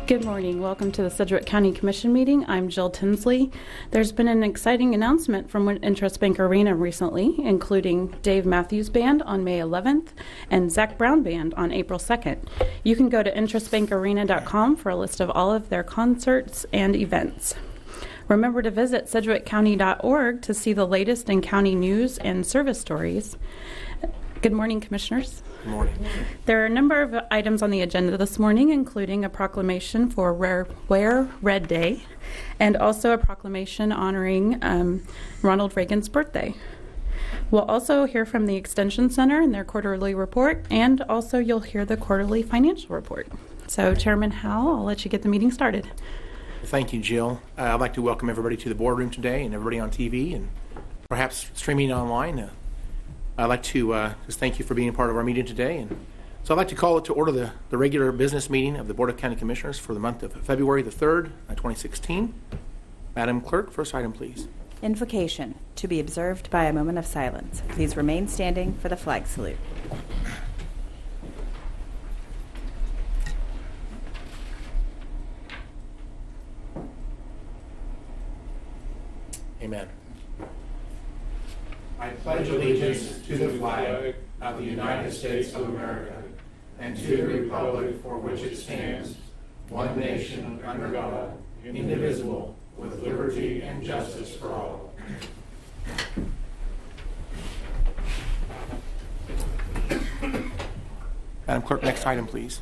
Good morning. Welcome to the Sedgwick County Commission meeting. I'm Jill Tinsley. There's been an exciting announcement from Interest Bank Arena recently, including Dave Matthews Band on May 11th and Zach Brown Band on April 2nd. You can go to interestbankarena.com for a list of all of their concerts and events. Remember to visit sedgwickcounty.org to see the latest in county news and service stories. Good morning, Commissioners. Good morning. There are a number of items on the agenda this morning, including a proclamation for Wear Red Day and also a proclamation honoring Ronald Reagan's birthday. We'll also hear from the Extension Center in their quarterly report, and also you'll hear the quarterly financial report. So, Chairman Howell, I'll let you get the meeting started. Thank you, Jill. I'd like to welcome everybody to the boardroom today and everybody on TV and perhaps streaming online. I'd like to just thank you for being a part of our meeting today. And so I'd like to call it to order the regular business meeting of the Board of County Commissioners for the month of February the 3rd, 2016. Madam Clerk, first item, please. Invocation, to be observed by a moment of silence. Please remain standing for the flag salute. Amen. I pledge allegiance to the flag of the United States of America and to the republic for which it stands, one nation under God, indivisible, with liberty and justice for all. Madam Clerk, next item, please.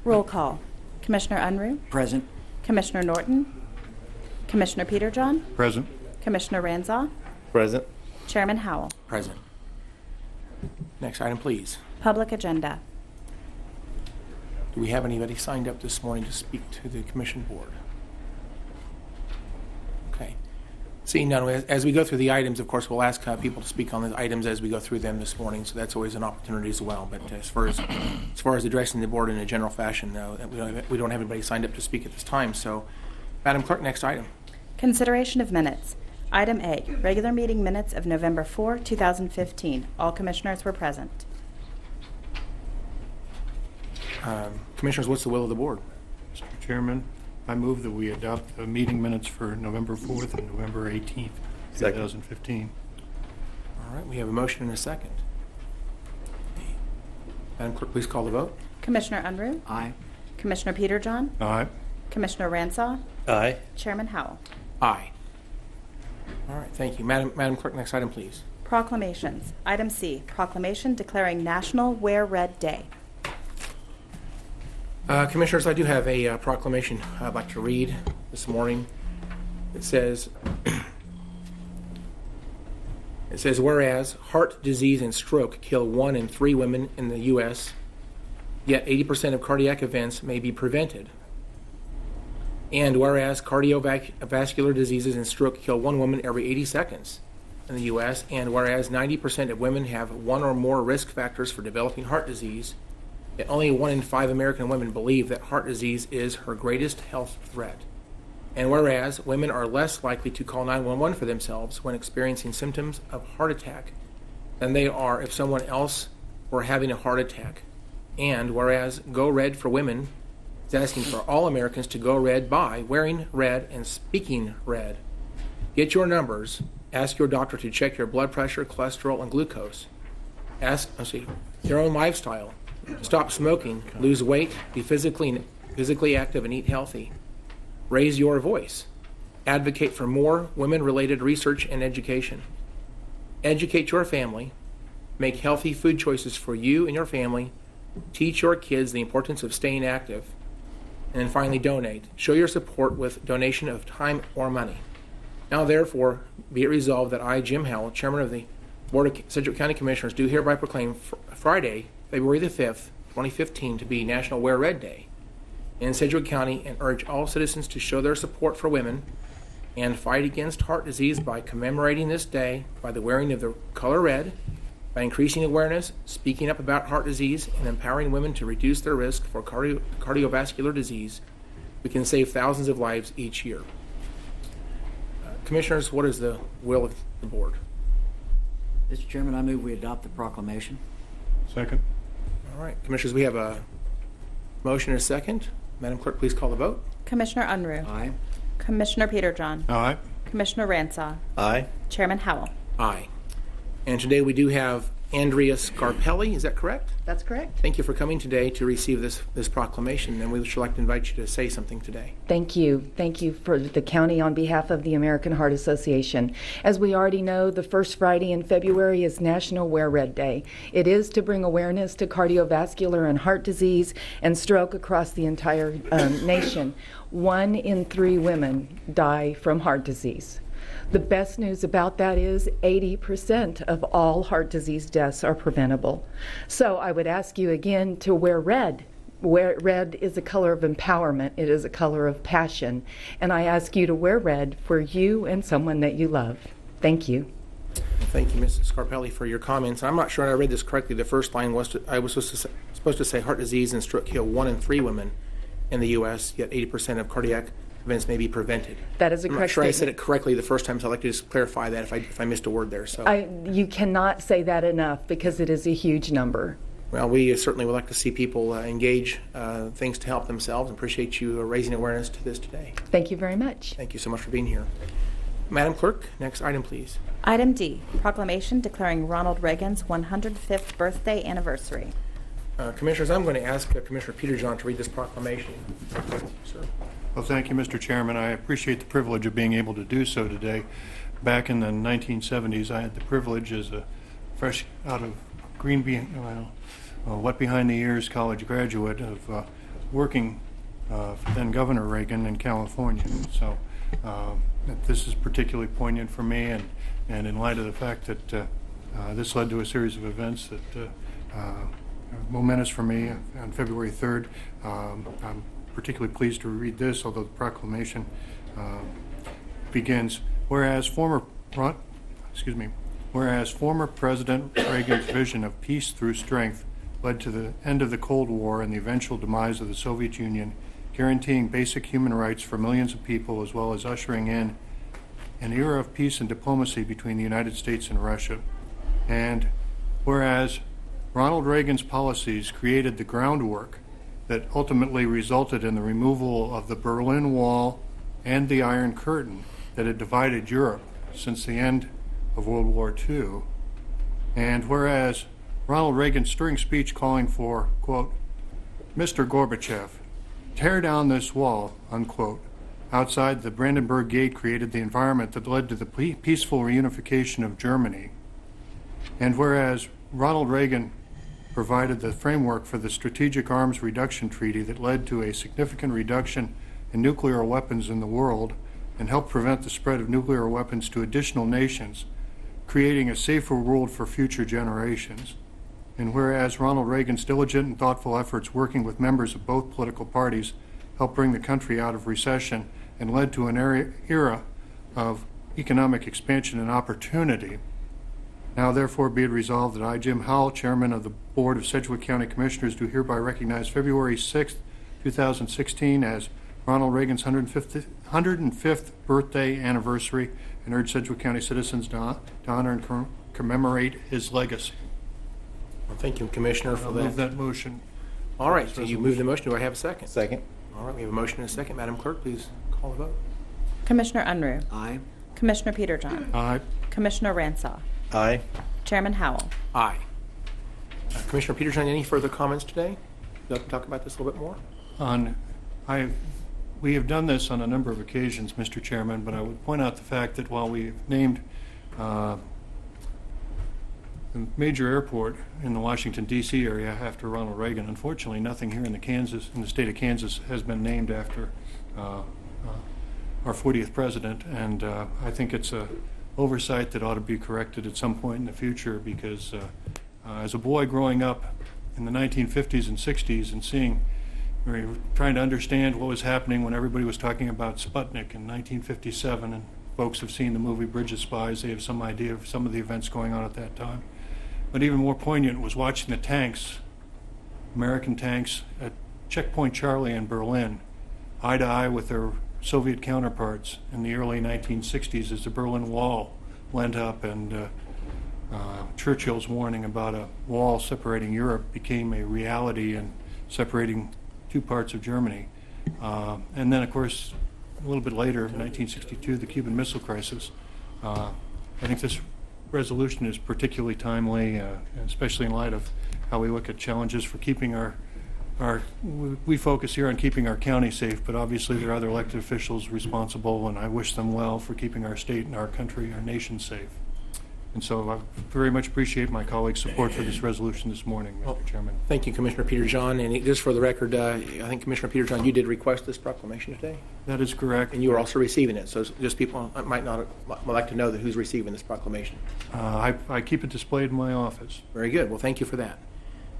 Roll call. Commissioner Unruh? Present. Commissioner Norton? Commissioner PETERJOHN? Present. Commissioner Ranzau? Present. Chairman Howell? Present. Next item, please. Public agenda. Do we have anybody signed up this morning to speak to the Commission Board? Okay. Seeing none, as we go through the items, of course, we'll ask people to speak on the items as we go through them this morning, so that's always an opportunity as well. But as far as addressing the board in a general fashion, no, we don't have anybody signed up to speak at this time. So, Madam Clerk, next item. Consideration of minutes. Item A, regular meeting minutes of November 4, 2015. All commissioners were present. Commissioners, what's the will of the board? Mr. Chairman, I move that we adopt the meeting minutes for November 4th and November 18th, 2015. All right, we have a motion and a second. Madam Clerk, please call the vote. Commissioner Unruh? Aye. Commissioner PETERJOHN? Aye. Commissioner Ranzau? Aye. Chairman Howell? Aye. All right, thank you. Madam Clerk, next item, please. Proclamations. Item C, proclamation declaring National Wear Red Day. Commissioners, I do have a proclamation I'd like to read this morning. It says, whereas heart disease and stroke kill 1 in 3 women in the U.S., yet 80% of cardiac events may be prevented. And whereas cardiovascular diseases and stroke kill 1 woman every 80 seconds in the U.S., and whereas 90% of women have 1 or more risk factors for developing heart disease, yet only 1 in 5 American women believe that heart disease is her greatest health threat. And whereas women are less likely to call 911 for themselves when experiencing symptoms of heart attack than they are if someone else were having a heart attack. And whereas Go Red for Women is asking for all Americans to go red by wearing red and speaking red. Get your numbers. Ask your doctor to check your blood pressure, cholesterol, and glucose. Your own lifestyle. Stop smoking, lose weight, be physically active, and eat healthy. Raise your voice. Advocate for more women-related research and education. Educate your family. Make healthy food choices for you and your family. Teach your kids the importance of staying active. And then finally, donate. Show your support with donation of time or money. Now, therefore, be it resolved that I, Jim Howell, Chairman of the Board of Sedgwick County Commissioners, do hereby proclaim Friday, February the 5th, 2015, to be National Wear Red Day in Sedgwick County, and urge all citizens to show their support for women and fight against heart disease by commemorating this day by the wearing of the color red, by increasing awareness, speaking up about heart disease, and empowering women to reduce their risk for cardiovascular disease. We can save thousands of lives each year. Commissioners, what is the will of the board? Mr. Chairman, I move we adopt the proclamation. Second. All right, Commissioners, we have a motion and a second. Madam Clerk, please call the vote. Commissioner Unruh. Aye. Commissioner Peterjohn. Aye. Commissioner Ransaw. Aye. Chairman Howell. Aye. And today we do have Andrea Scarpelli, is that correct? That's correct. Thank you for coming today to receive this proclamation, and we would like to invite you to say something today. Thank you. Thank you for the county on behalf of the American Heart Association. As we already know, the first Friday in February is National Wear Red Day. It is to bring awareness to cardiovascular and heart disease and stroke across the entire nation. 1 in 3 women die from heart disease. The best news about that is 80% of all heart disease deaths are preventable. So I would ask you again to wear red. Red is a color of empowerment. It is a color of passion. And I ask you to wear red for you and someone that you love. Thank you. Thank you, Mrs. Scarpelli, for your comments. I'm not sure I read this correctly. The first line was I was supposed to say heart disease and stroke kill 1 in 3 women in the U.S., yet 80% of cardiac events may be prevented. That is a I'm not correct sure I statement. said it correctly the first time, so I'd like to just clarify that if I missed a word there. So, You cannot say that enough because it is a huge number. well, we certainly would like to see people engage things to help themselves, and appreciate you raising awareness to this today. Thank you very much. Thank you so much for being here. Madam Clerk, next item, please. Item D, proclamation declaring Ronald Reagan's 105th birthday anniversary. Commissioners, I'm going to ask Commissioner Peterjohn to read this proclamation. Sir. Well, thank you, Mr. Chairman. I appreciate the privilege of being able to do so today. Back in the 1970s, I had the privilege as a fresh out of wet behind the ears college graduate of working for then Governor Reagan in California. So this is particularly poignant for me, and in light of the fact that this led to a series of events that are momentous for me on February 3rd. I'm particularly pleased to read this, although the proclamation begins, whereas former President Reagan's vision of peace through strength led to the end of the Cold War and the eventual demise of the Soviet Union, guaranteeing basic human rights for millions of people, as well as ushering in an era of peace and diplomacy between the United States and Russia. And whereas Ronald Reagan's policies created the groundwork that ultimately resulted in the removal of the Berlin Wall and the Iron Curtain that had divided Europe since the end of World War II. And whereas Ronald Reagan's stirring speech calling for, quote, Mr. Gorbachev, tear down this wall, unquote, outside the Brandenburg Gate created the environment that led to the peaceful reunification of Germany. And whereas Ronald Reagan provided the framework for the Strategic Arms Reduction Treaty that led to a significant reduction in nuclear weapons in the world and helped prevent the spread of nuclear weapons to additional nations, creating a safer world for future generations. And whereas Ronald Reagan's diligent and thoughtful efforts working with members of both political parties helped bring the country out of recession and led to an era of economic expansion and opportunity. Now therefore be it resolved that I, Jim Howell, Chairman of the Board of Sedgwick County Commissioners, do hereby recognize February 6th, 2016 as Ronald Reagan's 105th birthday anniversary and urge Sedgwick County citizens to honor and commemorate his legacy. Well, thank you, Commissioner, for I'll move that motion. All right, so you moved the motion. Do I have a second? Second. All right, we have a motion and a second. Madam Clerk, please call the vote. Commissioner Unruh. Aye. Commissioner Peterjohn. Aye. Commissioner Ransaw. Aye. Chairman Howell. Aye. Commissioner Peterjohn, any further comments today? Would you like to talk about this a little bit more? We have done this on a number of occasions, Mr. Chairman, but I would point out the fact that while we've named a major airport in the Washington, D.C. area after Ronald Reagan, unfortunately nothing here in the state of Kansas has been named after our 40th president, and I think it's a oversight that ought to be corrected at some point in the future, because as a boy growing up in the 1950s and 60s and trying to understand what was happening when everybody was talking about Sputnik in 1957, and folks have seen the movie Bridge of Spies, they have some idea of some of the events going on at that time. But even more poignant was watching the tanks, American tanks, at Checkpoint Charlie in Berlin, eye to eye with their Soviet counterparts in the early 1960s as the Berlin Wall went up, and Churchill's warning about a wall separating Europe became a reality and separating two parts of Germany. And then, of course, a little bit later, 1962, the Cuban Missile Crisis. I think this resolution is particularly timely, especially in light of how we look at challenges for keeping we focus here on keeping our county safe, but obviously there are other elected officials responsible, and I wish them well for keeping our state and our country, our nation safe. And so I very much appreciate my colleagues' support for this resolution this morning, Mr. Chairman. Thank you, Commissioner PETERJOHN. And just for the record, I think, Commissioner PETERJOHN, you did request this proclamation today, That is correct. and you are also receiving it. So just people might not would like to know that who's receiving this proclamation. I keep it displayed in my office. Very good. Well, thank you for that.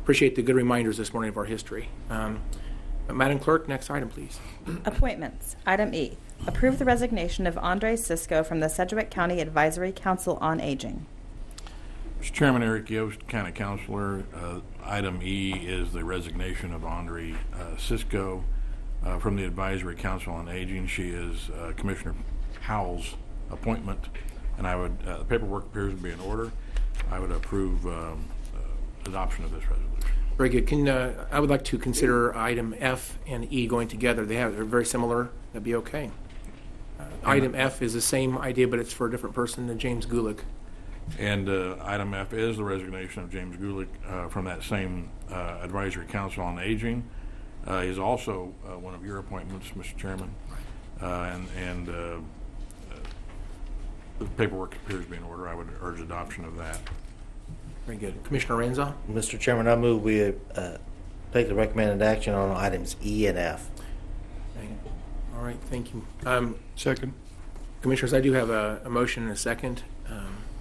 Appreciate the good reminders this morning of our history. Madam Clerk, next item, please. Appointments. Item E. Approve the resignation of ANDREE SISCO from the Sedgwick County Advisory Council on Aging. Mr. Chairman, Eric Yost, County Councilor. Item E is the resignation of ANDREE SISCO from the Advisory Council on Aging. She is Commissioner HOWELL'S appointment, and I would the paperwork appears to be in order. I would approve adoption of this resolution. Very good. I would like to consider item F and E going together. They're very similar. That'd be okay. Item F is the same idea, but it's for a different person than James Gulick. And item F is the resignation of James Gulick from that same Advisory Council on Aging. He's also one of your appointments, Mr. Chairman. And the paperwork appears to be in order. I would urge adoption of that. Very good. Commissioner Renza? Mr. Chairman, I move we take the recommended action on items E and F. All right, thank you. Second. Commissioners, I do have a motion and a second.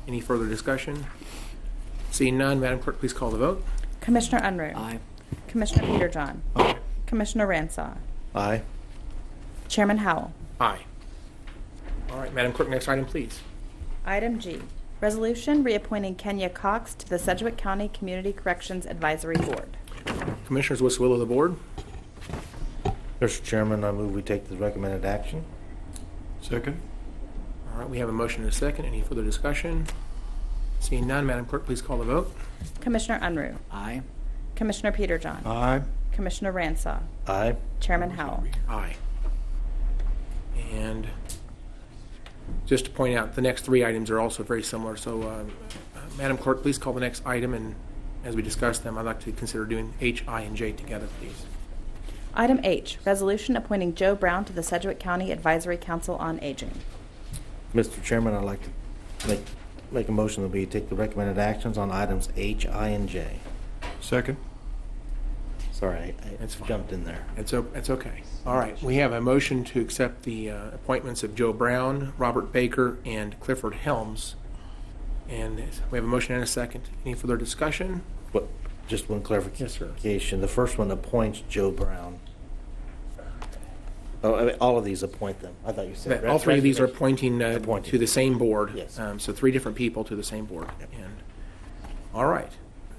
Any further discussion? Seeing none, Madam Clerk, please call the vote. Commissioner Unruh. Aye. Commissioner PETERJOHN. Aye. Commissioner Ransaw. Aye. Chairman Howell. Aye. All right, Madam Clerk, next item, please. Item G. Resolution reappointing Kenya Cox to the Sedgwick County Community Corrections Advisory Board. Commissioners, what's the will of the board? Mr. Chairman, I move we take the recommended action. Second. All right, we have a motion and a second. Any further discussion? Seeing none, Madam Clerk, please call the vote. Commissioner Unruh. Aye. Commissioner PETERJOHN. Aye. Commissioner Ransaw. Aye. Chairman Howell. Aye. And just to point out, the next three items are also very similar. So, Madam Clerk, please call the next item, and as we discuss them, I'd like to consider doing H, I, and J together, please. Item H. Resolution appointing Joe Brown to the Sedgwick County Advisory Council on Aging. Mr. Chairman, I'd like to make a motion that we take the recommended actions on items H, I, and J. Second. Sorry, That's fine. jumped in there. It's okay. All right, we have a motion to accept the appointments of Joe Brown, Robert Baker, and Clifford Helms. And we have a motion and a second. Any further discussion? What? Just one clarification. The first one appoints Joe Brown. Oh, I mean, all of these appoint them. I thought you said All three of these are resignation. appointing Appointed. to the same board. Yes. So three different people to the same board. And all right.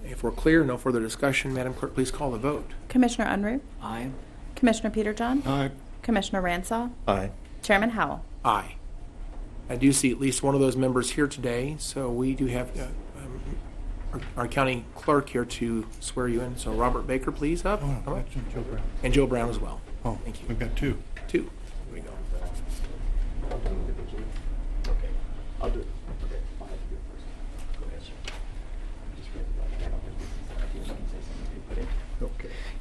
If we're clear, no further discussion, Madam Clerk, please call the vote. Commissioner Unruh. Aye. Commissioner PETERJOHN. Aye. Commissioner Ransaw. Aye. Chairman Howell. Aye. I do see at least one of those members here today, so we do have our county clerk here to swear you in. So Robert Baker, please, up. Oh, Come on. that's Joe Brown. And Joe Brown as well. Oh, Thank you. we've got two. Two. Here we go.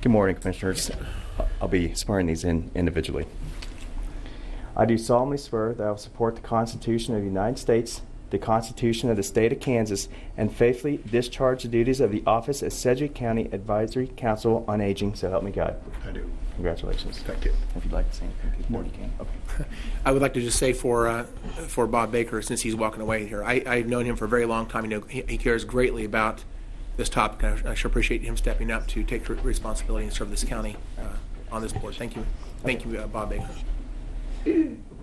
Good morning, Commissioners. I'll be swearing these in individually. I do solemnly swear that I will support the Constitution of the United States, the Constitution of the State of Kansas, and faithfully discharge the duties of the office as Sedgwick County Advisory Council on Aging, so help me God. I do. Congratulations. Thank you. If you'd like to say anything, more you can. Okay. I would like to just say for Bob Baker, since he's walking away here, I've known him for a very long time. You know, he cares greatly about this topic. I sure appreciate him stepping up to take responsibility and serve this county on this board. Thank you. Thank you, Bob Baker.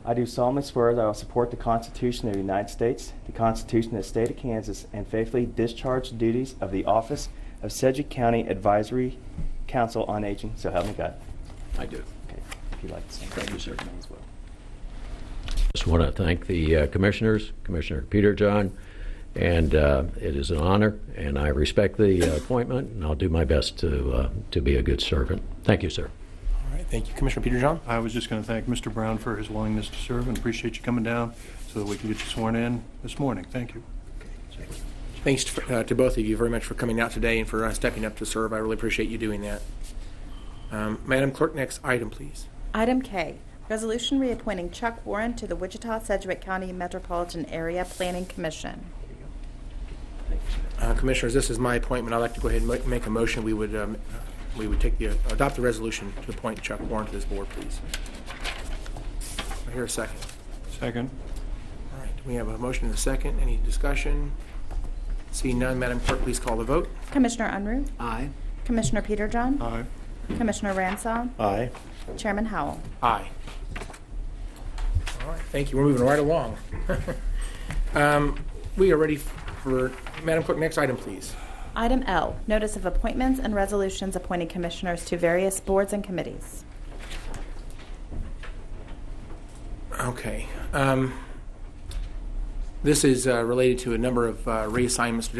I do solemnly swear that I will support the Constitution of the United States, the Constitution of the State of Kansas, and faithfully discharge the duties of the office of Sedgwick County Advisory Council on Aging, so help me God. I do. Okay. If you'd like to say anything, you certainly as well. Just want to thank the commissioners, Commissioner PETERJOHN, and it is an honor, and I respect the appointment, and I'll do my best to be a good servant. Thank you, sir. All right. Thank you. Commissioner Peterjohn? I was just going to thank Mr. Brown for his willingness to serve and appreciate you coming down so that we can get you sworn in this morning. Thank you. Thanks to both of you very much for coming out today and for stepping up to serve. I really appreciate you doing that. Madam Clerk, next item, please. Item K, resolution reappointing Chuck Warren to the Wichita-Sedgwick County Metropolitan Area Planning Commission. Commissioners, this is my appointment. I'd like to go ahead and make a motion. We would adopt the resolution to appoint Chuck Warren to this board, please. I hear a second. Second. All right. We have a motion and a second. Any discussion? Seeing none, Madam Clerk, please call the vote. Commissioner Unruh? Aye. Commissioner Peterjohn? Aye. Commissioner Ransaw? Aye. Chairman Howell? Aye. All right. Thank you. We're moving right along. We are ready for Madam Clerk. Next item, please. Item L, notice of appointments and resolutions appointing commissioners to various boards and committees. Okay. This is related to a number of reassignments to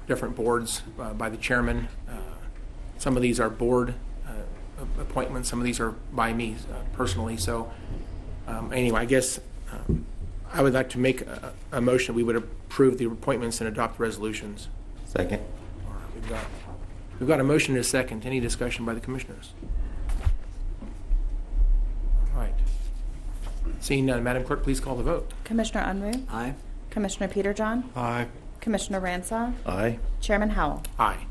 different boards by the chairman. Some of these are board appointments. Some of these are by me personally. So anyway, I guess I would like to make a motion. We would approve the appointments and adopt resolutions. Second. All right, we've got a motion and a second. Any discussion by the commissioners? All right. Seeing none, Madam Clerk, please call the vote. Commissioner Unruh? Aye. Commissioner Peterjohn? Aye. Commissioner Ransaw? Aye. Chairman Howell? Aye.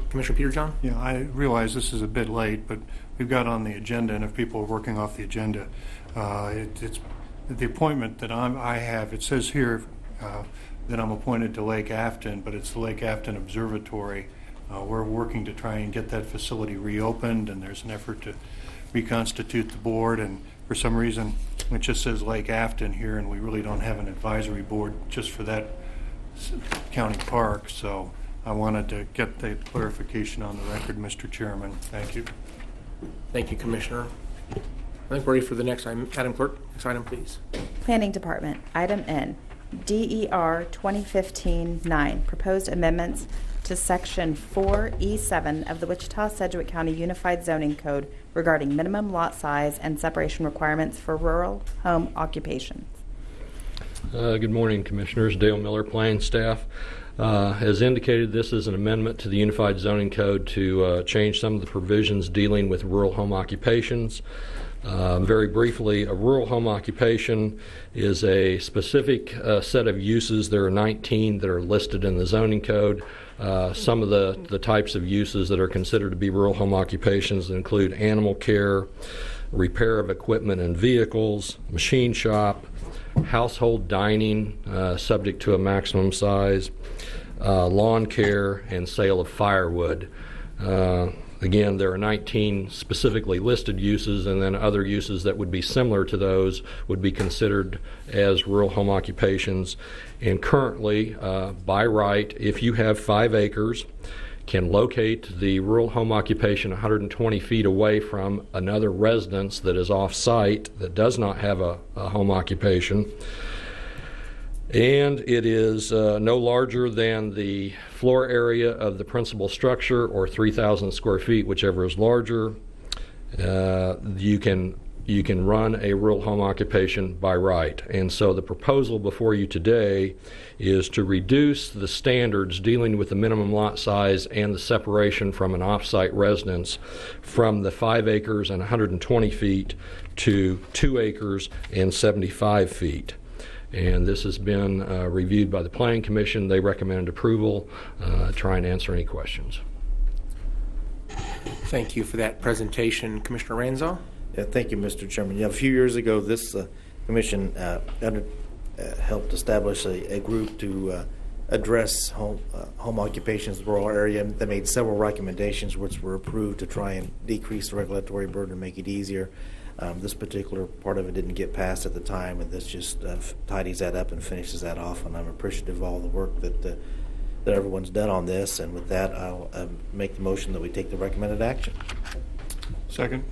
Commissioner Peterjohn? Yeah, I realize this is a bit late, but we've got on the agenda, and if people are working off the agenda, it's the appointment that I have. It says here that I'm appointed to Lake Afton, but it's the Lake Afton Observatory. We're working to try and get that facility reopened, and there's an effort to reconstitute the board, and for some reason it just says Lake Afton here, and we really don't have an advisory board just for that county park. So I wanted to get the clarification on the record, Mr. Chairman. Thank you. Thank you, Commissioner. I think we're ready for the next item. Madam Clerk, next item, please. Planning Department, item N, DER 2015-9, proposed amendments to Section 4E7 of the Wichita-Sedgwick County Unified Zoning Code regarding minimum lot size and separation requirements for rural home occupations. Good morning, Commissioners. Dale Miller, Planning Staff. As indicated, this is an amendment to the Unified Zoning Code to change some of the provisions dealing with rural home occupations. Very briefly, a rural home occupation is a specific set of uses. There are 19 that are listed in the zoning code. Some of the types of uses that are considered to be rural home occupations include animal care, repair of equipment and vehicles, machine shop, household dining, subject to a maximum size, lawn care, and sale of firewood. Again, there are 19 specifically listed uses, and then other uses that would be similar to those would be considered as rural home occupations. And currently, by right, if you have 5 acres, can locate the rural home occupation 120 feet away from another residence that is off-site that does not have a home occupation. And it is no larger than the floor area of the principal structure, or 3,000 square feet, whichever is larger. You can run a rural home occupation by right. And so the proposal before you today is to reduce the standards dealing with the minimum lot size and the separation from an off-site residence from the 5 acres and 120 feet to 2 acres and 75 feet. And this has been reviewed by the Planning Commission. They recommended approval. Try and answer any questions. Thank you for that presentation. Commissioner Ransaw? Yeah, thank you, Mr. Chairman. Yeah, a few years ago, this commission helped establish a group to address home occupations in the rural area. They made several recommendations which were approved to try and decrease the regulatory burden and make it easier. This particular part of it didn't get passed at the time, and this just tidies that up and finishes that off, and I'm appreciative of all the work that everyone's done on this. And with that, I'll make the motion that we take the recommended action. Second.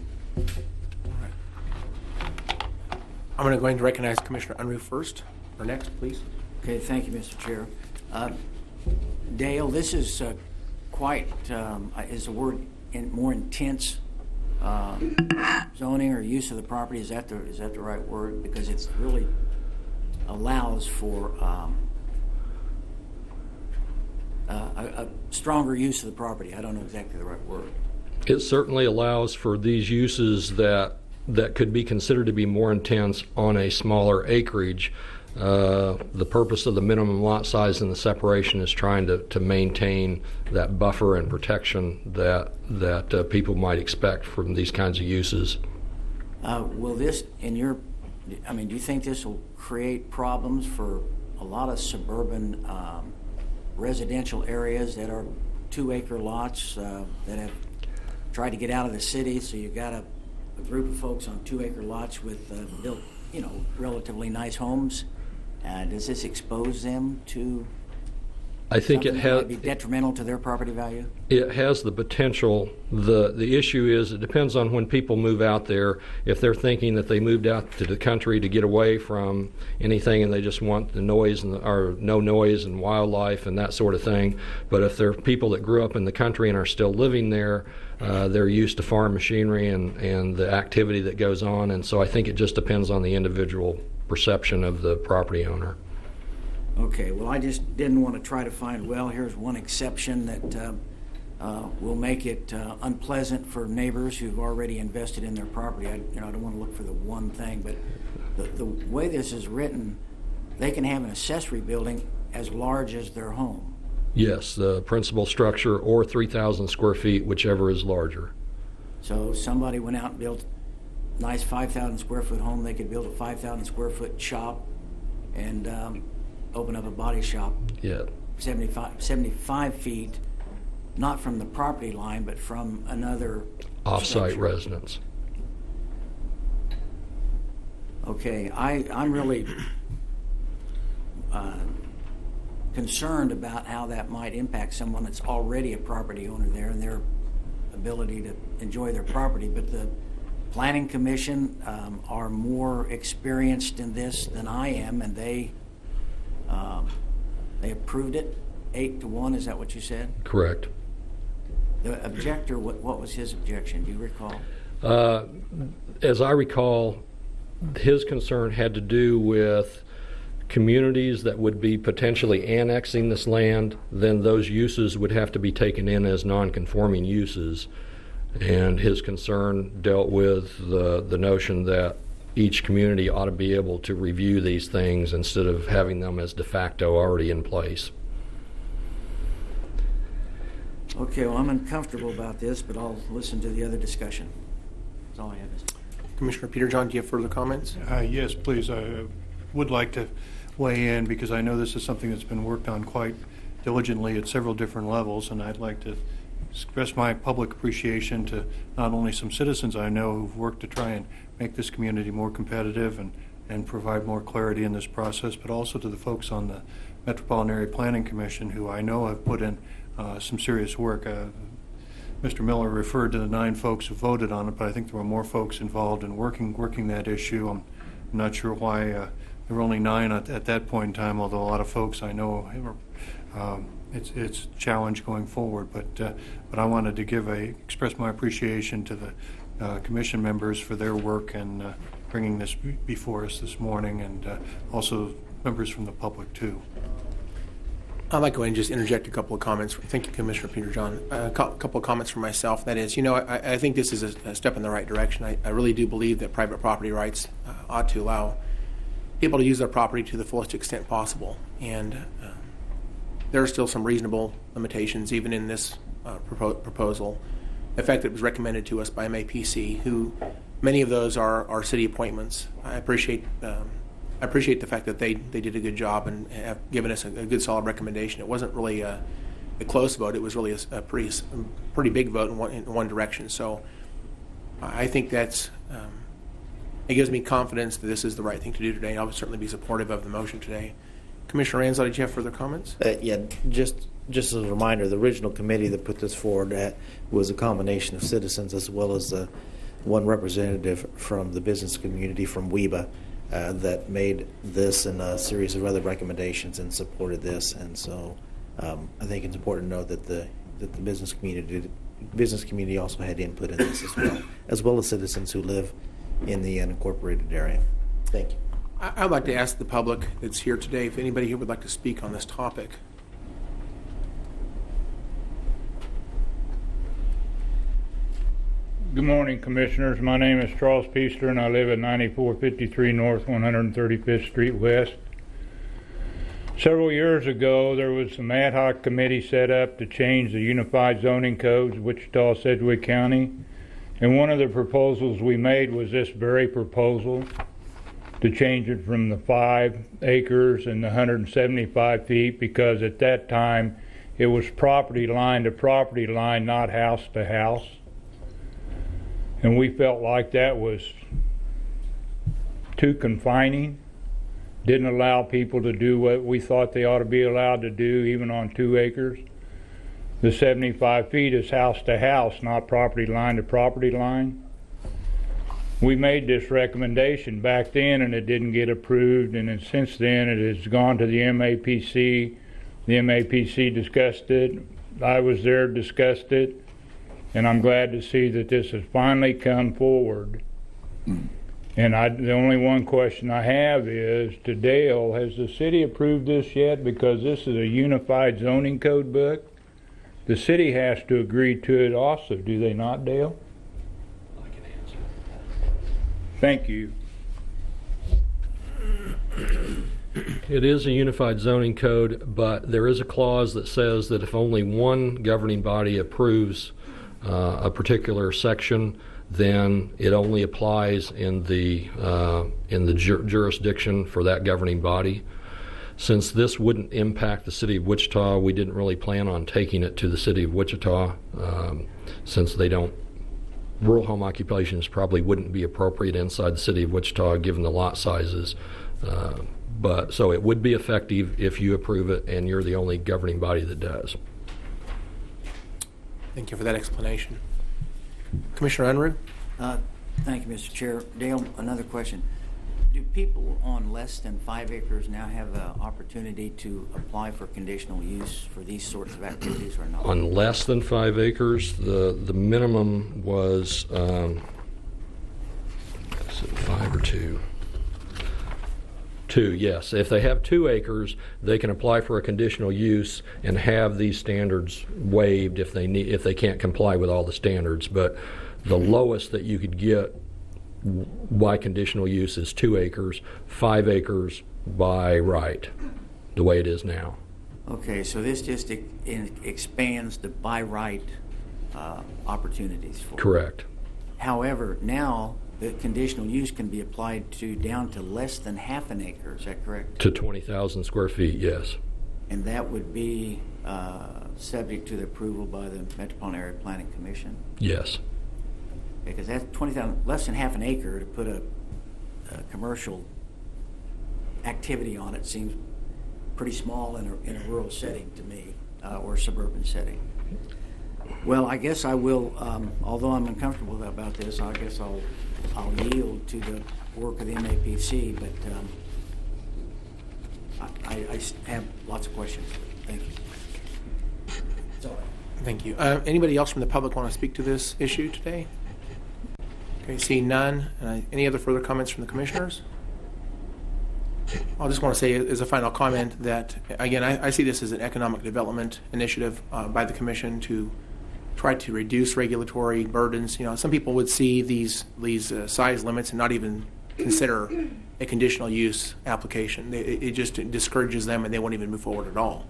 I'm going to go ahead and recognize Commissioner Unruh first, or next, please. Okay, thank you, Mr. Chair. Dale, this is quite, is the word more intense zoning or use of the property. Is that the right word? Because it's really allows for a stronger use of the property. I don't know exactly the right word. It certainly allows for these uses that could be considered to be more intense on a smaller acreage. The purpose of the minimum lot size and the separation is trying to maintain that buffer and protection that people might expect from these kinds of uses. Will this, do you think this will create problems for a lot of suburban residential areas that are 2-acre lots that have tried to get out of the city? So you've got a group of folks on 2-acre lots with built, relatively nice homes. Does this expose them to? I think it has. Might be detrimental to their property value. It has the potential. The issue is it depends on when people move out there. If they're thinking that they moved out to the country to get away from anything and they just want the noise or no noise and wildlife and that sort of thing. But if they're people that grew up in the country and are still living there, they're used to farm machinery and the activity that goes on. And so I think it just depends on the individual perception of the property owner. Okay, well, I just didn't want to try to find, here's one exception that will make it unpleasant for neighbors who've already invested in their property. I don't want to look for the one thing, but the way this is written, they can have an accessory building as large as their home. Yes, the principal structure or 3,000 square feet, whichever is larger. So if somebody went out and built a nice 5,000 square foot home, they could build a 5,000 square foot shop and open up a body shop. Yeah. 75 feet, not from the property line, but from another off-site residence. Okay, I'm really concerned about how that might impact someone that's already a property owner there and their ability to enjoy their property. But the Planning Commission are more experienced in this than I am, and they approved it 8-1. Is that what you said? Correct. The objector, what was his objection? Do you recall? As I recall, his concern had to do with communities that would be potentially annexing this land. Then those uses would have to be taken in as non-conforming uses. And his concern dealt with the notion that each community ought to be able to review these things instead of having them as de facto already in place. Okay, well, I'm uncomfortable about this, but I'll listen to the other discussion. That's all I have. Commissioner Peterjohn, do you have further comments? Yes, please. I would like to weigh in because I know this is something that's been worked on quite diligently at several different levels, and I'd like to express my public appreciation to not only some citizens I know who've worked to try and make this community more competitive and provide more clarity in this process, but also to the folks on the Metropolitan Area Planning Commission who I know have put in some serious work. Mr. Miller referred to the 9 folks who voted on it, but I think there were more folks involved in working that issue. I'm not sure why there were only 9 at that point in time, although a lot of folks I know it's a challenge going forward. But I wanted to express my appreciation to the commission members for their work and bringing this before us this morning, and also members from the public too. I'd like to go ahead and just interject a couple of comments. Thank you, Commissioner Peterjohn. A couple of comments from myself. That is, I think this is a step in the right direction. I really do believe that private property rights ought to allow people to use their property to the fullest extent possible. And there are still some reasonable limitations, even in this proposal. The fact that it was recommended to us by MAPC, who many of those are city appointments. I appreciate the fact that they did a good job and have given us a good solid recommendation. It wasn't really a close vote. It was really a pretty big vote in one direction. So I think it gives me confidence that this is the right thing to do today. I'll certainly be supportive of the motion today. Commissioner Ansel, did you have further comments? Yeah, just as a reminder, the original committee that put this forward was a combination of citizens as well as one representative from the business community from WIBA. That made this and a series of other recommendations and supported this. And so I think it's important to note that the business community business community also had input in this as well as citizens who live in the unincorporated area. Thank you. I'd like to ask the public that's here today if anybody here would like to speak on this topic. Good morning, Commissioners. My name is Charles Peaster, and I live at 9453 North 135th Street West. Several years ago, there was some ad hoc committee set up to change the Unified Zoning Codes, Wichita-Sedgwick County. And one of the proposals we made was this very proposal, to change it from the 5 acres and the 175 feet, because at that time it was property line to property line, not house to house. And we felt like that was too confining, didn't allow people to do what we thought they ought to be allowed to do, even on 2 acres. The 75 feet is house to house, not property line to property line. We made this recommendation back then and it didn't get approved, and then since then it has gone to the MAPC. The MAPC discussed it. I was there, discussed it. And I'm glad to see that this has finally come forward. And the only one question I have is to Dale, has the city approved this yet? Because this is a unified zoning code book. The city has to agree to it also, do they not, Dale? I can answer. Thank you. It is a unified zoning code, but there is a clause that says that if only one governing body approves a particular section, then it only applies in the jurisdiction for that governing body. Since this wouldn't impact the city of Wichita, we didn't really plan on taking it to the city of Wichita, since they don't. Rural home occupations probably wouldn't be appropriate inside the city of Wichita given the lot sizes. But so it would be effective if you approve it and you're the only governing body that does. Thank you for that explanation. Commissioner Unruh? Thank you, Mr. Chair. Dale, another question. Do people on less than 5 acres now have the opportunity to apply for conditional use for these sorts of activities or not? On less than 5 acres, the minimum was, is it 5 or 2? 2, yes. If they have 2 acres, they can apply for a conditional use and have these standards waived if they can't comply with all the standards. But the lowest that you could get by conditional use is 2 acres, 5 acres by right, the way it is now. Okay, so this just expands the by right opportunities for. Correct. However, now the conditional use can be applied to down to less than half an acre, is that correct? To 20,000 square feet, yes. And that would be subject to the approval by the Metropolitan Area Planning Commission? Yes. Because that's 20,000, less than half an acre to put a commercial activity on it seems pretty small in a rural setting to me, or suburban setting. Well, I guess I will, although I'm uncomfortable about this, I guess I'll yield to the work of the MAPC, but I have lots of questions. Thank you. That's all right. Thank you. Anybody else from the public want to speak to this issue today? Okay, seeing none. Any other further comments from the commissioners? I just want to say as a final comment that, again, I see this as an economic development initiative by the commission to try to reduce regulatory burdens. You know, some people would see these size limits and not even consider a conditional use application. It just discourages them and they won't even move forward at all.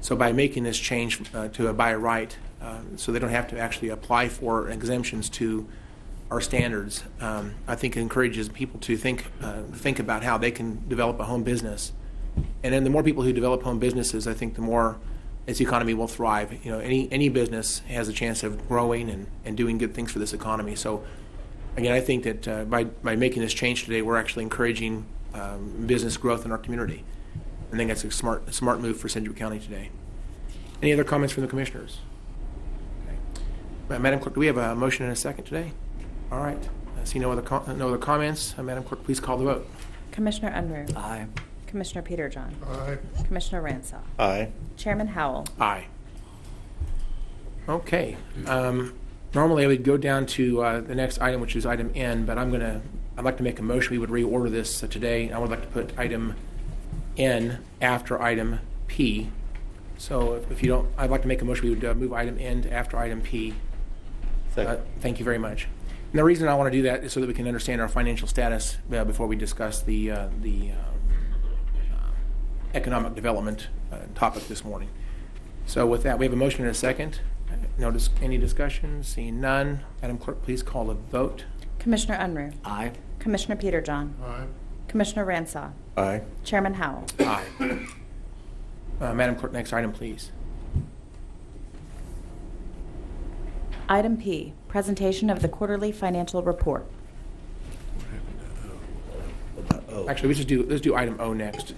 So by making this change to a by right, so they don't have to actually apply for exemptions to our standards, I think it encourages people to think about how they can develop a home business. And then the more people who develop home businesses, I think the more its economy will thrive. You know, any business has a chance of growing and doing good things for this economy. So again, I think that by making this change today, we're actually encouraging business growth in our community. I think that's a smart move for Sedgwick County today. Any other comments from the commissioners? Okay. Madam Clerk, do we have a motion and a second today? All right. I see no other comments. Madam Clerk, please call the vote. Commissioner Unruh. Aye. Commissioner PETERJOHN. Aye. Commissioner Ransell. Aye. Chairman Howell. Aye. Okay. Normally, I would go down to the next item, which is item N, but I'd like to make a motion. We would reorder this today. I would like to put item N after item P. So if you don't, I'd like to make a motion. We would move item N to after item P. Thank you very much. And the reason I want to do that is so that we can understand our financial status before we discuss the economic development topic this morning. So with that, we have a motion and a second. Any discussion? Seeing none. Madam Clerk, please call the vote. Commissioner Unruh. Aye. Commissioner PETERJOHN. Aye. Commissioner Ransaw. Aye. Chairman Howell. Aye. Madam Clerk, next item, please. Item P, presentation of the quarterly financial report. Actually, let's do item O next.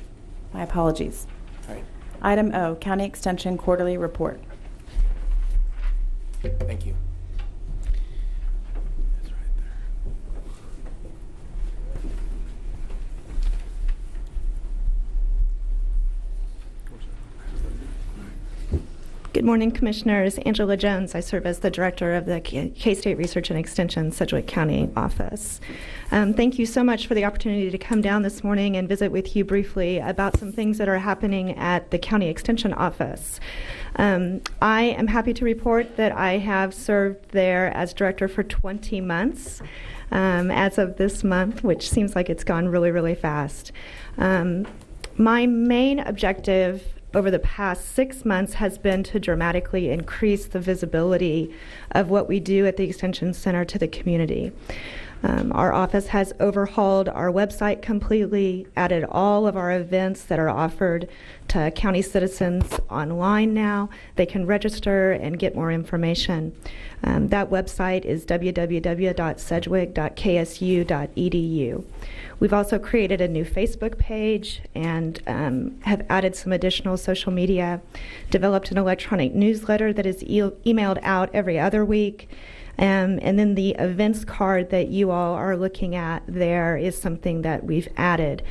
My apologies. All right. Item O, County Extension quarterly report. Thank you. Good morning, Commissioners. Angela Jones. I serve as the Director of the K-State Research and Extension Sedgwick County office. Thank you so much for the opportunity to come down this morning and visit with you briefly about some things that are happening at the County Extension office. I am happy to report that I have served there as Director for 20 months as of this month, which seems like it's gone really, really fast. My main objective over the past 6 months has been to dramatically increase the visibility of what we do at the Extension Center to the community. Our office has overhauled our website completely, added all of our events that are offered to county citizens online now. They can register and get more information. That website is www.sedgwick.ksu.edu. We've also created a new Facebook page and have added some additional social media, developed an electronic newsletter that is emailed out every other week. And then the events card that you all are looking at there is something that we've added.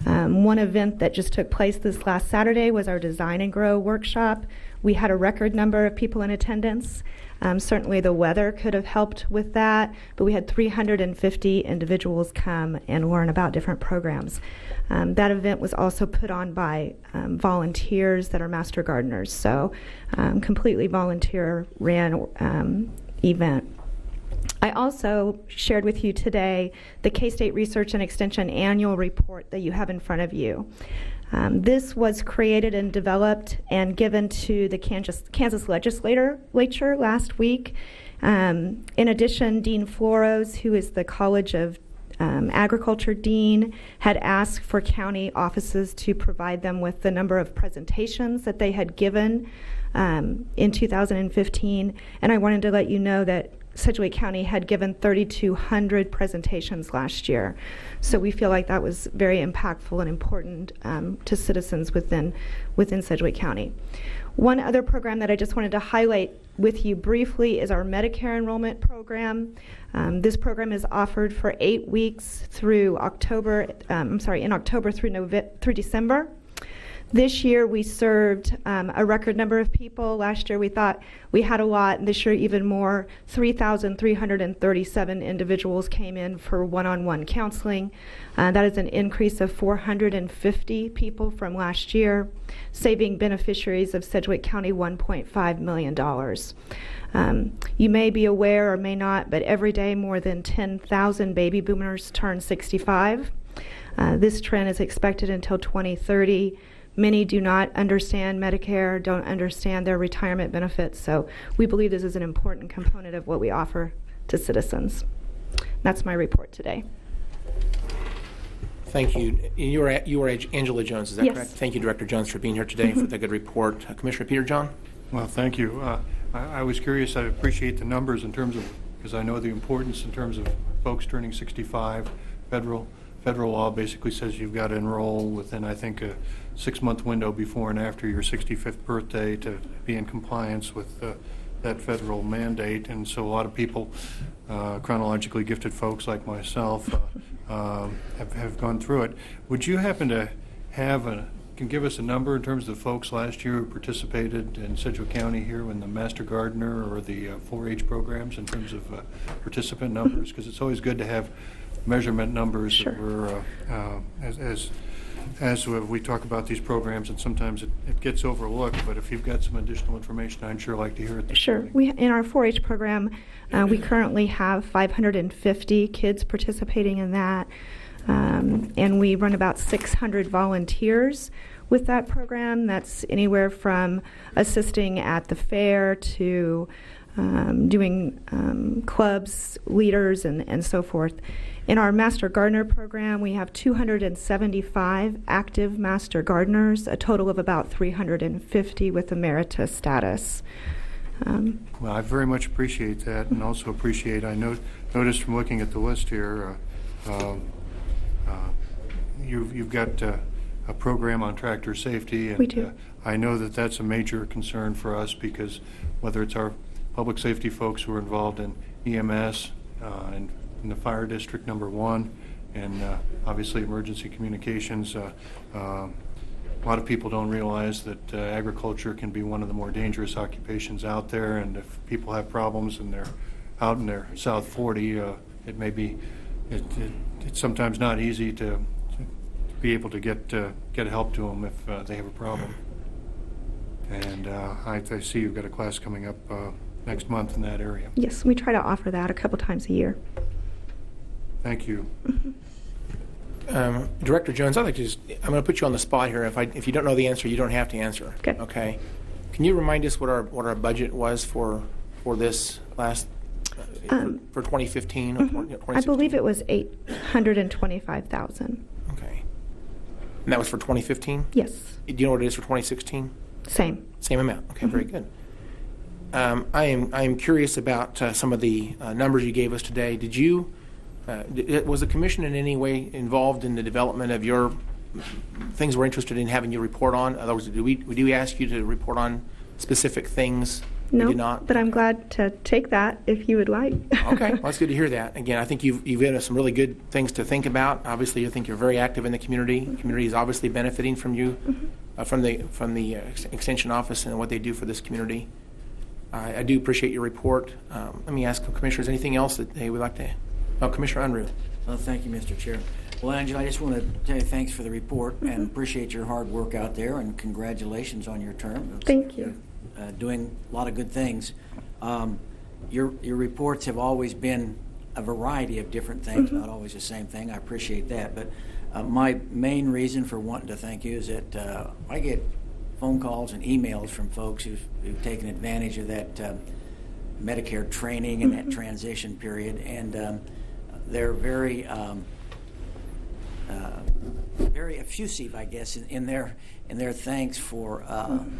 One event that just took place this last Saturday was our Design and Grow workshop. We had a record number of people in attendance. Certainly the weather could have helped with that, but we had 350 individuals come and learn about different programs. That event was also put on by volunteers that are master gardeners, so completely volunteer ran event. I also shared with you today the K-State Research and Extension annual report that you have in front of you. This was created and developed and given to the Kansas legislature last week. In addition, Dean Floros, who is the College of Agriculture Dean, had asked for county offices to provide them with the number of presentations that they had given in 2015. And I wanted to let you know that Sedgwick County had given 3,200 presentations last year. So we feel like that was very impactful and important to citizens within Sedgwick County. One other program that I just wanted to highlight with you briefly is our Medicare enrollment program. This program is offered for 8 weeks through in October through December. This year we served a record number of people. Last year we thought we had a lot, and this year even more. 3,337 individuals came in for one-on-one counseling. That is an increase of 450 people from last year, saving beneficiaries of Sedgwick County $1.5 million. You may be aware or may not, but every day more than 10,000 baby boomers turn 65. This trend is expected until 2030. Many do not understand Medicare, don't understand their retirement benefits, so we believe this is an important component of what we offer to citizens. That's my report today. Thank you. You are Angela Jones, is that Yes. correct? Thank you, Director Jones, for being here today for the good report. Commissioner PETERJOHN? Well, thank you. I was curious. I appreciate the numbers in terms of, because I know the importance in terms of folks turning 65. Federal law basically says you've got to enroll within, I think, a 6-month window before and after your 65th birthday to be in compliance with that federal mandate. And so a lot of people, chronologically gifted folks like myself, have gone through it. Would you happen to have can give us a number in terms of the folks last year who participated in Sedgwick County here in the Master Gardener or the 4-H programs in terms of participant numbers? Because it's always good to have measurement numbers. Sure. That we're, as we talk about these programs, and sometimes it gets overlooked, but if you've got some additional information, I'd sure like to hear it this Sure. morning. In our 4-H program, we currently have 550 kids participating in that, and we run about 600 volunteers with that program. That's anywhere from assisting at the fair to doing clubs, leaders, and so forth. In our Master Gardener program, we have 275 active Master Gardeners, a total of about 350 with emeritus status. Well, I very much appreciate that, and also appreciate, I noticed from looking at the list here, you've got a program on tractor safety, and We do. I know that that's a major concern for us, because whether it's our public safety folks who are involved in EMS and in the fire district #1, and obviously emergency communications, a lot of people don't realize that agriculture can be one of the more dangerous occupations out there, and if people have problems and they're out in their South 40, it may be it's sometimes not easy to be able to get help to them if they have a problem. And I see you've got a class coming up next month in that area. Yes, we try to offer that a couple times a year. Thank you. Director Jones, I'm going to put you on the spot here. If you don't know the answer, you don't have to answer. Okay. Okay. Can you remind us what our budget was for this last for 2015 or 2016? I believe it was $825,000. Okay. And that was for 2015? Yes, Do you know what it is for 2016? same. Same amount. Okay, very good. I am curious about some of the numbers you gave us today. Did you was the commission in any way involved in the development of your things we're interested in having you report on? In other words, do we ask you to report on specific things? No, We did not. but I'm glad to take that if you would like. Okay, well, that's good to hear that. Again, I think you've given us some really good things to think about. Obviously, I think you're very active in the community. The community is obviously benefiting from you, from the extension office and what they do for this community. I do appreciate your report. Let me ask the commissioners anything else that they would like to. Oh, Commissioner Unruh. Well, thank you, Mr. Chair. Well, Angela, I just want to tell you thanks for the report and appreciate your hard work out there, and congratulations on your term. Thank you. Doing a lot of good things. Your reports have always been a variety of different things, not always the same thing. I appreciate that. But my main reason for wanting to thank you is that I get phone calls and emails from folks who've taken advantage of that Medicare training and that transition period, and they're very very effusive, I guess, in their thanks for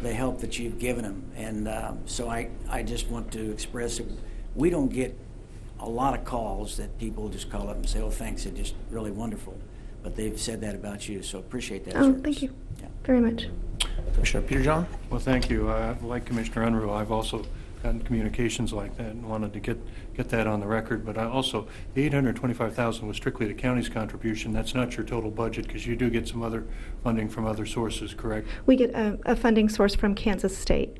the help that you've given them. And so I just want to express that we don't get a lot of calls that people just call up and say, oh, thanks, it's just really wonderful. But they've said that about you, so appreciate that. Oh, service. thank you Yeah. very much. Commissioner Peterjohn? Well, thank you. Like Commissioner Unruh, I've also gotten communications like that and wanted to get that on the record. But I also, the $825,000 was strictly the county's contribution. That's not your total budget, because you do get some other funding from other sources, correct? We get a funding source from Kansas State.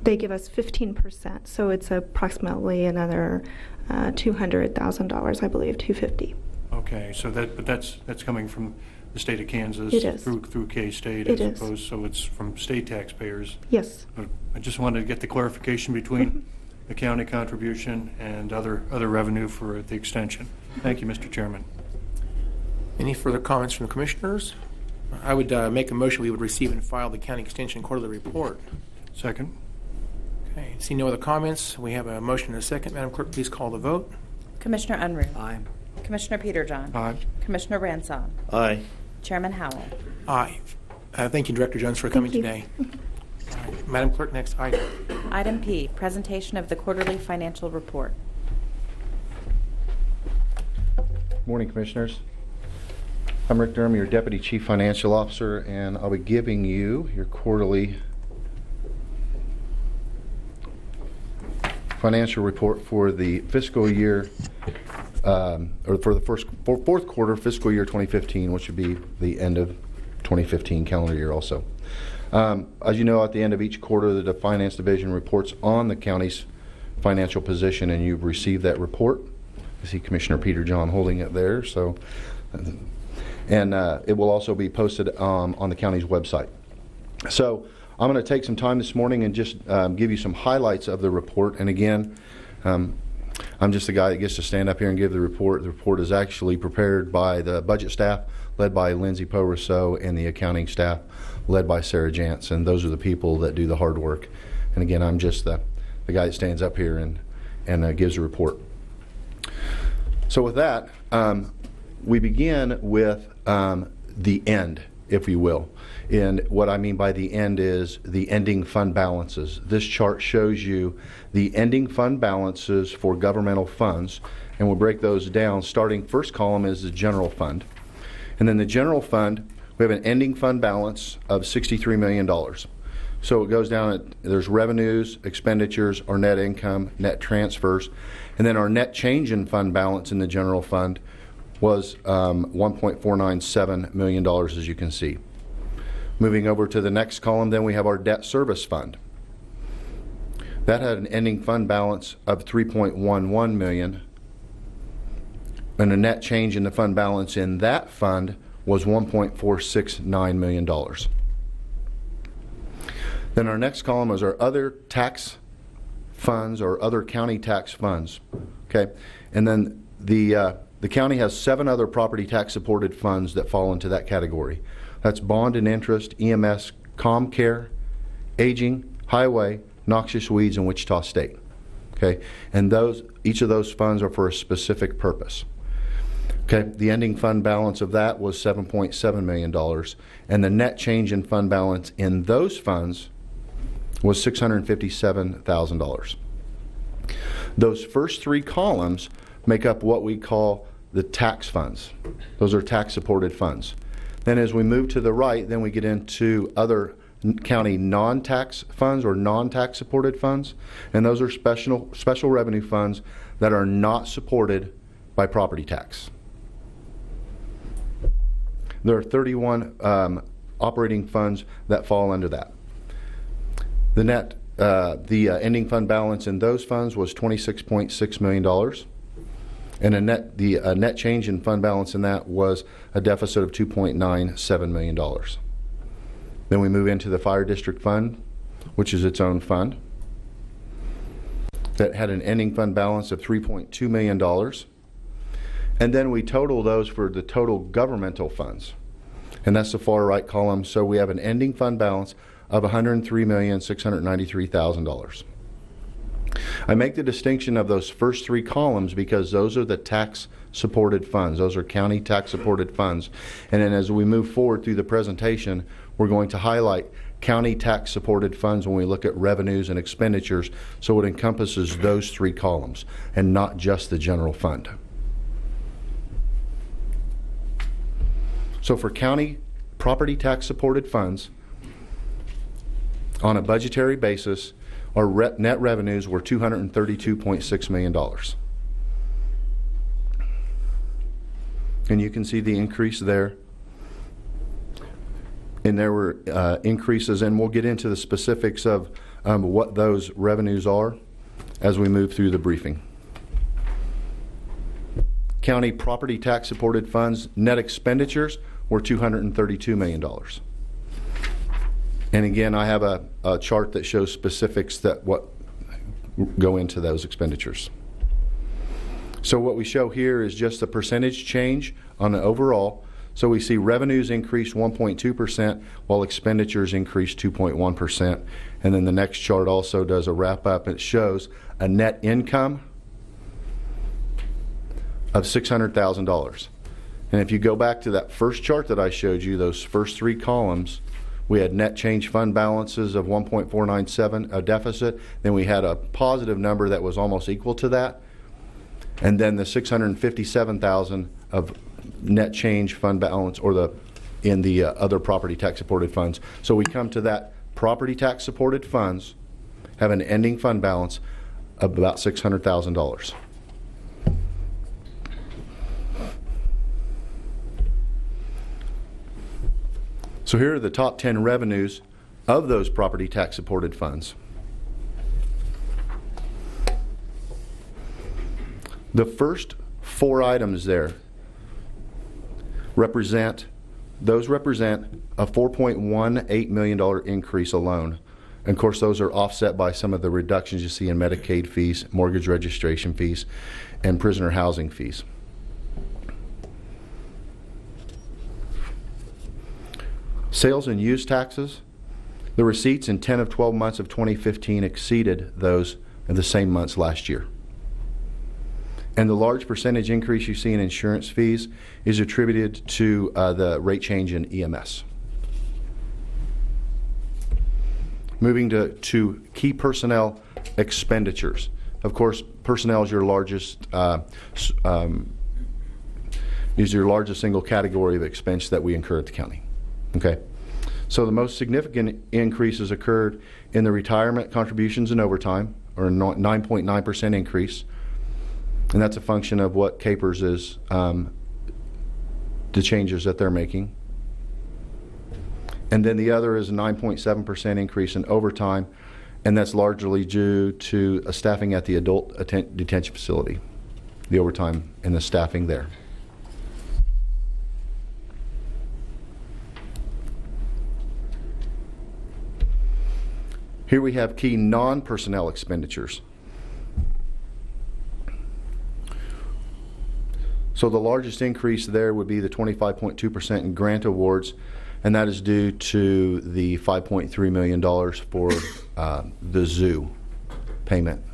They give us 15%, so it's approximately another $200,000, I believe, $250,000. Okay, so that's coming from the state of Kansas. It is. Through K-State, It as is. opposed, so it's from state taxpayers. Yes. But I just wanted to get the clarification between the county contribution and other revenue for the extension. Thank you, Mr. Chairman. Any further comments from the commissioners? I would make a motion we would receive and file the county extension quarterly report. Second. Okay, see no other comments. We have a motion and a second. Madam Clerk, please call the vote. Commissioner Unruh. Aye. Commissioner Peterjohn. Aye. Commissioner Ransom. Aye. Chairman Howell. Aye. Thank you, Director Jones, for coming you. today. All right, Madam Clerk, next item. Item P, presentation of the quarterly financial report. Morning, Commissioners. I'm Rick Durham, your Deputy Chief Financial Officer, and I'll be giving you your quarterly financial report for the fiscal year, or for the fourth quarter fiscal year 2015, which would be the end of 2015 calendar year also. As you know, at the end of each quarter, the Finance Division reports on the county's financial position, and you've received that report. I see Commissioner Peter John holding it there. So, and it will also be posted on the county's website. So I'm going to take some time this morning and just give you some highlights of the report. And again, I'm just the guy that gets to stand up here and give the report. The report is actually prepared by the budget staff, led by Lindsay Poe-Rousseau, and the accounting staff, led by Sarah Jantz. And those are the people that do the hard work. And again, I'm just the guy that stands up here and gives a report. So with that, we begin with the end, if you will. And what I mean by the end is the ending fund balances. This chart shows you the ending fund balances for governmental funds, and we'll break those down. Starting first column is the general fund. And then the general fund, we have an ending fund balance of $63 million. So it goes down, there's revenues, expenditures, our net income, net transfers, and then our net change in fund balance in the general fund was $1.497 million, as you can see. Moving over to the next column, then we have our debt service fund. That had an ending fund balance of $3.11 million, and a net change in the fund balance in that fund was $1.469 million. Then our next column is our other tax funds or other county tax funds. Okay, and then the county has 7 other property tax supported funds that fall into that category. That's bond and interest, EMS, ComCare, aging, highway, noxious weeds, and Wichita State. Okay, and each of those funds are for a specific purpose. Okay, the ending fund balance of that was $7.7 million, and the net change in fund balance in those funds was $657,000. Those first 3 columns make up what we call the tax funds. Those are tax supported funds. Then as we move to the right, then we get into other county non-tax funds or non-tax supported funds, and those are special revenue funds that are not supported by property tax. There are 31 operating funds that fall under that. The ending fund balance in those funds was $26.6 million. And the net change in fund balance in that was a deficit of $2.97 million. Then we move into the Fire District Fund, which is its own fund, that had an ending fund balance of $3.2 million. And then we total those for the total governmental funds. And that's the far right column. So we have an ending fund balance of $103,693,000. I make the distinction of those first 3 columns because those are the tax supported funds. Those are county tax supported funds. And then as we move forward through the presentation, we're going to highlight county tax supported funds when we look at revenues and expenditures, so it encompasses those 3 columns and not just the general fund. So for county property tax supported funds, on a budgetary basis, our net revenues were $232.6 million. And you can see the increase there. And there were increases, and we'll get into the specifics of what those revenues are as we move through the briefing. County property tax supported funds net expenditures were $232 million. And again, I have a chart that shows specifics that what go into those expenditures. So what we show here is just the percentage change on the overall. So we see revenues increased 1.2% while expenditures increased 2.1%. And then the next chart also does a wrap up. It shows a net income of $600,000. And if you go back to that first chart that I showed you, those first 3 columns, we had net change fund balances of 1.497, a deficit. Then we had a positive number that was almost equal to that. And then the $657,000 of net change fund balance, or in the other property tax supported funds. So we come to that property tax supported funds have an ending fund balance of about $600,000. So here are the top 10 revenues of those property tax supported funds. The first 4 items there represent a $4.18 million increase alone. And of course, those are offset by some of the reductions you see in Medicaid fees, mortgage registration fees, and prisoner housing fees. Sales and use taxes. The receipts in 10 of 12 months of 2015 exceeded those of the same months last year. And the large percentage increase you see in insurance fees is attributed to the rate change in EMS. Moving to key personnel expenditures. Of course, personnel is your largest single category of expense that we incur at the county. Okay, so the most significant increases occurred in the retirement contributions and overtime, or a 9.9% increase, and that's a function of what Capers is, the changes that they're making. And then the other is a 9.7% increase in overtime, and that's largely due to staffing at the adult detention facility, the overtime and the staffing there. Here we have key non-personnel expenditures. So the largest increase there would be the 25.2% in grant awards, and that is due to the $5.3 million for the zoo payment.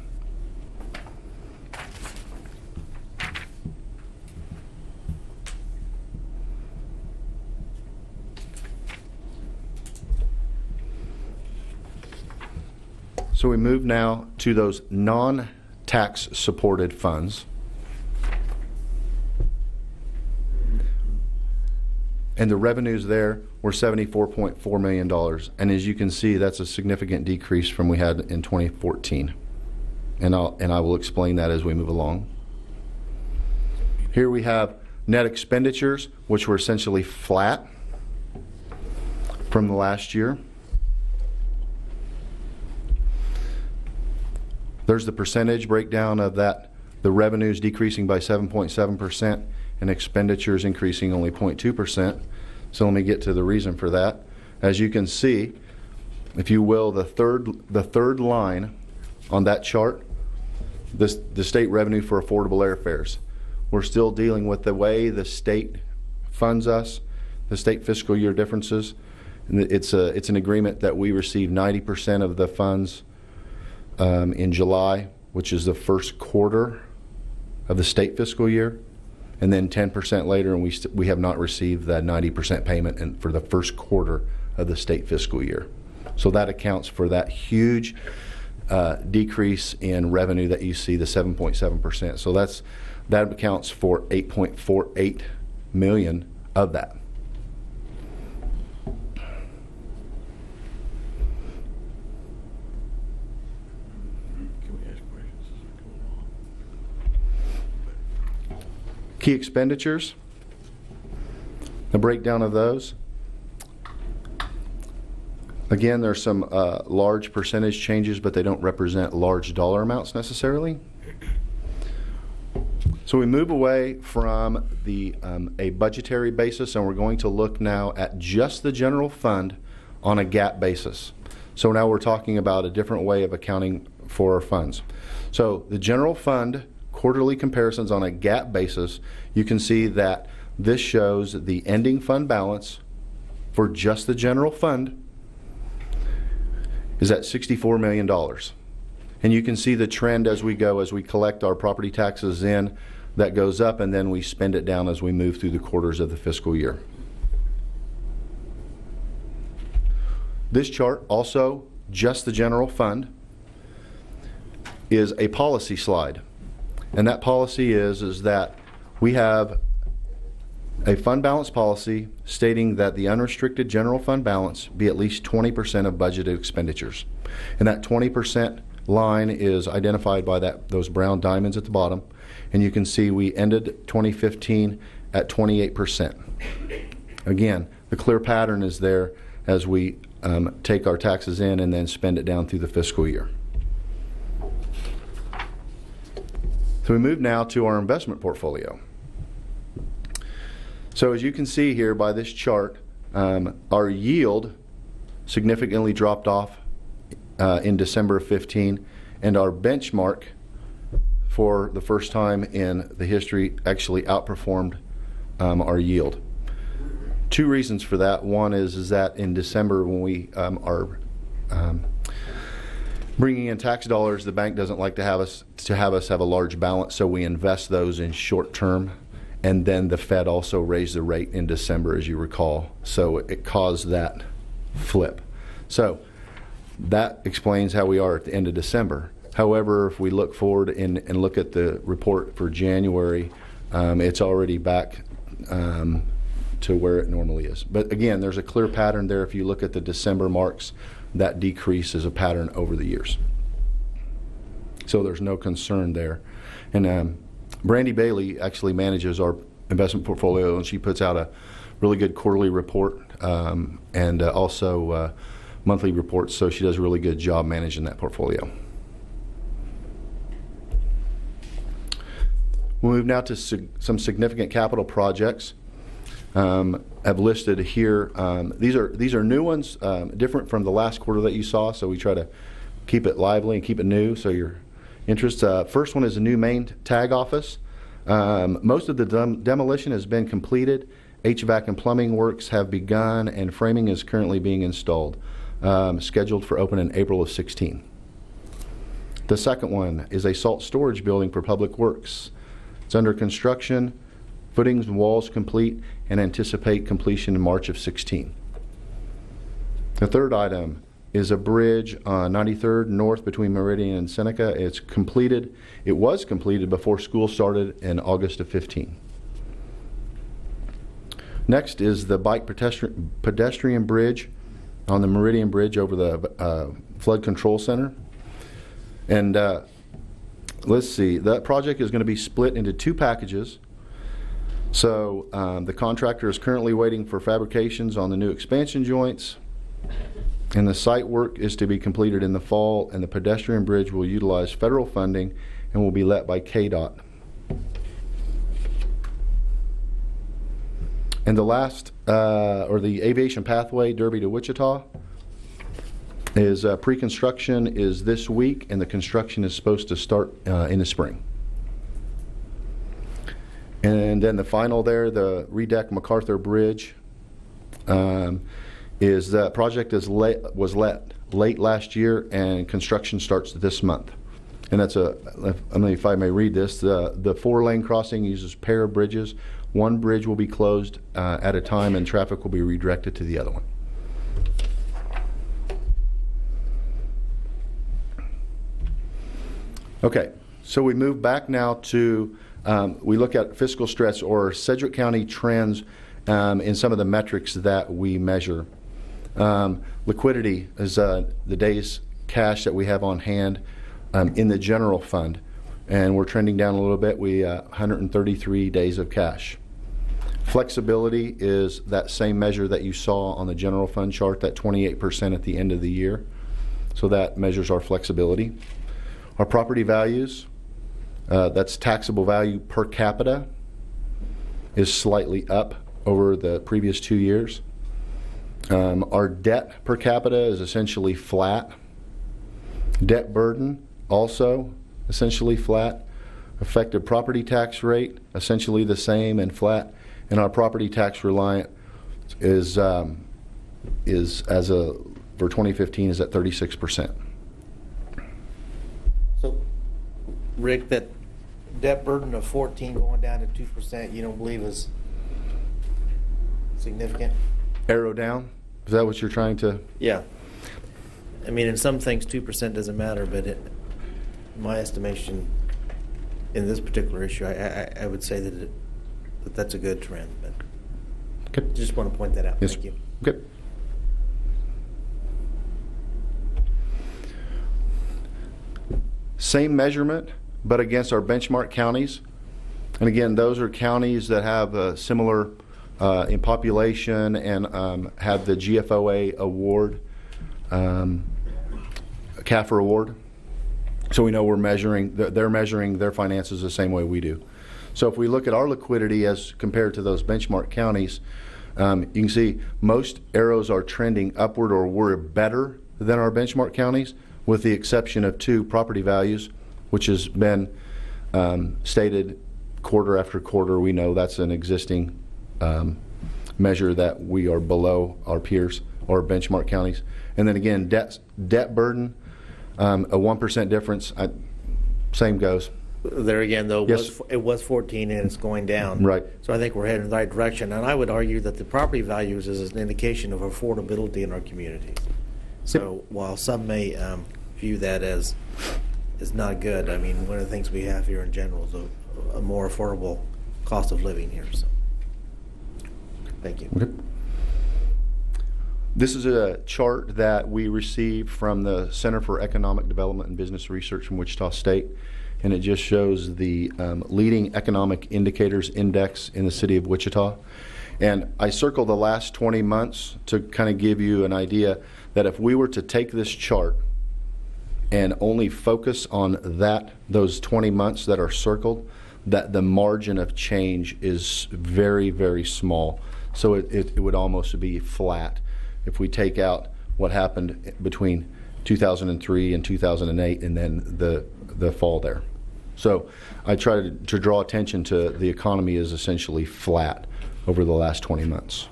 So we move now to those non-tax supported funds. And the revenues there were $74.4 million. And as you can see, that's a significant decrease from we had in 2014. And I will explain that as we move along. Here we have net expenditures, which were essentially flat from the last year. There's the percentage breakdown of that, the revenues decreasing by 7.7% and expenditures increasing only 0.2%. So let me get to the reason for that. As you can see, if you will, the third line on that chart, the state revenue for affordable airfares. We're still dealing with the way the state funds us, the state fiscal year differences. And it's an agreement that we receive 90% of the funds in July, which is the first quarter of the state fiscal year, and then 10% later, and we have not received that 90% payment for the first quarter of the state fiscal year. So that accounts for that huge decrease in revenue that you see, the 7.7%. So that accounts for $8.48 million of that. Key expenditures, the breakdown of those. Again, there's some large percentage changes, but they don't represent large dollar amounts necessarily. So we move away from a budgetary basis, and we're going to look now at just the general fund on a GAAP basis. So now we're talking about a different way of accounting for our funds. So the general fund quarterly comparisons on a GAAP basis, you can see that this shows the ending fund balance for just the general fund is at $64 million. And you can see the trend as we go, as we collect our property taxes in, that goes up, and then we spend it down as we move through the quarters of the fiscal year. This chart, also just the general fund, is a policy slide. And that policy is that we have a fund balance policy stating that the unrestricted general fund balance be at least 20% of budgeted expenditures. And that 20% line is identified by those brown diamonds at the bottom. And you can see we ended 2015 at 28%. Again, the clear pattern is there as we take our taxes in and then spend it down through the fiscal year. So we move now to our investment portfolio. So as you can see here by this chart, our yield significantly dropped off in December of 15, and our benchmark for the first time in the history actually outperformed our yield. Two reasons for that. One is that in December, when we are bringing in tax dollars, the bank doesn't like to have us have a large balance, so we invest those in short term. And then the Fed also raised the rate in December, as you recall, so it caused that flip. So that explains how we are at the end of December. However, if we look forward and look at the report for January, it's already back to where it normally is. But again, there's a clear pattern there. If you look at the December marks, that decrease is a pattern over the years. So there's no concern there. And Brandy Bailey actually manages our investment portfolio, and she puts out a really good quarterly report and also monthly reports, so she does a really good job managing that portfolio. We'll move now to some significant capital projects. I've listed here. These are new ones, different from the last quarter that you saw, so we try to keep it lively and keep it new, so your interest. First one is a new main tag office. Most of the demolition has been completed. HVAC and plumbing works have begun, and framing is currently being installed, scheduled for open in April of 16. The second one is a salt storage building for Public Works. It's under construction, footings and walls complete, and anticipate completion in March of 16. The third item is a bridge on 93rd North between Meridian and Seneca. It's completed. It was completed before school started in August of 15. Next is the bike pedestrian bridge on the Meridian Bridge over the Flood Control Center. And let's see, that project is going to be split into two packages. So the contractor is currently waiting for fabrications on the new expansion joints, and the site work is to be completed in the fall, and the pedestrian bridge will utilize federal funding and will be let by KDOT. And the last, or the aviation pathway, Derby to Wichita, is pre-construction is this week, and the construction is supposed to start in the spring. And then the final there, the Redeck MacArthur Bridge, is that project was let late last year, and construction starts this month. And that's if I may read this, the 4-lane crossing uses pair of bridges. One bridge will be closed at a time, and traffic will be redirected to the other one. Okay, so we move back now to, we look at fiscal stress or Sedgwick County trends in some of the metrics that we measure. Liquidity is the days cash that we have on hand in the general fund, and we're trending down a little bit. We 133 days of cash. Flexibility is that same measure that you saw on the general fund chart, that 28% at the end of the year. So that measures our flexibility. Our property values, that's taxable value per capita, is slightly up over the previous 2 years. Our debt per capita is essentially flat. Debt burden also essentially flat. Effective property tax rate essentially the same and flat. And our property tax reliant is for 2015 is at 36%. So, Rick, that debt burden of 14 going down to 2%, you don't believe is significant? Arrow down? Is that what you're trying to? Yeah. I mean, in some things 2% doesn't matter, but in my estimation, in this particular issue, I would say that that's a good trend. But okay. Just want to point that out. Yes. Thank you. Okay. Same measurement, but against our benchmark counties. And again, those are counties that have similar in population and had the GFOA award, CAFR award. So we know we're measuring, they're measuring their finances the same way we do. So if we look at our liquidity as compared to those benchmark counties, you can see most arrows are trending upward or we're better than our benchmark counties, with the exception of 2, property values, which has been stated quarter after quarter. We know that's an existing measure that we are below our peers or benchmark counties. And then again, debt burden, a 1% difference, same goes. There again, though, Yes. it was 14 and it's going down. Right. So I think we're heading in the right direction. And I would argue that the property values is an indication of affordability in our community. So while some may view that as not good, I mean, one of the things we have here in general is a more affordable cost of living here. So thank you. Okay. This is a chart that we received from the Center for Economic Development and Business Research from Wichita State, and it just shows the leading economic indicators index in the city of Wichita. And I circled the last 20 months to kind of give you an idea that if we were to take this chart and only focus on those 20 months that are circled, that the margin of change is very, very small. So it would almost be flat if we take out what happened between 2003 and 2008 and then the fall there. So I try to draw attention to the economy is essentially flat over the last 20 months.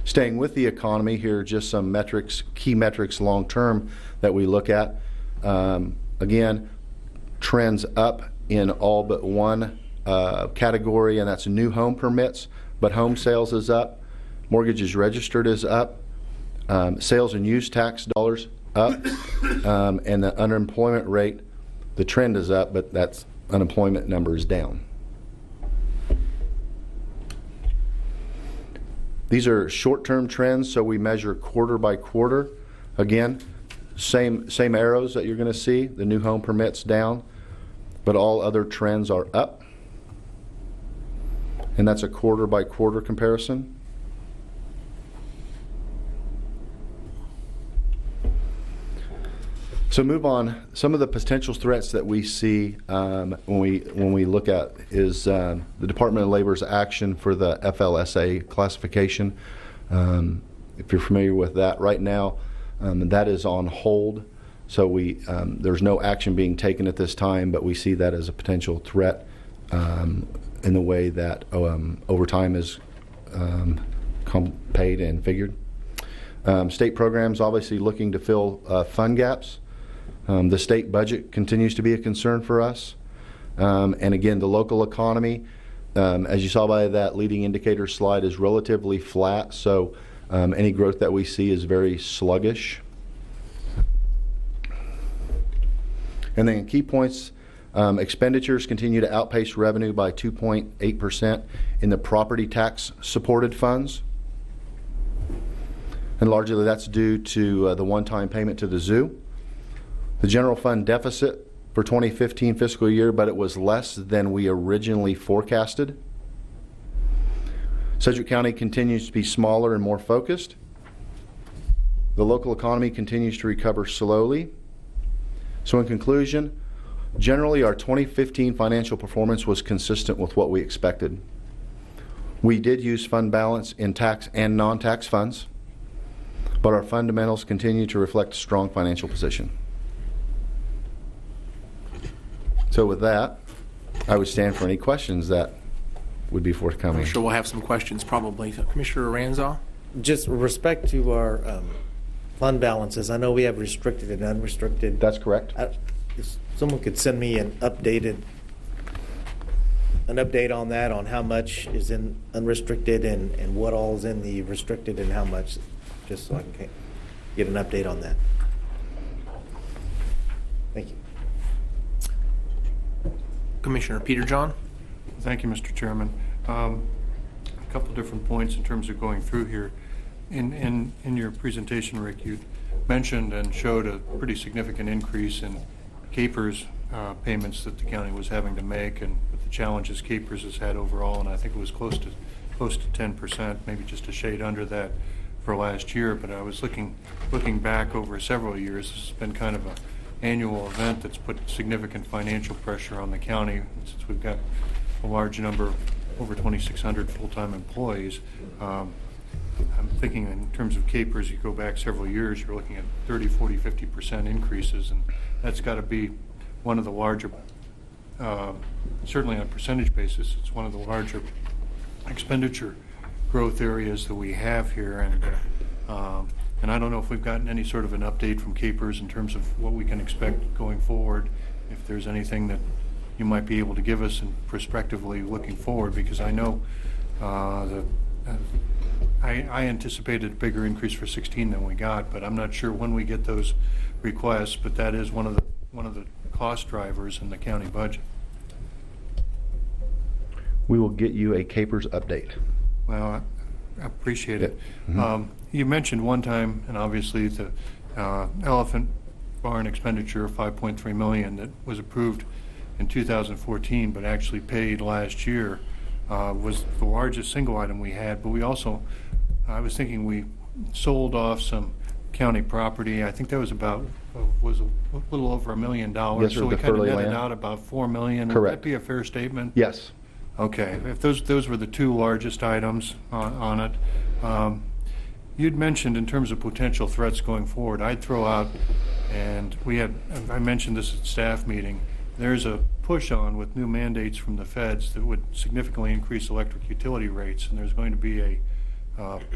Staying with the economy here, just some metrics, key metrics long term that we look at. Again, trends up in all but one category, and that's new home permits, but home sales is up, mortgages registered is up, sales and use tax dollars up, and the unemployment rate, the trend is up, but that's unemployment number is down. These are short-term trends, so we measure quarter by quarter. Again, same arrows that you're going to see. The new home permits down, but all other trends are up. And that's a quarter by quarter comparison. So move on. Some of the potential threats that we see when we look at is the Department of Labor's action for the FLSA classification. If you're familiar with that, right now that is on hold. So there's no action being taken at this time, but we see that as a potential threat in the way that overtime is paid and figured. State programs obviously looking to fill fund gaps. The state budget continues to be a concern for us. And again, the local economy, as you saw by that leading indicator slide, is relatively flat. So any growth that we see is very sluggish. And then key points, expenditures continue to outpace revenue by 2.8% in the property tax supported funds. And largely that's due to the one-time payment to the zoo. The general fund deficit for 2015 fiscal year, but it was less than we originally forecasted. Sedgwick County continues to be smaller and more focused. The local economy continues to recover slowly. So in conclusion, generally our 2015 financial performance was consistent with what we expected. We did use fund balance in tax and non-tax funds, but our fundamentals continue to reflect a strong financial position. So with that, I would stand for any questions that would be forthcoming. I'm sure we'll have some questions probably. So, Commissioner Ranzau? Just with respect to our fund balances, I know we have restricted and unrestricted. That's correct. If someone could send me an update on that, on how much is in unrestricted and what all is in the restricted and how much, just so I can get an update on that. Thank you. Commissioner PeterJohn? Thank you, Mr. Chairman. A couple different points in terms of going through here. In your presentation, Rick, you mentioned and showed a pretty significant increase in capers payments that the county was having to make, and with the challenges Capers has had overall, and I think it was close to 10%, maybe just a shade under that for last year. But I was looking back over several years. This has been kind of an annual event that's put significant financial pressure on the county, since we've got a large number, over 2,600 full-time employees. I'm thinking in terms of Capers, you go back several years, you're looking at 30, 40, 50% increases, and that's got to be one of the larger, certainly on a percentage basis, it's one of the larger expenditure growth areas that we have here. And I don't know if we've gotten any sort of an update from Capers in terms of what we can expect going forward, if there's anything that you might be able to give us and prospectively looking forward, because I know I anticipated a bigger increase for 16 than we got, but I'm not sure when we get those requests. But that is one of the cost drivers in the county budget. We will get you a Capers update. Well, I appreciate it. You mentioned one time, and obviously the elephant barn expenditure of $5.3 million that was approved in 2014, but actually paid last year, was the largest single item we had. But we also, I was thinking, we sold off some county property. I think that was about was a little over $1 million. Yes, sir, so we kind of Furley netted land. out about $4 million. Correct. Would that be a fair statement? Yes. Okay. If those were the two largest items on it. You'd mentioned in terms of potential threats going forward, I'd throw out, and I mentioned this at staff meeting, there's a push on with new mandates from the feds that would significantly increase electric utility rates, and there's going to be a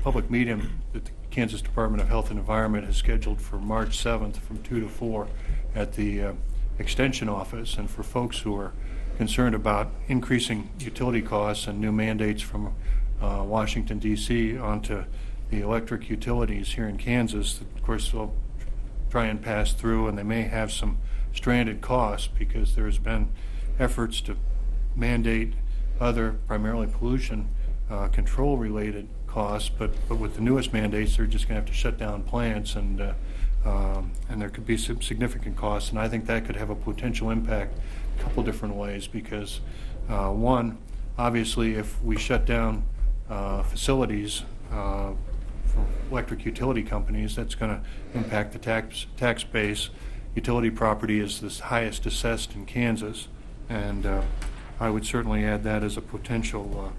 public meeting that the Kansas Department of Health and Environment has scheduled for March 7th from 2 to 4 at the Extension office. And for folks who are concerned about increasing utility costs and new mandates from Washington, D.C. onto the electric utilities here in Kansas, of course they'll try and pass through, and they may have some stranded costs because there's been efforts to mandate other primarily pollution control related costs, but with the newest mandates they're just going to have to shut down plants, and there could be some significant costs. And I think that could have a potential impact a couple different ways, because one, obviously if we shut down facilities for electric utility companies, that's going to impact the tax base. Utility property is the highest assessed in Kansas, and I would certainly add that as a potential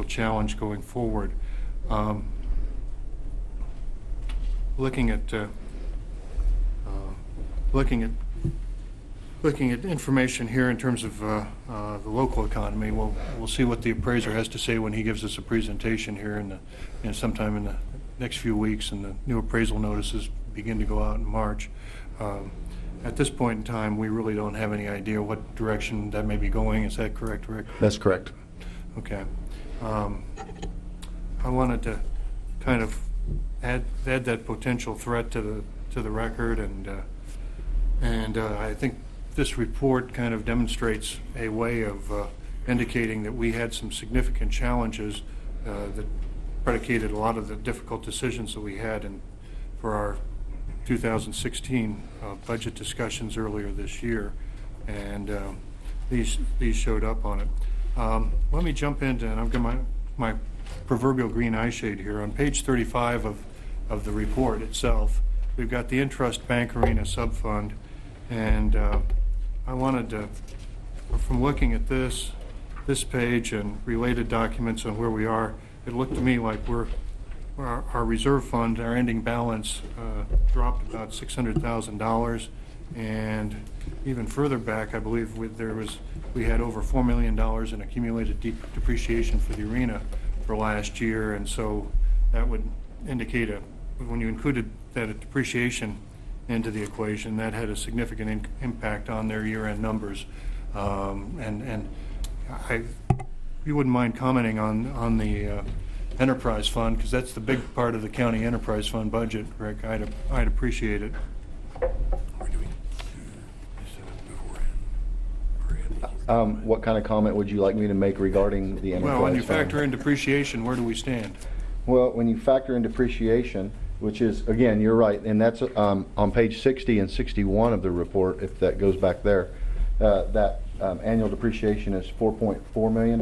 challenge going forward. Looking at information here in terms of the local economy, we'll see what the appraiser has to say when he gives us a presentation here sometime in the next few weeks, and the new appraisal notices begin to go out in March. At this point in time, we really don't have any idea what direction that may be going. Is that correct, Rick? That's correct. Okay. I wanted to kind of add that potential threat to the record, and I think this report kind of demonstrates a way of indicating that we had some significant challenges that predicated a lot of the difficult decisions that we had for our 2016 budget discussions earlier this year, and these showed up on it. Let me jump into, and I've got my proverbial green eye shade here. On page 35 of the report itself, we've got the Intrust Bank Arena Subfund, and I wanted to, from looking at this page and related documents on where we are, it looked to me like our reserve fund, our ending balance, dropped about $600,000, and even further back, I believe we had over $4 million in accumulated depreciation for the arena for last year, and so that would indicate when you included that depreciation into the equation, that had a significant impact on their year-end numbers. And you wouldn't mind commenting on the enterprise fund, because that's the big part of the county enterprise fund budget, Rick. I'd appreciate it. What kind of comment would you like me to make regarding the enterprise Well, when you fund? factor in depreciation, where do we stand? Well, when you factor in depreciation, which is, again, you're right, and that's on page 60 and 61 of the report, if that goes back there. That annual depreciation is $4.4 million.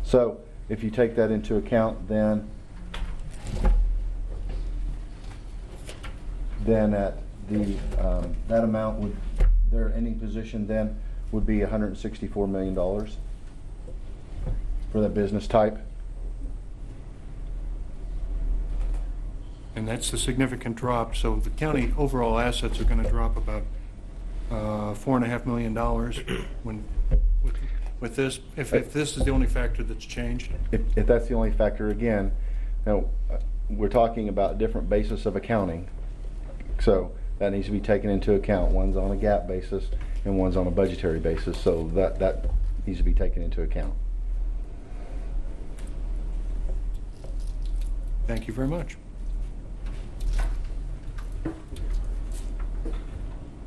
So if you take that into account, then at the that amount would, their ending position then would be $164 million for that business type. And that's a significant drop, so the county overall assets are going to drop about $4.5 million when with this, if this is the only factor that's changed. If that's the only factor, again, now we're talking about different basis of accounting, so that needs to be taken into account. One's on a GAAP basis and one's on a budgetary basis, so that needs to be taken into account. Thank you very much.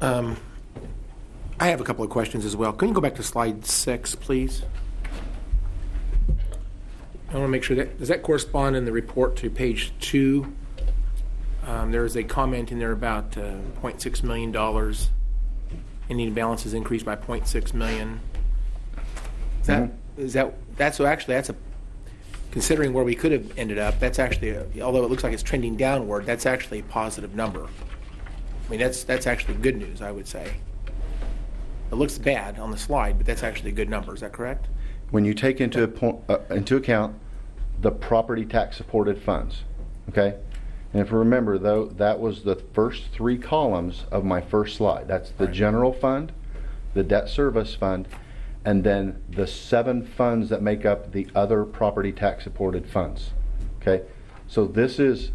I have a couple of questions as well. Can you go back to slide 6, please? I want to make sure that, does that correspond in the report to page 2? There's a comment in there about $0.6 million. Ending balance is increased by $0.6 million. That's a, considering where we could have ended up, that's actually, although it looks like it's trending downward, that's actually a positive number. I mean, that's actually good news, I would say. It looks bad on the slide, but that's actually a good number. Is that correct? When you take into account the property tax supported funds, okay? And if you remember, though, that was the first 3 columns of my first slide. That's the general fund, the debt service fund, and then the 7 funds that make up the other property tax supported funds. Okay, so this is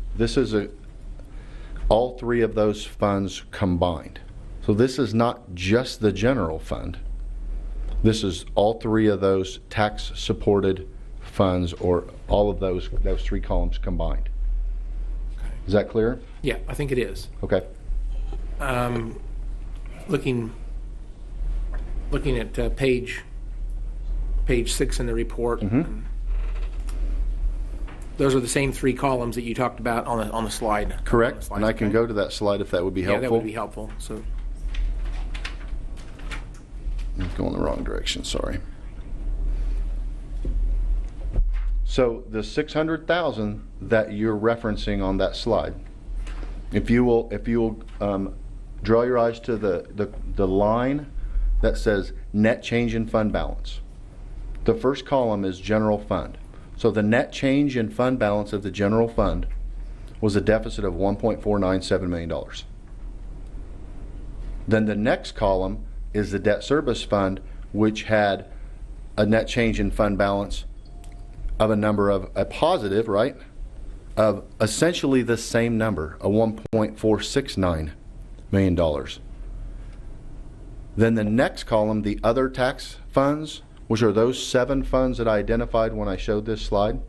all 3 of those funds combined. So this is not just the general fund. This is all 3 of those tax supported funds, or all of those 3 columns combined. Okay. Is that clear? Yeah, I think it is. Okay. Looking at page 6 in the report. Mm-hmm. Those are the same 3 columns that you talked about on the slide. Correct. On the slide, and I can go to that slide if that would be helpful. Yeah, that would be helpful. So I'm going the wrong direction. Sorry. So the 600,000 that you're referencing on that slide, if you will draw your eyes to the line that says net change in fund balance. The first column is general fund. So the net change in fund balance of the general fund was a deficit of $1.497 million. Then the next column is the debt service fund, which had a net change in fund balance of a positive, right, of essentially the same number, a $1.469 million. Then the next column, the other tax funds, which are those 7 funds that I identified when I showed this slide,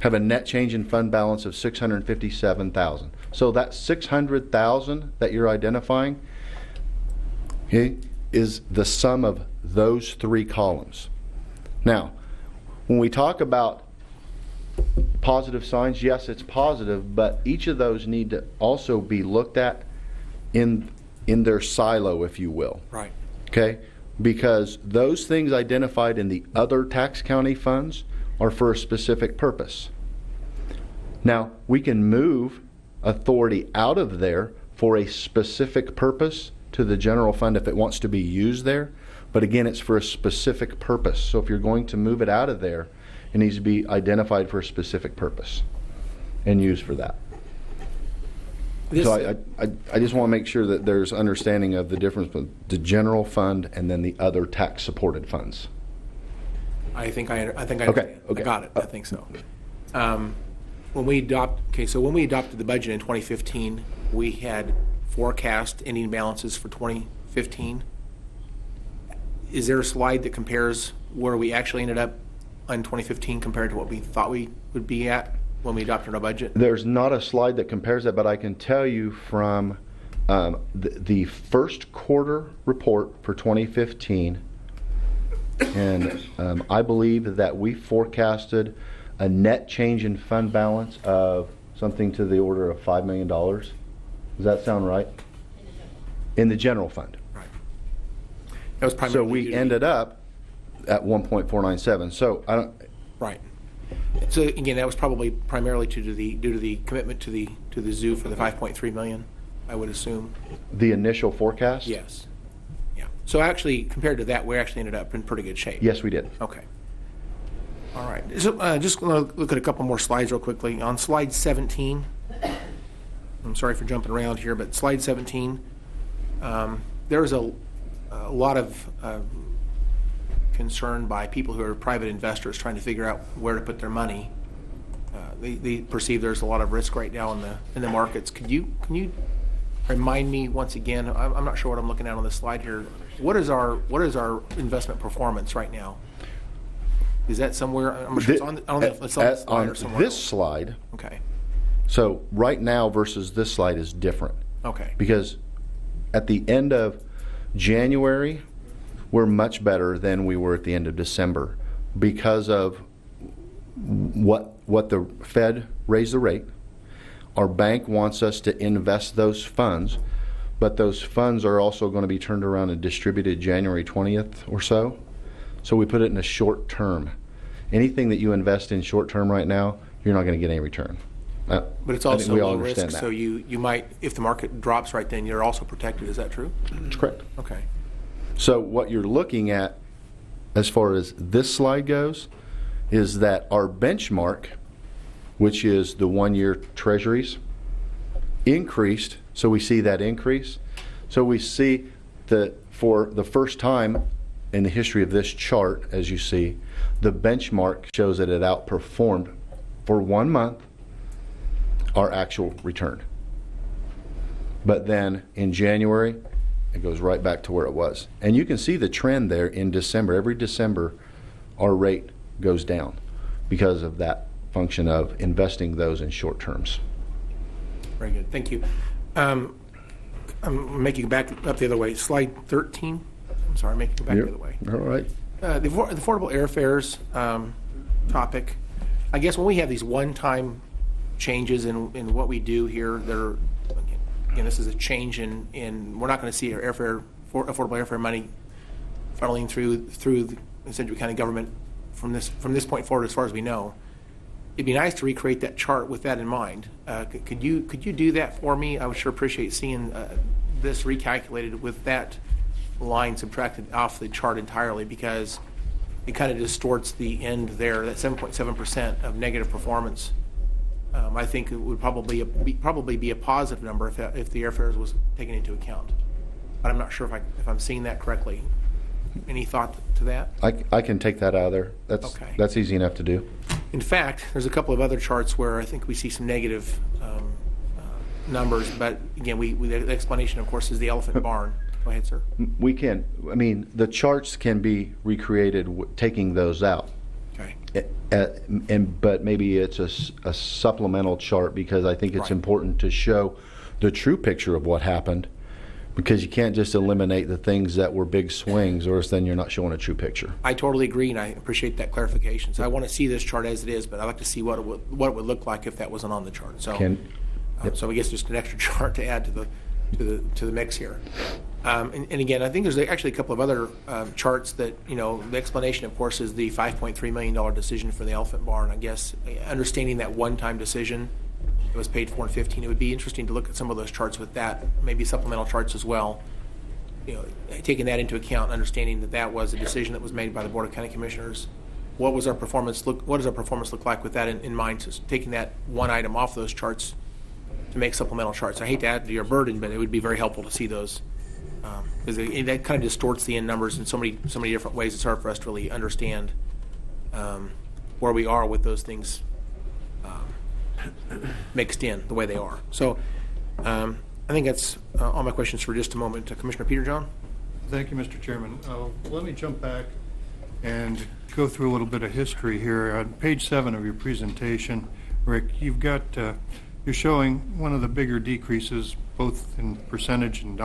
have a net change in fund balance of $657,000. So that $600,000 that you're identifying, okay, is the sum of those 3 columns. Now, when we talk about positive signs, yes, it's positive, but each of those need to also be looked at in their silo, if you will. Right. Okay? Because those things identified in the other tax county funds are for a specific purpose. Now, we can move authority out of there for a specific purpose to the general fund if it wants to be used there, but again, it's for a specific purpose. So if you're going to move it out of there, it needs to be identified for a specific purpose and used for that. So I just want to make sure that there's understanding of the difference between the general fund and then the other tax supported funds. I think I understand. Okay. I got it. I think so. When we adopted the budget in 2015, we had forecast ending balances for 2015. Is there a slide that compares where we actually ended up in 2015 compared to what we thought we would be at when we adopted our budget? There's not a slide that compares that, but I can tell you from the first quarter report for 2015, and I believe that we forecasted a net change in fund balance of something to the order of $5 million. Does that sound right? In the general fund. Right. That was So primarily due we to ended up at 1.497. So I don't. Right. So again, that was probably primarily due to the commitment to the zoo for the 5.3 million, I would assume. The initial forecast? Yes. Yeah. So actually, compared to that, we actually ended up in pretty good shape. Yes, we did. Okay. All right. So just going to look at a couple more slides real quickly. On slide 17, I'm sorry for jumping around here, but slide 17, there's a lot of concern by people who are private investors trying to figure out where to put their money. They perceive there's a lot of risk right now in the markets. Can you remind me once again? I'm not sure what I'm looking at on this slide here. What is our investment performance right now? Is that somewhere? I'm sure it's on. I don't know if it's on the slide or somewhere. This slide. Okay. So right now versus this slide is different. Okay. Because at the end of January, we're much better than we were at the end of December because of what the Fed raised the rate. Our bank wants us to invest those funds, but those funds are also going to be turned around and distributed January 20th or so. So we put it in a short term. Anything that you invest in short term right now, you're not going to get any return. But it's also low risk, so you might, if the market drops right then, you're also protected. Is that true? That's correct. Okay. So what you're looking at, as far as this slide goes, is that our benchmark, which is the 1-year treasuries, increased. So we see that increase. So we see that for the first time in the history of this chart, as you see, the benchmark shows that it outperformed for 1 month our actual return. But then in January, it goes right back to where it was. And you can see the trend there in December. Every December, our rate goes down because of that function of investing those in short terms. Very good. Thank you. I'm making it back up the other way. Slide 13. I'm sorry, I'm making it back the other way. All right. The affordable airfares topic. I guess when we have these one-time changes in what we do here, again, this is a change in we're not going to see our affordable airfare money funneling through the Sedgwick County government from this point forward, as far as we know. It'd be nice to recreate that chart with that in mind. Could you do that for me? I would sure appreciate seeing this recalculated with that line subtracted off the chart entirely, because it kind of distorts the end there. That 7.7% of negative performance. I think it would probably be a positive number if the airfares was taken into account. But I'm not sure if I'm seeing that correctly. Any thought to that? I can take that out of there. That's easy enough to do. In fact, there's a couple of other charts where I think we see some negative numbers. But again, the explanation, of course, is the elephant barn. Go ahead, sir. We can. I mean, the charts can be recreated taking those out. Okay. But maybe it's a supplemental chart, because I think it's important to show the true picture of what happened, because you can't just eliminate the things that were big swings, or else then you're not showing a true picture. I totally agree, and I appreciate that clarification. So I want to see this chart as it is, but I'd like to see what it would look like if that wasn't on the chart. So, so I guess just an extra chart to add to the mix here. And again, I think there's actually a couple of other charts that, the explanation, of course, is the $5.3 million decision for the elephant barn. I guess understanding that one-time decision that was paid for in 2015, it would be interesting to look at some of those charts with that, maybe supplemental charts as well. Taking that into account, understanding that was a decision that was made by the Board of County Commissioners. What does our performance look like with that in mind? So taking that one item off those charts to make supplemental charts. I hate to add to your burden, but it would be very helpful to see those. Because that kind of distorts the end numbers in so many different ways. It's hard for us to really understand where we are with those things mixed in the way they are. So I think that's all my questions for just a moment. Commissioner Peterjohn? Thank you, Mr. Chairman. Let me jump back and go through a little bit of history here. On page 7 of your presentation, Rick, you're showing one of the bigger decreases, both in percentage and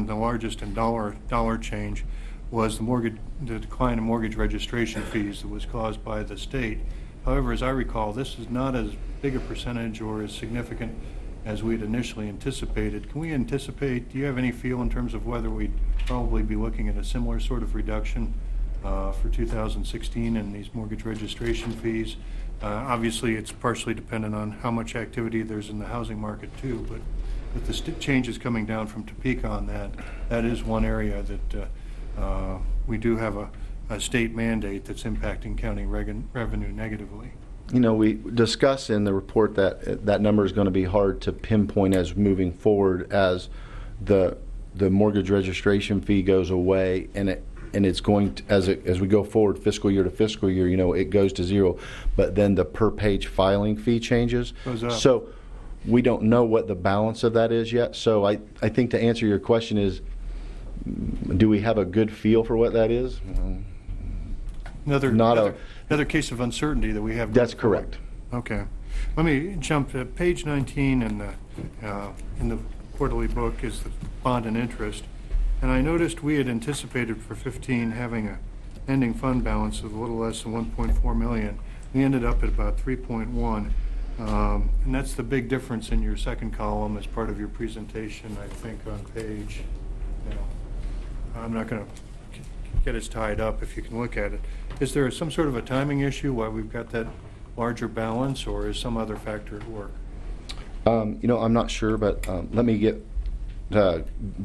the largest in dollar change, was the decline in mortgage registration fees that was caused by the state However, as I recall, this is not as big a percentage or as significant as we had initially anticipated. Can we anticipate, do you have any feel in terms of whether we'd probably be looking at a similar sort of reduction for 2016 in these mortgage registration fees? Obviously, it's partially dependent on how much activity there's in the housing market too, but with the changes coming down from Topeka on that is one area that we do have a state mandate that's impacting county revenue negatively. You know, we discuss in the report that that number is going to be hard to pinpoint as moving forward as the mortgage registration fee goes away, and it's going to, as we go forward fiscal year to fiscal year, you know, it goes to zero, but then the per page filing fee changes. Goes up. So we don't know what the balance of that is yet. So I think to answer your question is, do we have a good feel for what that is? Another case of uncertainty that we have. That's correct. Okay. Let me jump to page 19 in the quarterly book is the bond and interest. And I noticed we had anticipated for 15 having a ending fund balance of a little less than 1.4 million. We ended up at about 3.1. And that's the big difference in your second column as part of your presentation, I think, on page, I'm not going to get us tied up if you can look at it. Is there some sort of a timing issue why we've got that larger balance, or is some other factor at work? You know, I'm not sure, but let me get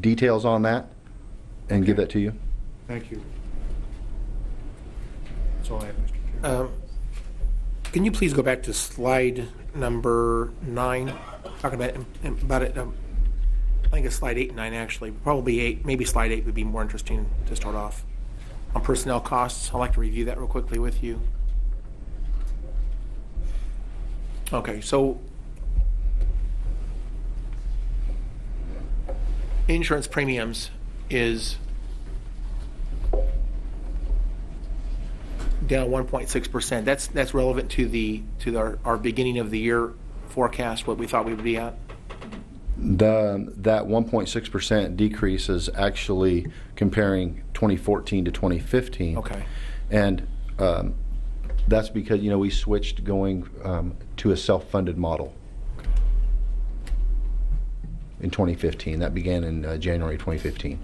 details on that and give that to you. Thank you. That's all I have, Mr. Chair. Can you please go back to slide number 9? Talking about it. I think it's slide 8 and 9 actually. Probably 8. Maybe slide 8 would be more interesting to start off. On personnel costs, I'd like to review that real quickly with you. Okay, so insurance premiums is down 1.6%. That's relevant to our beginning of the year forecast, what we thought we would be at. That 1.6% decrease is actually comparing 2014 to 2015. Okay. And that's because, you know, we switched going to a self-funded model in 2015. That began in January 2015.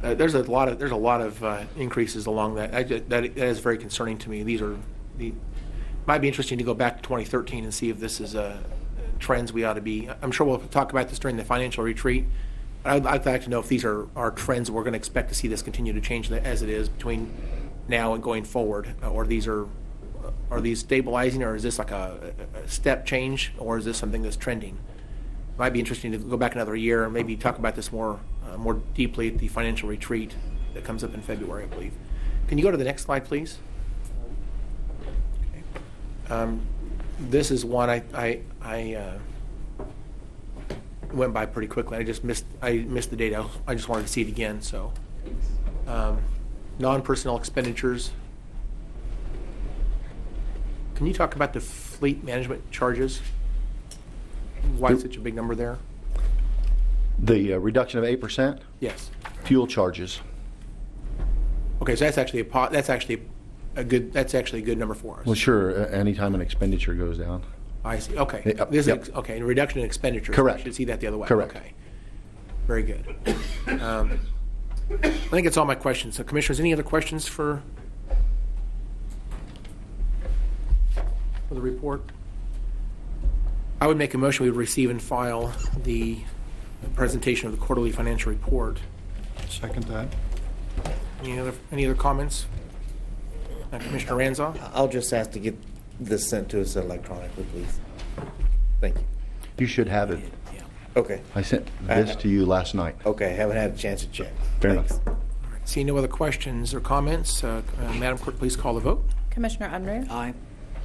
There's a lot of increases along that. That is very concerning to me. Might be interesting to go back to 2013 and see if this is trends we ought to be. I'm sure we'll talk about this during the financial retreat. I'd like to know if these are trends that we're going to expect to see this continue to change as it is between now and going forward, or are these stabilizing, or is this like a step change, or is this something that's trending? Might be interesting to go back another year and maybe talk about this more deeply at the financial retreat that comes up in February, I believe. Can you go to the next slide, please? Okay. This is one I went by pretty quickly. I missed the data. I just wanted to see it again. So, non-personnel expenditures. Can you talk about the fleet management charges? Why such a big number there? The reduction of 8%? Yes. Fuel charges. Okay, so that's actually a good number for us. Well, sure. Anytime an expenditure goes down. I see. Okay. Yep. Okay. A reduction in expenditures. Correct. I should see that the other way. Correct. Okay. Very good. I think that's all my questions. So, Commissioners, any other questions for the report? I would make a motion we would receive and file the presentation of the quarterly financial report. Second that. Any other comments? Commissioner Ranzau? I'll just ask to get this sent to us electronically, please. Thank you. You should have it. Okay. I sent this to you last night. Okay, haven't had a chance to check. Fair Thanks. enough. Seeing no other questions or comments, Madam Clerk, please call the vote. Commissioner Unruh? Aye.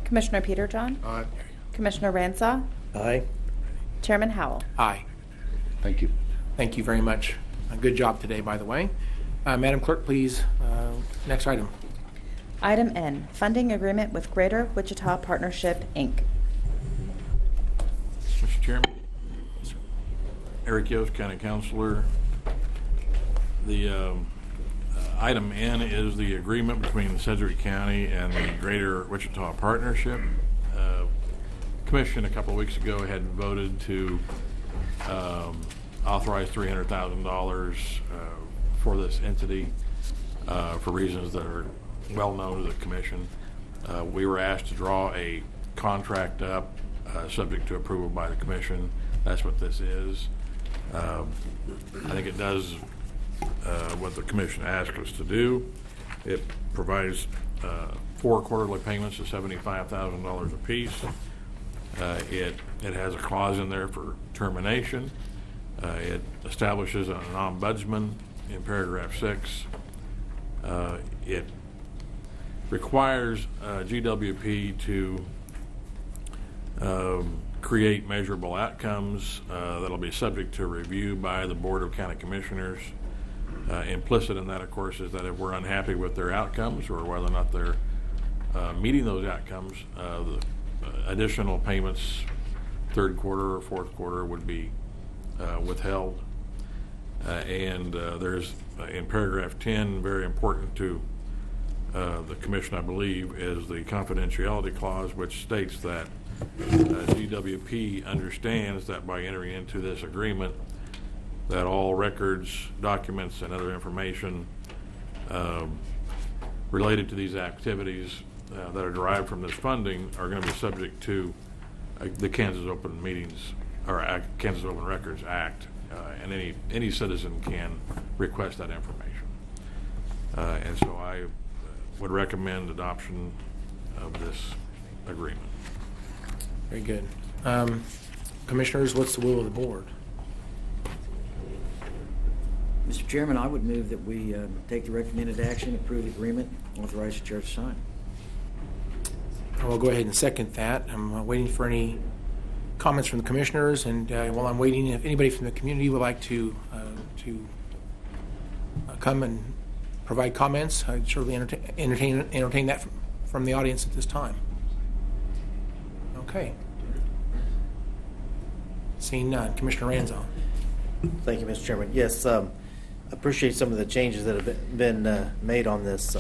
Commissioner Peterjohn? Aye. Commissioner Ranzau? Aye. Chairman Howell? Aye. Thank you. Thank you very much. Good job today, by the way. Madam Clerk, please, next item. Item N, funding agreement with Greater Wichita Partnership, Inc. Mr. Chairman, Eric Yost, County Councilor. The Item N is the agreement between Sedgwick County and the Greater Wichita Partnership. Commission a couple of weeks ago had voted to authorize $300,000 for this entity for reasons that are well known to the Commission. We were asked to draw a contract up subject to approval by the Commission. That's what this is. I think it does what the Commission asked us to do. It provides 4 quarterly payments of $75,000 apiece. It has a clause in there for termination. It establishes an ombudsman in paragraph 6. It requires GWP to create measurable outcomes that'll be subject to review by the Board of County Commissioners. Implicit in that, of course, is that if we're unhappy with their outcomes or whether or not they're meeting those outcomes, the additional payments, 3rd quarter or 4th quarter, would be withheld. And there's, in paragraph 10, very important to the Commission, I believe, is the confidentiality clause, which states that GWP understands that by entering into this agreement that all records, documents, and other information related to these activities that are derived from this funding are going to be subject to the Kansas Open Meetings or Kansas Open Records Act, and any citizen can request that information. And so I would recommend adoption of this agreement. Very good. Commissioners, what's the will of the board? Mr. Chairman, I would move that we take the recommended action, approve the agreement, authorize the chair to sign. I will go ahead and second that. I'm waiting for any comments from the commissioners, and while I'm waiting, if anybody from the community would like to come and provide comments, I'd certainly entertain that from the audience at this time. Okay. Seeing none. Commissioner Ranzau. Thank you, Mr. Chairman. Yes, appreciate some of the changes that have been made on this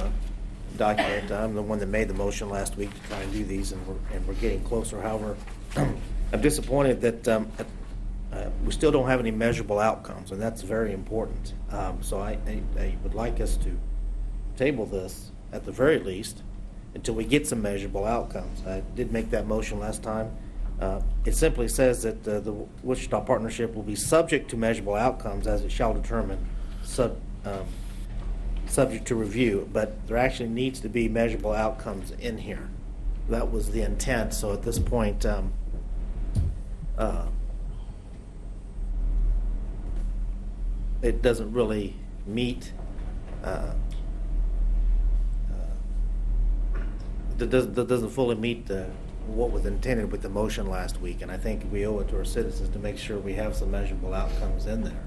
document. I'm the one that made the motion last week to try and do these, and we're getting closer. However, I'm disappointed that we still don't have any measurable outcomes, and that's very important. So I would like us to table this at the very least until we get some measurable outcomes. I did make that motion last time. It simply says that the Wichita Partnership will be subject to measurable outcomes as it shall determine, subject to review, but there actually needs to be measurable outcomes in here. That was the intent. So at this point, it doesn't really meet, that doesn't fully meet what was intended with the motion last week, and I think we owe it to our citizens to make sure we have some measurable outcomes in there.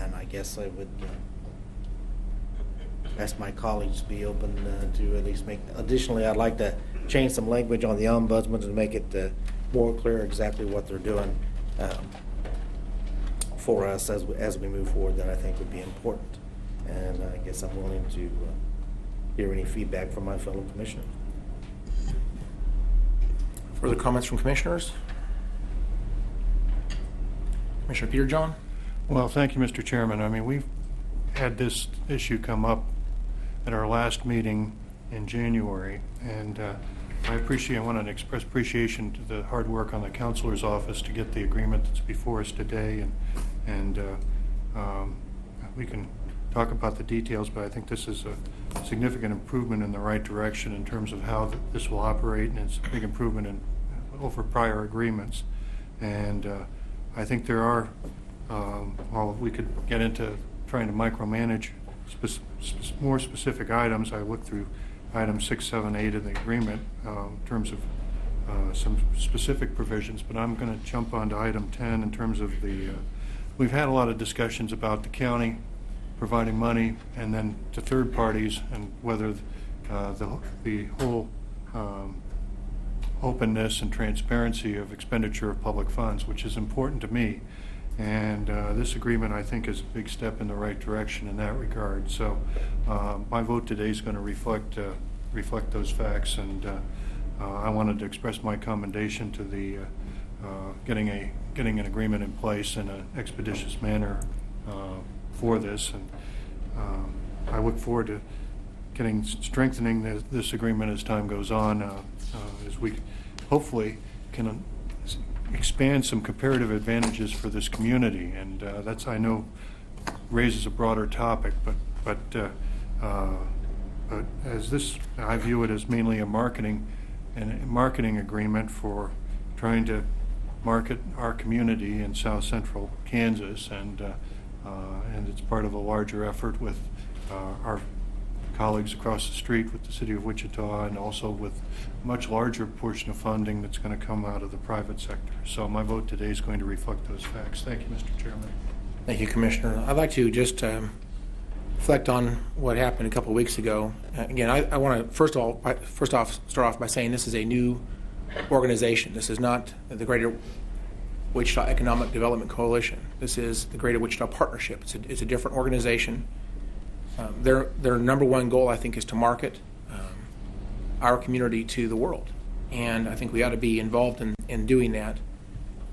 And I guess I would ask my colleagues to be open to at least make. Additionally, I'd like to change some language on the ombudsman to make it more clear exactly what they're doing for us as we move forward. That I think would be important, and I guess I'm willing to hear any feedback from my fellow commissioners. Further comments from commissioners? Commissioner Peterjohn? Well, thank you, Mr. Chairman. I mean, we've had this issue come up at our last meeting in January, and I want to express appreciation to the hard work on the counselor's office to get the agreement that's before us today, and we can talk about the details, but I think this is a significant improvement in the right direction in terms of how this will operate, and it's a big improvement over prior agreements. And I think there are, while we could get into trying to micromanage more specific items, I looked through items 6, 7, 8 of the agreement in terms of some specific provisions, but I'm going to jump onto item 10 in terms of we've had a lot of discussions about the county providing money and then to third parties, and whether the whole openness and transparency of expenditure of public funds, which is important to me. And this agreement, I think, is a big step in the right direction in that regard. So my vote today is going to reflect those facts, and I wanted to express my commendation to the getting an agreement in place in an expeditious manner for this, and I look forward to strengthening this agreement as time goes on, as we hopefully can expand some comparative advantages for this community, and that's, I know, raises a broader topic, but as this, I view it as mainly a marketing agreement for trying to market our community in South Central Kansas, and it's part of a larger effort with our colleagues across the street with the City of Wichita, and also with a much larger portion of funding that's going to come out of the private sector. So my vote today is going to reflect those facts. Thank you, Mr. Chairman. Thank you, Commissioner. I'd like to just reflect on what happened a couple of weeks ago. Again, I want to first off start off by saying this is a new organization. This is not the Greater Wichita Economic Development Coalition. This is the Greater Wichita Partnership. It's a different organization. Their number one goal, I think, is to market our community to the world, and I think we ought to be involved in doing that.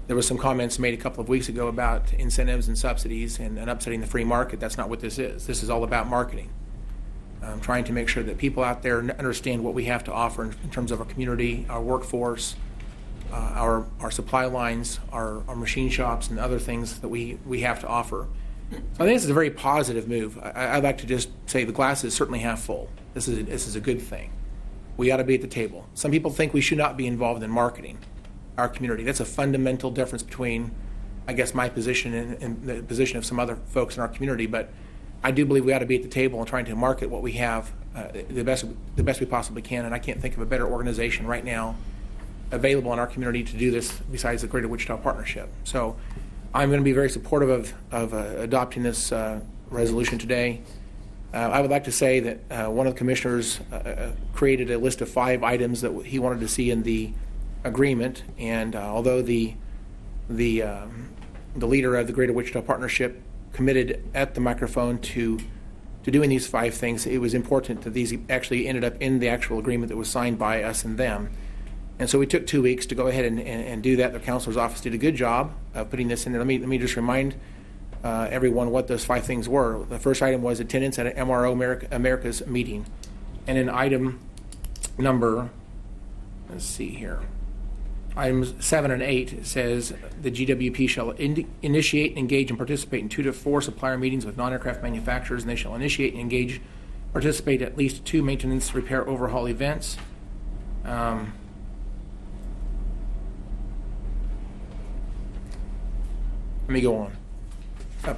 There was some comments made a couple of weeks ago about incentives and subsidies and upsetting the free market. That's not what this is. This is all about marketing, trying to make sure that people out there understand what we have to offer in terms of our community, our workforce, our supply lines, our machine shops, and other things that we have to offer. So I think this is a very positive move. I'd like to just say the glass is certainly half full. This is a good thing. We ought to be at the table. Some people think we should not be involved in marketing our community. That's a fundamental difference between, I guess, my position and the position of some other folks in our community. But I do believe we ought to be at the table and trying to market what we have the best we possibly can. And I can't think of a better organization right now available in our community to do this besides the Greater Wichita Partnership. So I'm going to be very supportive of adopting this resolution today. I would like to say that one of the commissioners created a list of 5 items that he wanted to see in the agreement, and although the leader of the Greater Wichita Partnership committed at the microphone to doing these 5 things, it was important that these actually ended up in the actual agreement that was signed by us and them. And so we took 2 weeks to go ahead and do that. The counselor's office did a good job of putting this in there. Let me just remind everyone what those 5 things were. The first item was attendance at an MRO America's meeting. And in item number, let's see here, items 7 and 8, it says the GWP shall initiate, engage, and participate in 2 to 4 supplier meetings with non-aircraft manufacturers, and they shall initiate and engage, participate at least 2 maintenance, repair, overhaul events. Let me go on.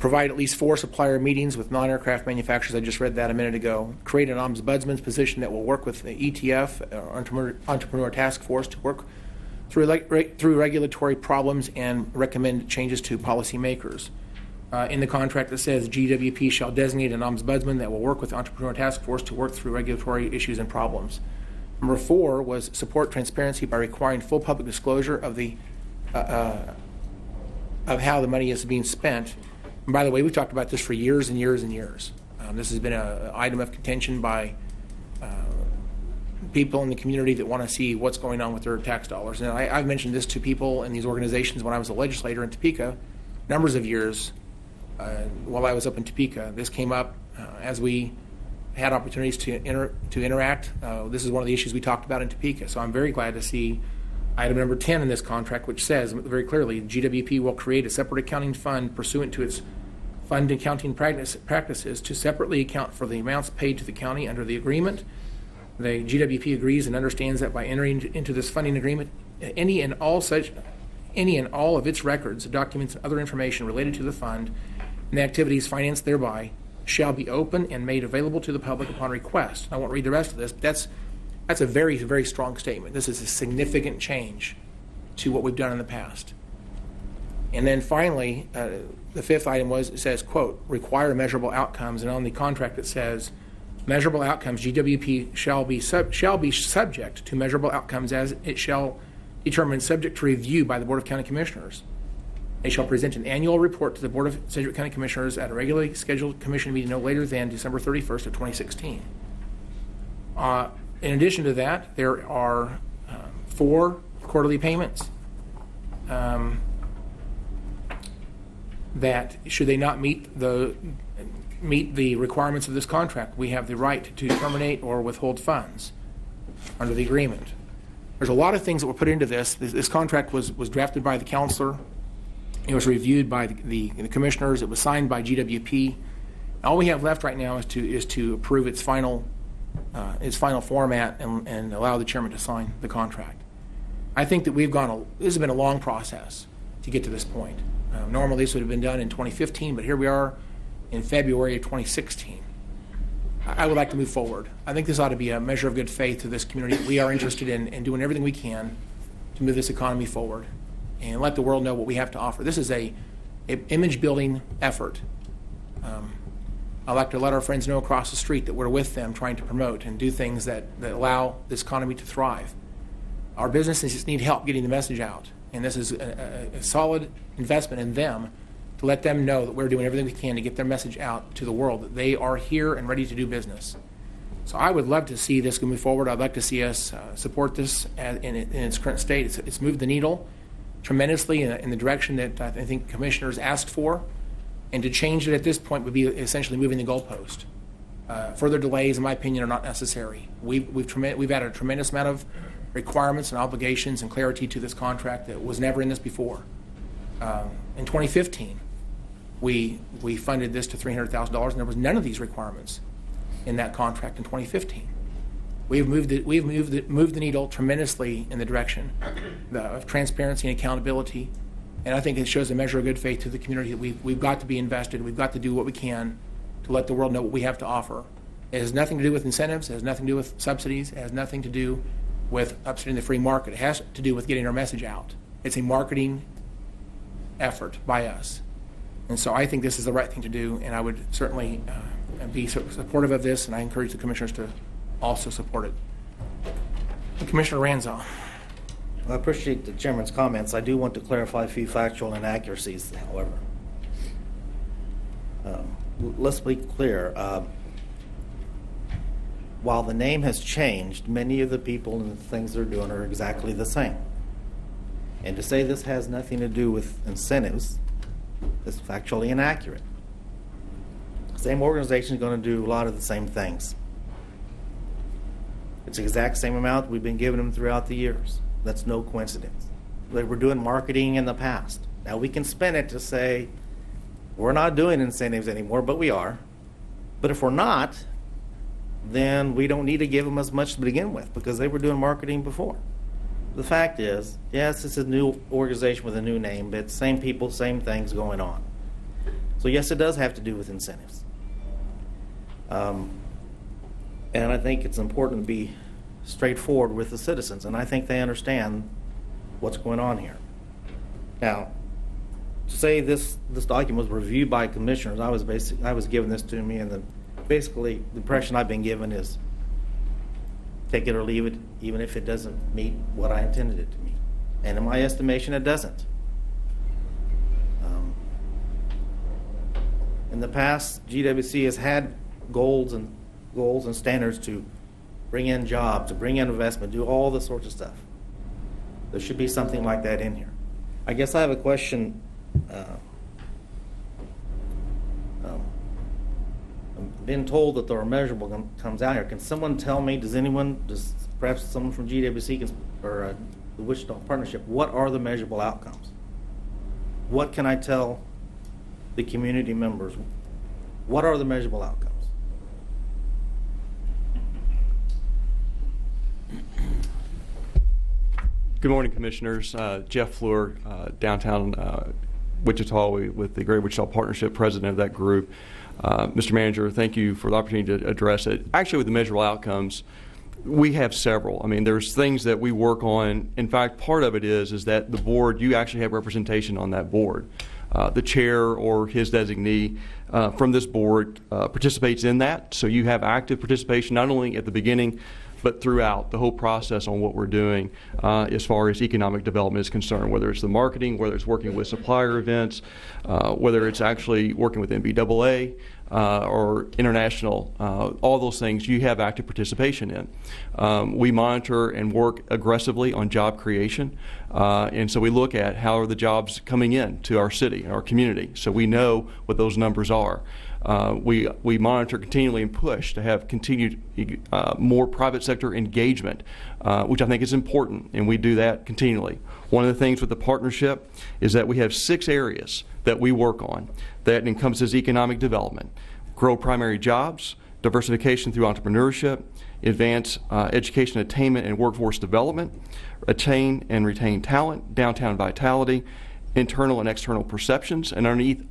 Provide at least 4 supplier meetings with non-aircraft manufacturers. I just read that a minute ago. Create an ombudsman's position that will work with the ETF, Entrepreneur Task Force, to work through regulatory problems and recommend changes to policymakers. In the contract, it says GWP shall designate an ombudsman that will work with the Entrepreneur Task Force to work through regulatory issues and problems. Number 4 was support transparency by requiring full public disclosure of how the money is being spent. And by the way, we've talked about this for years and years and years. This has been an item of contention by people in the community that want to see what's going on with their tax dollars. And I've mentioned this to people in these organizations when I was a legislator in Topeka, numbers of years while I was up in Topeka. This came up as we had opportunities to interact. This is one of the issues we talked about in Topeka. So I'm very glad to see item number 10 in this contract, which says very clearly, GWP will create a separate accounting fund pursuant to its fund accounting practices to separately account for the amounts paid to the county under the agreement. The GWP agrees and understands that by entering into this funding agreement, any and all of its records, documents, and other information related to the fund and the activities financed thereby shall be open and made available to the public upon request. I won't read the rest of this, but that's a very, very strong statement. This is a significant change to what we've done in the past. And then finally, the 5th item it says, quote, require measurable outcomes. And on the contract it says, measurable outcomes, GWP shall be subject to measurable outcomes as it shall determine subject to review by the Board of County Commissioners. They shall present an annual report to the Board of Sedgwick County Commissioners at a regularly scheduled commission meeting no later than December 31st of 2016. In addition to that, there are 4 quarterly payments that, should they not meet the requirements of this contract, we have the right to terminate or withhold funds under the agreement. There's a lot of things that were put into this. This contract was drafted by the counselor. It was reviewed by the commissioners. It was signed by GWP. All we have left right now is to approve its final format and allow the chairman to sign the contract. I think that this has been a long process to get to this point. Normally this would have been done in 2015, but here we are in February of 2016. I would like to move forward. I think this ought to be a measure of good faith to this community. We are interested in doing everything we can to move this economy forward and let the world know what we have to offer. This is a image-building effort. I'd like to let our friends know across the street that we're with them trying to promote and do things that allow this economy to thrive. Our businesses just need help getting the message out, and this is a solid investment in them to let them know that we're doing everything we can to get their message out to the world, that they are here and ready to do business. So I would love to see this move forward. I'd like to see us support this in its current state. It's moved the needle tremendously in the direction that I think commissioners asked for, and to change it at this point would be essentially moving the goalpost. Further delays, in my opinion, are not necessary. We've added a tremendous amount of requirements and obligations and clarity to this contract that was never in this before. In 2015, we funded this to $300,000, and there was none of these requirements in that contract in 2015. We've moved the needle tremendously in the direction of transparency and accountability, and I think it shows a measure of good faith to the community that we've got to be invested. We've got to do what we can to let the world know what we have to offer. It has nothing to do with incentives. It has nothing to do with subsidies. It has nothing to do with upsetting the free market. It has to do with getting our message out. It's a marketing effort by us. And so I think this is the right thing to do, and I would certainly be supportive of this, and I encourage the commissioners to also support it. Commissioner Ranzo. I appreciate the chairman's comments. I do want to clarify a few factual inaccuracies, however. Let's be clear. While the name has changed, many of the people and the things they're doing are exactly the same. And to say this has nothing to do with incentives is factually inaccurate. The same organization is going to do a lot of the same things. It's the exact same amount we've been giving them throughout the years. That's no coincidence. They were doing marketing in the past. Now we can spin it to say we're not doing incentives anymore, but we are. But if we're not, then we don't need to give them as much to begin with because they were doing marketing before. The fact is, yes, it's a new organization with a new name, but same people, same things going on. So yes, it does have to do with incentives. And I think it's important to be straightforward with the citizens, and I think they understand what's going on here. Now, to say this document was reviewed by commissioners, I was given this to me, and basically the impression I've been given is take it or leave it, even if it doesn't meet what I intended it to meet. And in my estimation, it doesn't. In the past, GWC has had goals and standards to bring in jobs, to bring in investment, do all this sorts of stuff. There should be something like that in here. I guess I have a question. I've been told that there are measurable comes out here. Can someone tell me, perhaps someone from GWC or the Wichita Partnership, what are the measurable outcomes? What can I tell the community members? What are the measurable outcomes? Good morning, Commissioners. Jeff Fleur, downtown Wichita with the Great Wichita Partnership, president of that group. Mr. Manager, thank you for the opportunity to address it. Actually, with the measurable outcomes, we have several. I mean, there's things that we work on. In fact, part of it is that the board, you actually have representation on that board. The chair or his designee from this board participates in that. So you have active participation not only at the beginning but throughout the whole process on what we're doing as far as economic development is concerned, whether it's the marketing, whether it's working with supplier events, whether it's actually working with MBAA, or international, all those things you have active participation in. We monitor and work aggressively on job creation, and so we look at how are the jobs coming in to our city and our community, so we know what those numbers are. We monitor continually and push to have continued more private sector engagement, which I think is important, and we do that continually. One of the things with the partnership is that we have 6 areas that we work on that encompasses economic development: grow primary jobs, diversification through entrepreneurship, advance education attainment and workforce development, attain and retain talent, downtown vitality, internal and external perceptions, and underneath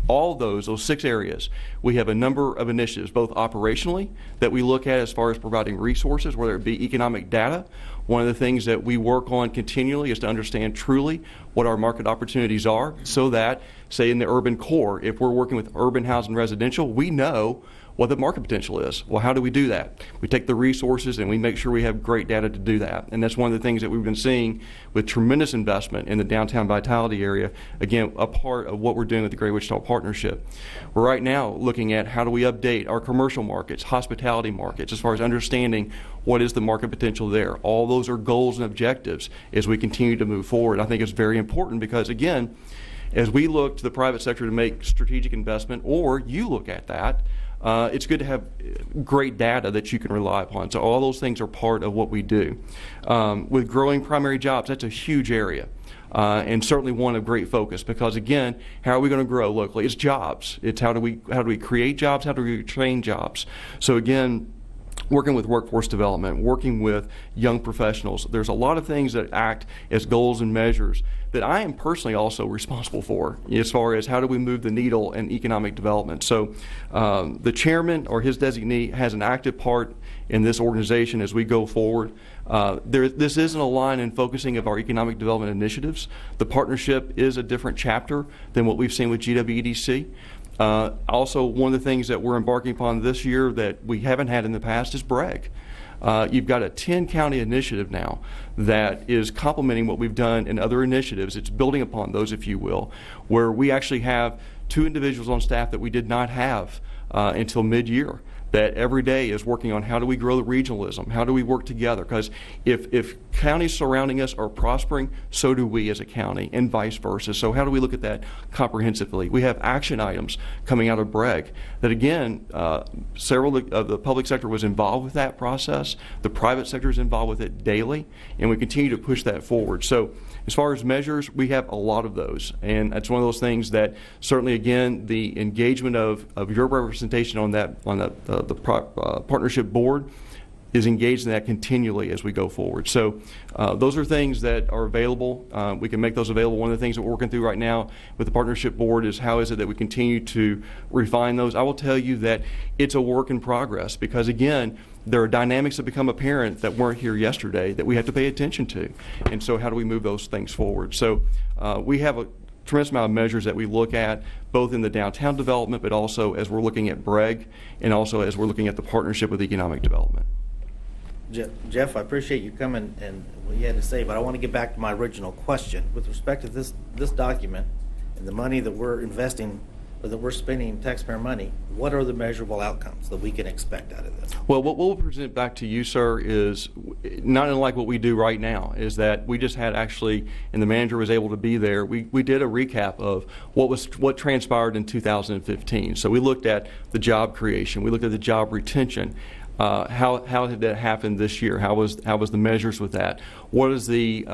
all those 6 areas, we have a number of initiatives, both operationally that we look at as far as providing resources, whether it be economic data. One of the things that we work on continually is to understand truly what our market opportunities are, so that, say in the urban core, if we're working with urban housing residential, we know what the market potential is. Well, how do we do that? We take the resources and we make sure we have great data to do that. And that's one of the things that we've been seeing with tremendous investment in the downtown vitality area. Again, a part of what we're doing with the Greater Wichita Partnership. We're right now looking at how do we update our commercial markets, hospitality markets, as far as understanding what is the market potential there. All those are goals and objectives as we continue to move forward. I think it's very important because, again, as we look to the private sector to make strategic investment, or you look at that, it's good to have great data that you can rely upon. So all those things are part of what we do. With growing primary jobs, that's a huge area. And certainly one of great focus, because again, how are we going to grow locally? It's jobs. It's how do we create jobs? How do we train jobs? So again, working with workforce development, working with young professionals. There's a lot of things that act as goals and measures that I am personally also responsible for, as far as how do we move the needle in economic development. So the chairman or his designee has an active part in this organization as we go forward. This isn't a line in focusing of our economic development initiatives. The partnership is a different chapter than what we've seen with GWEDC. Also, one of the things that we're embarking upon this year that we haven't had in the past is BREG. You've got a 10-county initiative now that is complementing what we've done in other initiatives. It's building upon those, if you will, where we actually have 2 individuals on staff that we did not have until mid-year, that every day is working on how do we grow the regionalism, how do we work together, because if counties surrounding us are prospering, so do we as a county, and vice versa. So how do we look at that comprehensively? We have action items coming out of BREG that, again, several of the public sector was involved with that process. The private sector is involved with it daily, and we continue to push that forward. So as far as measures, we have a lot of those, and that's one of those things that certainly, again, the engagement of your representation on the partnership board is engaged in that continually as we go forward. So those are things that are available. We can make those available. One of the things that we're working through right now with the partnership board is how is it that we continue to refine those. I will tell you that it's a work in progress because, again, there are dynamics that become apparent that weren't here yesterday that we have to pay attention to. And so how do we move those things forward? So we have a tremendous amount of measures that we look at, both in the downtown development, but also as we're looking at BREG, and also as we're looking at the partnership with economic development. Jeff, I appreciate you coming and what you had to say, but I want to get back to my original question. With respect to this document and the money that we're investing, or that we're spending taxpayer money, what are the measurable outcomes that we can expect out of this? Well, what we'll present back to you, sir, is not unlike what we do right now, is that we just had actually, and the manager was able to be there, we did a recap of what transpired in 2015. So we looked at the job creation, we looked at the job retention, how did that happen this year? How was the measures with that? What is the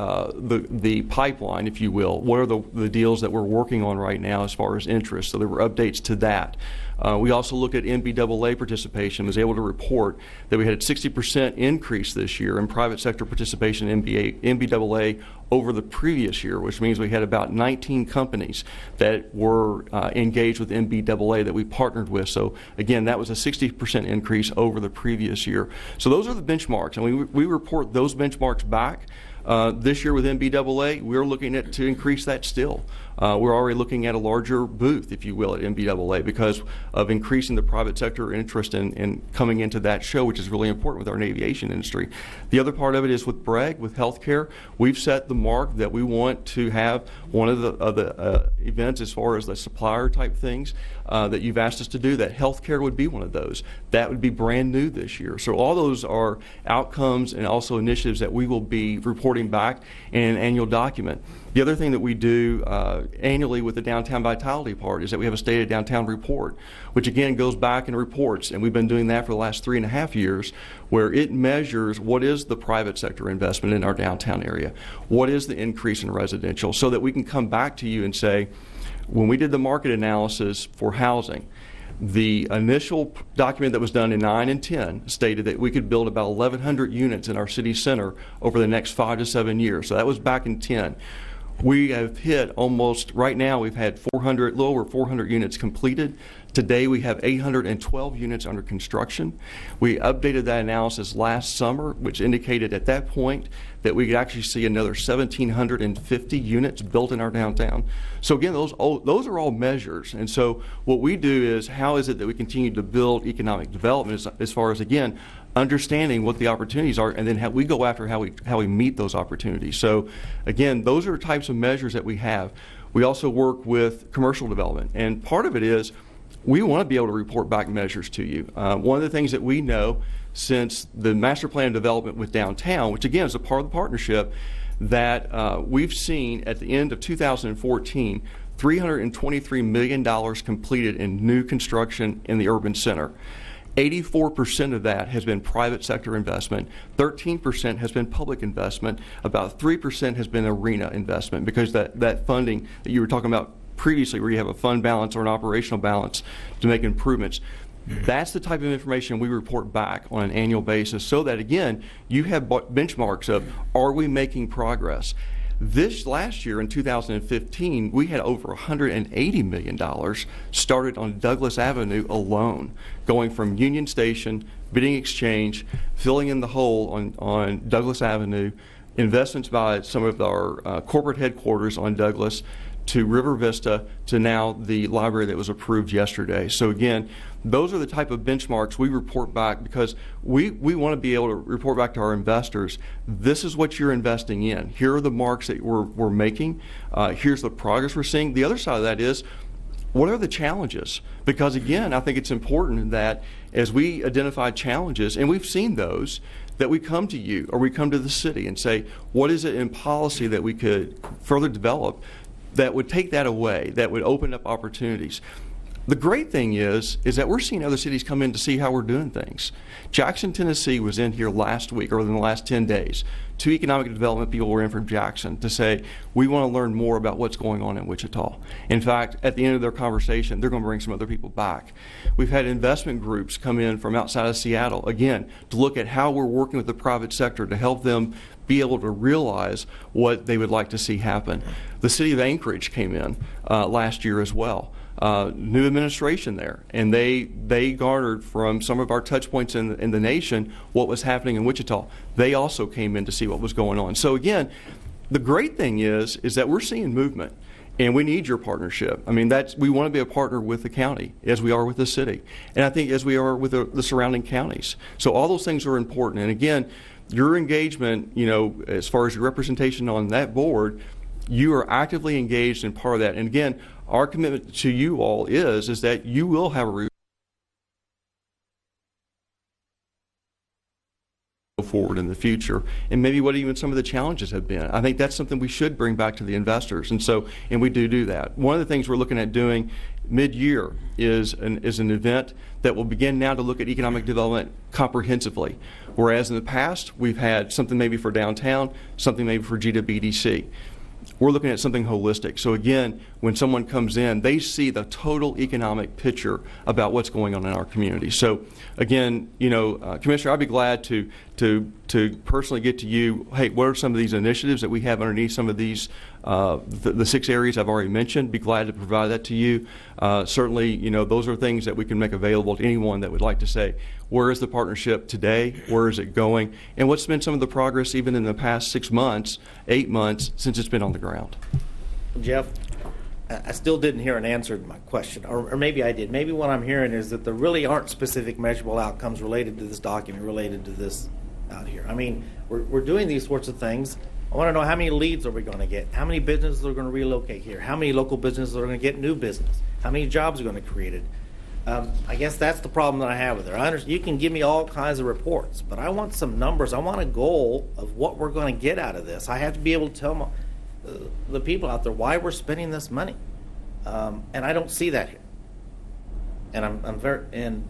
pipeline, if you will? What are the deals that we're working on right now as far as interest? So there were updates to that. We also looked at MBAA participation, was able to report that we had a 60% increase this year in private sector participation in MBAA over the previous year, which means we had about 19 companies that were engaged with MBAA that we partnered with. So again, that was a 60% increase over the previous year. So those are the benchmarks, and we report those benchmarks back This year with MBAA, we're looking at to increase that still. We're already looking at a larger booth, if you will, at MBAA because of increasing the private sector interest in coming into that show, which is really important with our aviation industry. The other part of it is with BRAG, with healthcare. We've set the mark that we want to have one of the events as far as the supplier type things that you've asked us to do. That healthcare would be one of those. That would be brand new this year. So all those are outcomes and also initiatives that we will be reporting back in an annual document. The other thing that we do annually with the Downtown Vitality part is that we have a State of Downtown report, which again goes back and reports, and we've been doing that for the last 3.5 years, where it measures what is the private sector investment in our downtown area, what is the increase in residential, so that we can come back to you and say, when we did the market analysis for housing, the initial document that was done in 9 and 10 stated that we could build about 1,100 units in our city center over the next 5 to 7 years. So that was back in 10. We have hit almost, right now we've had 400, a little over 400 units completed. Today we have 812 units under construction. We updated that analysis last summer, which indicated at that point that we could actually see another 1,750 units built in our downtown. So again, those are all measures. And so what we do is, how is it that we continue to build economic development as far as, again, understanding what the opportunities are, and then we go after how we meet those opportunities. So again, those are types of measures that we have. We also work with commercial development, and part of it is we want to be able to report back measures to you. One of the things that we know since the master plan development with downtown, which again is a part of the partnership, that we've seen at the end of 2014 $323 million completed in new construction in the urban center. 84% of that has been private sector investment, 13% has been public investment, about 3% has been arena investment, because that funding that you were talking about previously, where you have a fund balance or an operational balance to make improvements. That's the type of information we report back on an annual basis, so that again, you have benchmarks of, are we making progress? This last year in 2015, we had over $180 million started on Douglas Avenue alone, going from Union Station, Bidding Exchange, filling in the hole on Douglas Avenue, investments by some of our corporate headquarters on Douglas, to River Vista, to now the library that was approved yesterday. So again, those are the type of benchmarks we report back, because we want to be able to report back to our investors, this is what you're investing in. Here are the marks that we're making. Here's the progress we're seeing. The other side of that is, what are the challenges? Because again, I think it's important that as we identify challenges, and we've seen those, that we come to you or we come to the city and say, what is it in policy that we could further develop that would take that away, that would open up opportunities. The great thing is that we're seeing other cities come in to see how we're doing things. Jackson, Tennessee was in here last week, or in the last 10 days. 2 economic development people were in from Jackson to say, we want to learn more about what's going on in Wichita. In fact, at the end of their conversation, they're going to bring some other people back. We've had investment groups come in from outside of Seattle, again, to look at how we're working with the private sector to help them be able to realize what they would like to see happen. The city of Anchorage came in last year as well. New administration there, and they garnered from some of our touch points in the nation what was happening in Wichita. They also came in to see what was going on. So again, the great thing is that we're seeing movement, and we need your partnership. I mean, we want to be a partner with the county, as we are with the city, and I think as we are with the surrounding counties. So all those things are important. And again, your engagement, as far as your representation on that board, you are actively engaged in part of that. And again, our commitment to you all is that you will have a forward in the future, and maybe what even some of the challenges have been. I think that's something we should bring back to the investors, and we do that. One of the things we're looking at doing mid-year is an event that will begin now to look at economic development comprehensively, whereas in the past we've had something maybe for downtown, something maybe for GWDC. We're looking at something holistic. So again, when someone comes in, they see the total economic picture about what's going on in our community. So again, Commissioner, I'd be glad to personally get to you, hey, what are some of these initiatives that we have underneath some of these, the 6 areas I've already mentioned. Be glad to provide that to you. Certainly, those are things that we can make available to anyone that would like to say, where is the partnership today? Where is it going? And what's been some of the progress even in the past 6 months, 8 months since it's been on the ground? Jeff, I still didn't hear an answer to my question, or maybe I did. Maybe what I'm hearing is that there really aren't specific measurable outcomes related to this document, related to this out here. I mean, we're doing these sorts of things. I want to know how many leads are we going to get? How many businesses are going to relocate here? How many local businesses are going to get new business? How many jobs are going to be created? I guess that's the problem that I have with it. You can give me all kinds of reports, but I want some numbers. I want a goal of what we're going to get out of this. I have to be able to tell the people out there why we're spending this money, and I don't see that here. And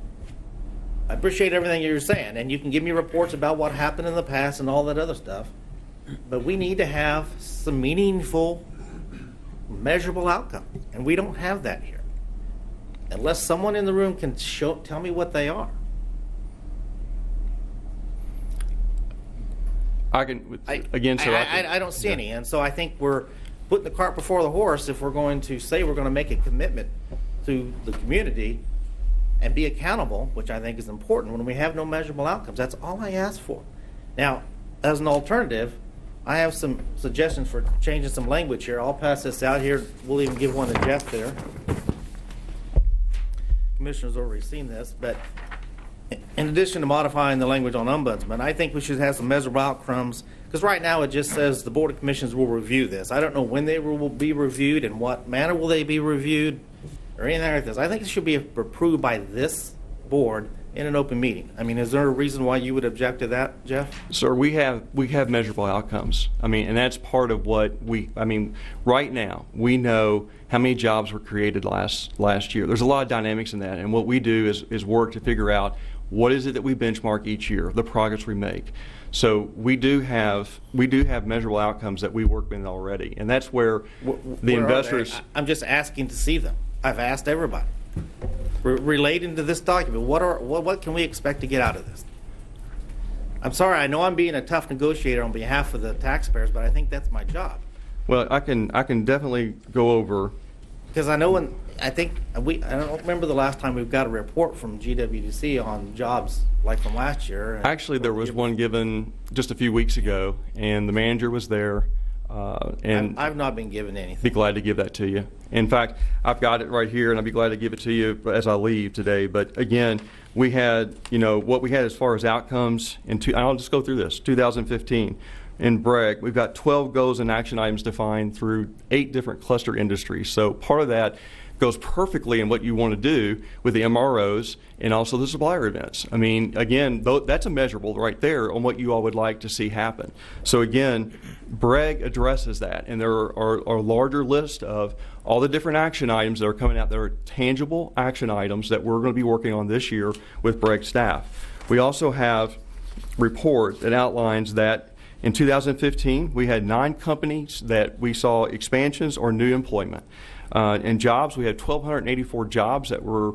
I appreciate everything you're saying, and you can give me reports about what happened in the past and all that other stuff, but we need to have some meaningful, measurable outcome, and we don't have that here. Unless someone in the room can tell me what they are. I don't see any, and so I think we're putting the cart before the horse if we're going to say we're going to make a commitment to the community and be accountable, which I think is important when we have no measurable outcomes. That's all I ask for. Now, as an alternative, I have some suggestions for changing some language here. I'll pass this out here. We'll even give one to Jeff there. Commissioner's already seen this, but in addition to modifying the language on ombudsman, I think we should have some measurable outcomes, because right now it just says the Board of Commissioners will review this. I don't know when they will be reviewed and what manner will they be reviewed or anything like this. I think it should be approved by this board in an open meeting. I mean, is there a reason why you would object to that, Jeff? Sir, we have measurable outcomes. I mean, and that's part of what right now we know how many jobs were created last year. There's a lot of dynamics in that, and what we do is work to figure out what is it that we benchmark each year, the progress we make. So we do have measurable outcomes that we work with already, and that's where the investors. I'm just asking to see them. I've asked everybody. Relating to this document, what can we expect to get out of this? I'm sorry, I know I'm being a tough negotiator on behalf of the taxpayers, but I think that's my job. Well, I can definitely go over, because I know I don't remember the last time we've got a report from GWDC on jobs like from last year. Actually, there was one given just a few weeks ago, and the manager was there. And I've not been given anything. Be glad to give that to you. In fact, I've got it right here, and I'd be glad to give it to you as I leave today. But again, we had, what we had as far as outcomes, I'll just go through this. 2015, in Bragg, we've got 12 goals and action items defined through 8 different cluster industries. So part of that goes perfectly in what you want to do with the MROs and also the supplier events. I mean, again, that's a measurable right there on what you all would like to see happen. So again, Bragg addresses that, and there are a larger list of all the different action items that are coming out. There are tangible action items that we're going to be working on this year with Bragg staff. We also have a report that outlines that in 2015, we had 9 companies that we saw expansions or new employment. In jobs, we had 1,284 jobs that were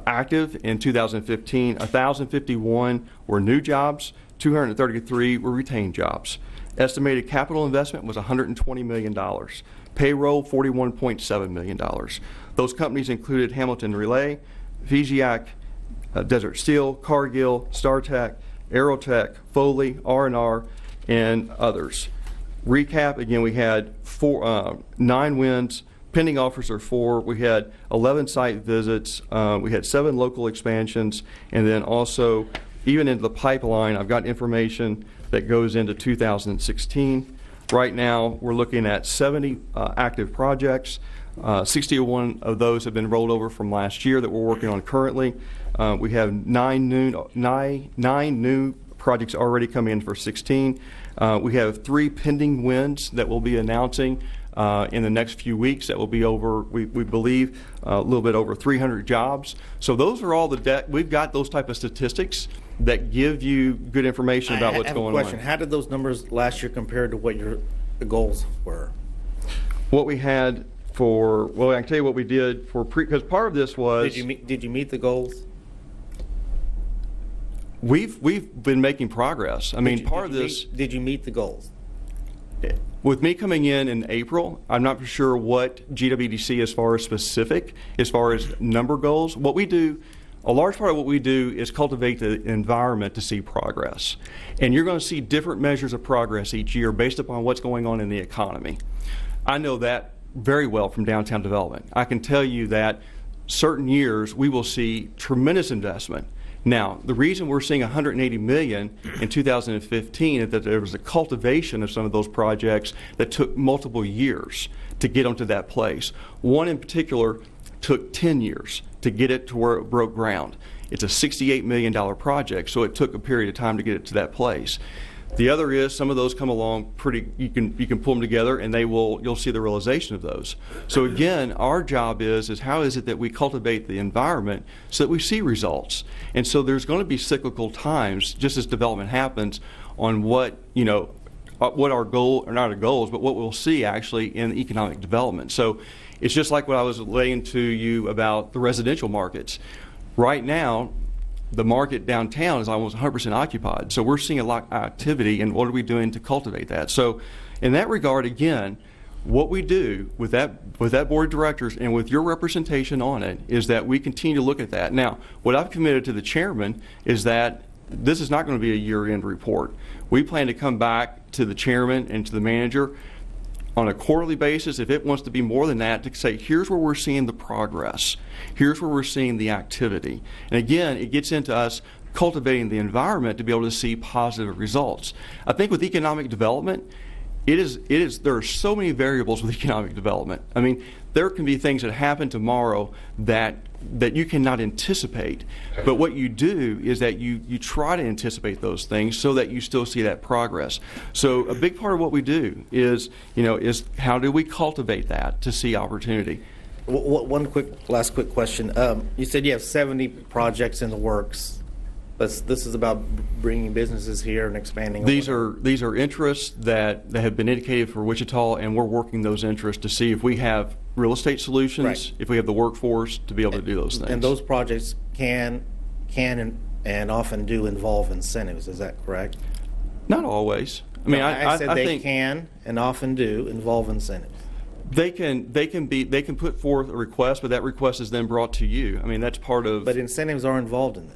active in 2015. 1,051 were new jobs. 233 were retained jobs. Estimated capital investment was $120 million. Payroll, $41.7 million. Those companies included Hamilton Relay, Fijiac, Desert Steel, Cargill, StarTech, Aerotech, Foley, R&R, and others. Recap, again, we had 9 wins. Pending offers are 4. We had 11 site visits. We had 7 local expansions, and then also, even into the pipeline, I've got information that goes into 2016. Right now, we're looking at 70 active projects. 61 of those have been rolled over from last year that we're working on currently. We have 9 new projects already coming in for 16. We have 3 pending wins that we'll be announcing in the next few weeks that will be over, we believe, a little bit over 300 jobs. So those are all we've got those type of statistics that give you good information about what's going on. I have a question. How did those numbers last year compare to what the goals were? What we had well, I can tell you what we did for because part of this was. Did you meet the goals? We've been making progress. I mean, part of this. Did you meet the goals? With me coming in April, I'm not for sure what GWDC as far as specific, as far as number goals. What we do, a large part of what we do is cultivate the environment to see progress. And you're going to see different measures of progress each year based upon what's going on in the economy. I know that very well from downtown development. I can tell you that certain years we will see tremendous investment. Now, the reason we're seeing $180 million in 2015 is that there was a cultivation of some of those projects that took multiple years to get onto that place. One in particular took 10 years to get it to where it broke ground. It's a $68 million project, so it took a period of time to get it to that place. The other is some of those come along pretty, you can pull them together and you'll see the realization of those. So again, our job is how is it that we cultivate the environment so that we see results? And so there's going to be cyclical times, just as development happens, on what our goal, or not our goals, but what we'll see actually in economic development. So it's just like what I was laying to you about the residential markets. Right now, the market downtown is almost 100% occupied. So we're seeing a lot of activity, and what are we doing to cultivate that? So in that regard, again, what we do with that board of directors and with your representation on it is that we continue to look at that. Now, what I've committed to the chairman is that this is not going to be a year-end report. We plan to come back to the chairman and to the manager on a quarterly basis, if it wants to be more than that, to say, here's where we're seeing the progress. Here's where we're seeing the activity. And again, it gets into us cultivating the environment to be able to see positive results. I think with economic development, there are so many variables with economic development. I mean, there can be things that happen tomorrow that you cannot anticipate. But what you do is that you try to anticipate those things so that you still see that progress. So a big part of what we do is how do we cultivate that to see opportunity? One last quick question. You said you have 70 projects in the works. This is about bringing businesses here and expanding. These are interests that have been indicated for Wichita, and we're working those interests to see if we have real estate solutions, right, if we have the workforce to be able to do those things. And those projects can and often do involve incentives. Is that correct? Not always. I mean, I said they think can and often do involve incentives. They can put forth a request, but that request is then brought to you. I mean, that's part of. But incentives are involved in this.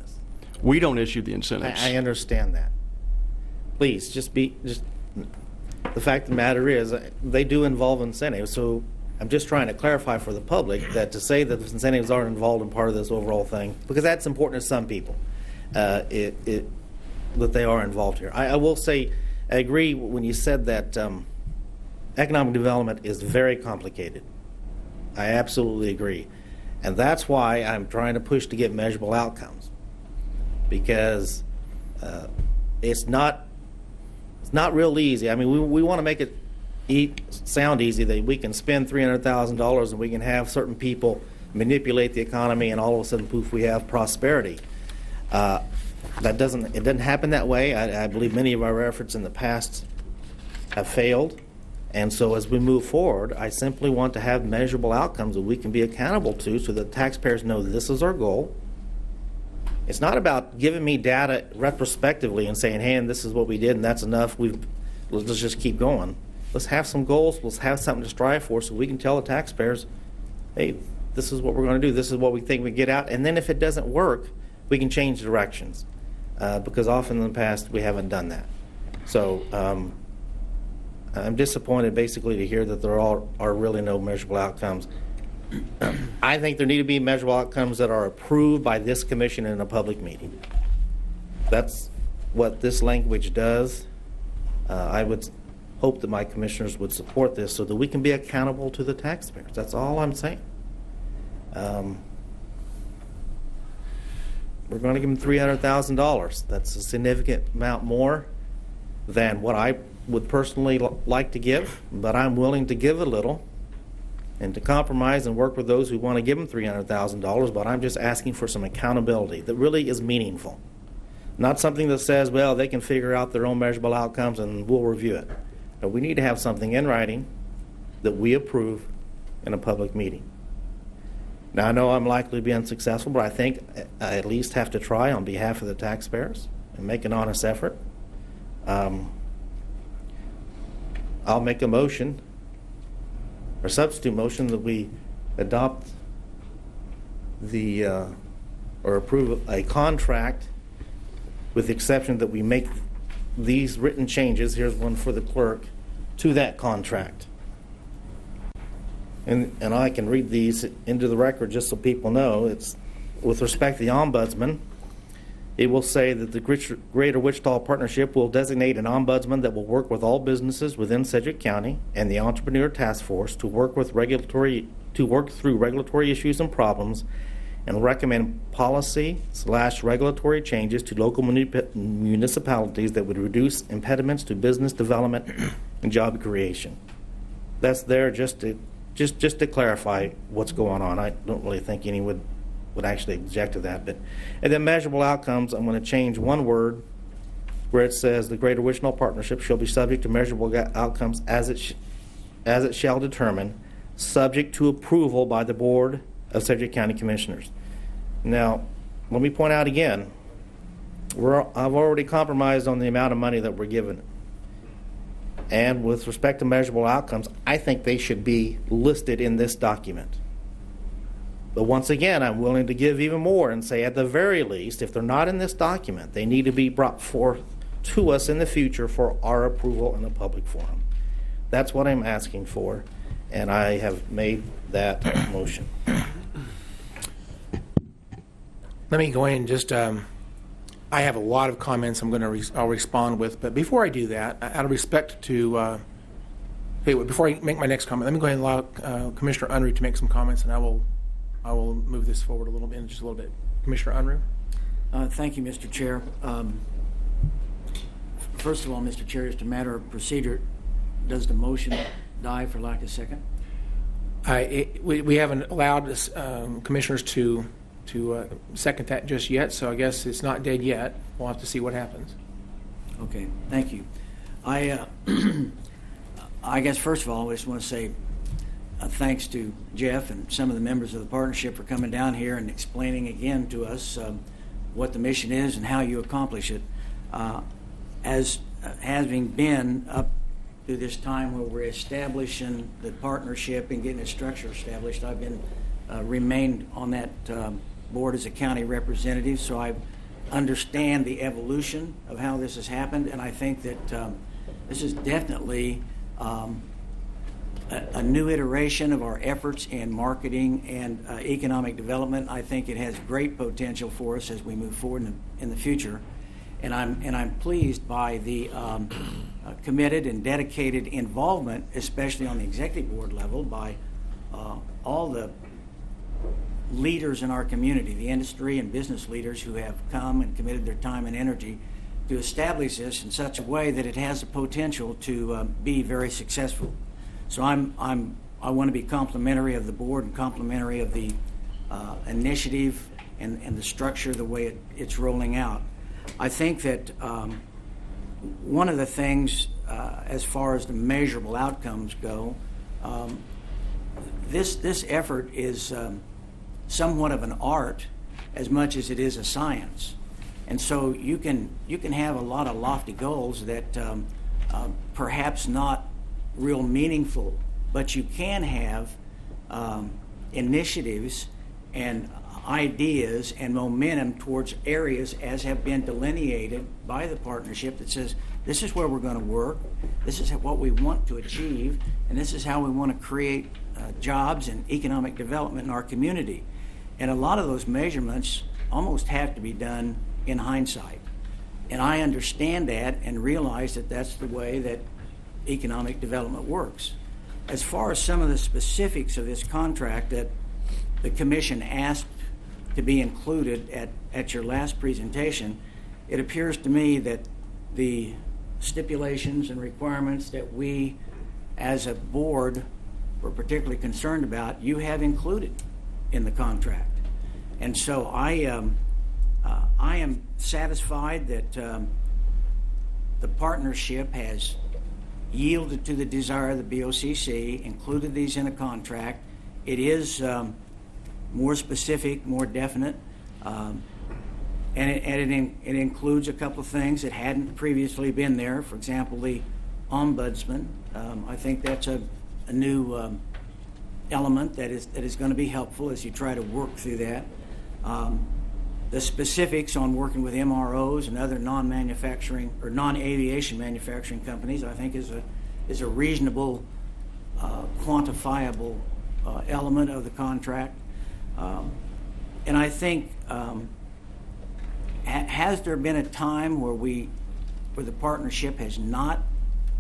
We don't issue the incentives. I understand that. Please, the fact of the matter is, they do involve incentives. So I'm just trying to clarify for the public that to say that incentives aren't involved in part of this overall thing, because that's important to some people, that they are involved here. I will say, I agree when you said that economic development is very complicated. I absolutely agree. And that's why I'm trying to push to get measurable outcomes. Because it's not real easy. I mean, we want to make it sound easy that we can spend $300,000 and we can have certain people manipulate the economy, and all of a sudden, poof, we have prosperity. It doesn't happen that way. I believe many of our efforts in the past have failed, and so as we move forward, I simply want to have measurable outcomes that we can be accountable to, so that taxpayers know this is our goal. It's not about giving me data retrospectively and saying, hey, and this is what we did and that's enough. Let's just keep going. Let's have some goals. Let's have something to strive for so we can tell the taxpayers, hey, this is what we're going to do. This is what we think we get out. And then if it doesn't work, we can change directions, because often in the past we haven't done that. So I'm disappointed basically to hear that there are really no measurable outcomes. I think there need to be measurable outcomes that are approved by this commission in a public meeting. That's what this language does. I would hope that my commissioners would support this so that we can be accountable to the taxpayers. That's all I'm saying. We're going to give them $300,000. That's a significant amount more than what I would personally like to give, but I'm willing to give a little and to compromise and work with those who want to give them $300,000, but I'm just asking for some accountability that really is meaningful. Not something that says, well, they can figure out their own measurable outcomes and we'll review it. But we need to have something in writing that we approve in a public meeting. Now, I know I'm likely to be unsuccessful, but I think I at least have to try on behalf of the taxpayers and make an honest effort. I'll make a motion, or substitute motion, that we adopt the, or approve a contract with the exception that we make these written changes, here's one for the clerk, to that contract. And I can read these into the record just so people know. It's with respect to the ombudsman, it will say that the Greater Wichita Partnership will designate an ombudsman that will work with all businesses within Sedgwick County and the Entrepreneur Task Force to work through regulatory issues and problems and recommend policy/regulatory changes to local municipalities that would reduce impediments to business development and job creation. That's there just to clarify what's going on. I don't really think anyone would actually object to that. And then measurable outcomes, I'm going to change one word where it says the Greater Wichita Partnership shall be subject to measurable outcomes as it shall determine, subject to approval by the Board of Sedgwick County Commissioners. Now, let me point out again, I've already compromised on the amount of money that we're given. And with respect to measurable outcomes, I think they should be listed in this document. But once again, I'm willing to give even more and say, at the very least, if they're not in this document, they need to be brought forth to us in the future for our approval in a public forum. That's what I'm asking for, and I have made that motion. Let me go in and just, I have a lot of comments I'll respond with, but before I do that, out of respect to, before I make my next comment, let me go ahead and allow Commissioner Unruh to make some comments, and I will move this forward a little bit, in just a little bit. Commissioner Unruh? Thank you, Mr. Chair. First of all, Mr. Chair, just a matter of procedure, does the motion die for lack of second? We haven't allowed commissioners to second that just yet, so I guess it's not dead yet. We'll have to see what happens. Okay, thank you. I guess first of all, I just want to say thanks to Jeff and some of the members of the partnership for coming down here and explaining again to us what the mission is and how you accomplish it. As having been up to this time where we're establishing the partnership and getting a structure established, I've been remained on that board as a county representative, so I understand the evolution of how this has happened, and I think that this is definitely a new iteration of our efforts in marketing and economic development. I think it has great potential for us as we move forward in the future, and I'm pleased by the committed and dedicated involvement, especially on the executive board level, by all the leaders in our community, the industry and business leaders who have come and committed their time and energy to establish this in such a way that it has the potential to be very successful. So I want to be complimentary of the board and complimentary of the initiative and the structure, the way it's rolling out. I think that one of the things as far as the measurable outcomes go, this effort is somewhat of an art as much as it is a science. And so you can have a lot of lofty goals that perhaps not real meaningful, but you can have initiatives and ideas and momentum towards areas as have been delineated by the partnership that says this is where we're going to work, this is what we want to achieve, and this is how we want to create jobs and economic development in our community. And a lot of those measurements almost have to be done in hindsight. And I understand that and realize that that's the way that economic development works. As far as some of the specifics of this contract that the Commission asked to be included at your last presentation, it appears to me that the stipulations and requirements that we as a board were particularly concerned about, you have included in the contract. And so I am satisfied that the partnership has yielded to the desire of the BOCC, included these in a contract, it is more specific, more definite, and it includes a couple of things that hadn't previously been there. For example, the ombudsman. I think that's a new element that is going to be helpful as you try to work through that. The specifics on working with MROs and other non-manufacturing or non-aviation manufacturing companies, I think, is a reasonable, quantifiable element of the contract. And I think, has there been a time where the partnership has not,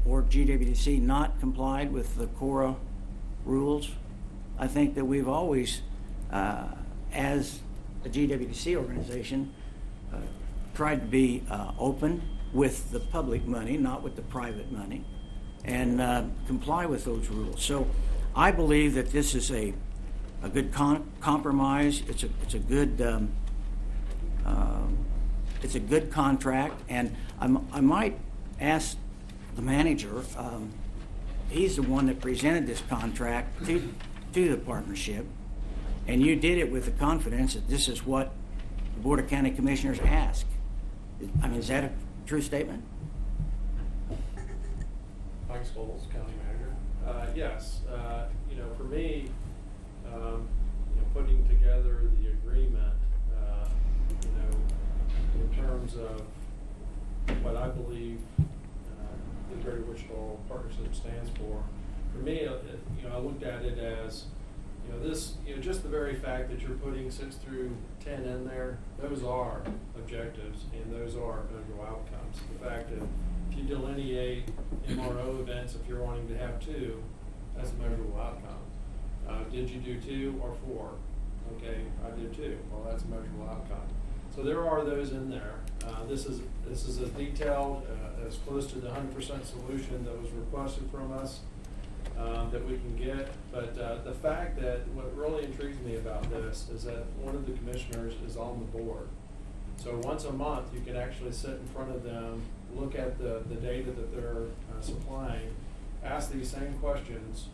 or GWDC not complied with the CORA rules? I think that we've always, as a GWDC organization, tried to be open with the public money, not with the private money, and comply with those rules. So I believe that this is a good compromise. It's a good contract, and I might ask the manager. He's the one that presented this contract to the partnership, and you did it with the confidence that this is what the Board of County Commissioners ask. I mean, is that a true statement? Mike Scholes, County Manager. Yes. For me, putting together the agreement, in terms of what I believe the Greater Wichita Partnership stands for me, I looked at it as, just the very fact that you're putting 6 through 10 in there, those are objectives and those are measurable outcomes. The fact that if you delineate MRO events, if you're wanting to have 2, that's a measurable outcome. Did you do 2 or 4? Okay, I did 2. Well, that's a measurable outcome. So there are those in there. This is as detailed, as close to the 100% solution that was requested from us that we can get. But the fact that what really intrigues me about this is that one of the commissioners is on the board. So once a month, you can actually sit in front of them, look at the data that they're supplying, ask these same questions,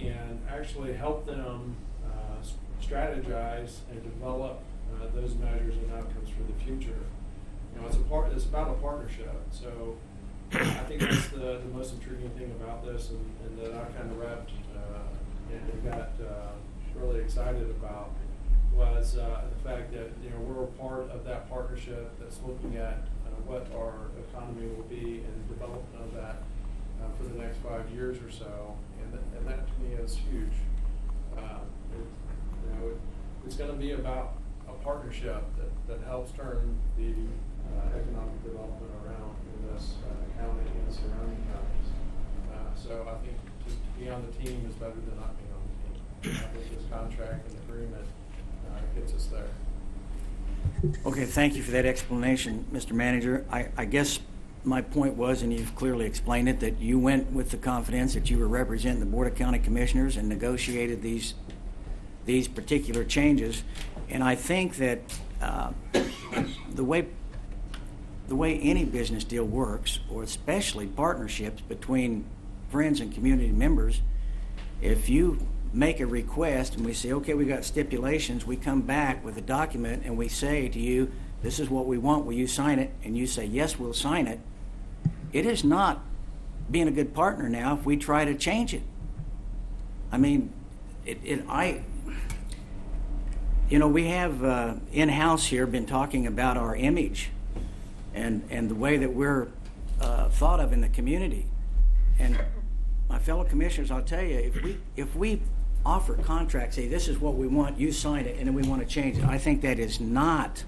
and actually help them strategize and develop those measures and outcomes for the future. It's about a partnership. So I think that's the most intriguing thing about this, and that I kind of repped and got really excited about was the fact that we're a part of that partnership that's looking at what our economy will be and development of that for the next 5 years or so, and that to me is huge. It's going to be about a partnership that helps turn the economic development around in this county and the surrounding counties. So I think to be on the team is better than not being on the team. I think this contract and agreement gets us there. Okay, thank you for that explanation, Mr. Manager. I guess my point was, and you've clearly explained it, that you went with the confidence that you were representing the Board of County Commissioners and negotiated these particular changes. And I think that the way any business deal works, or especially partnerships between friends and community members, if you make a request and we say, okay, we got stipulations, we come back with a document and we say to you, this is what we want, will you sign it? And you say, yes, we'll sign it. It is not being a good partner now if we try to change it. I mean, we have in-house here been talking about our image and the way that we're thought of in the community. And my fellow commissioners, I'll tell you, if we offer contracts, say this is what we want, you sign it, and then we want to change it, I think that is not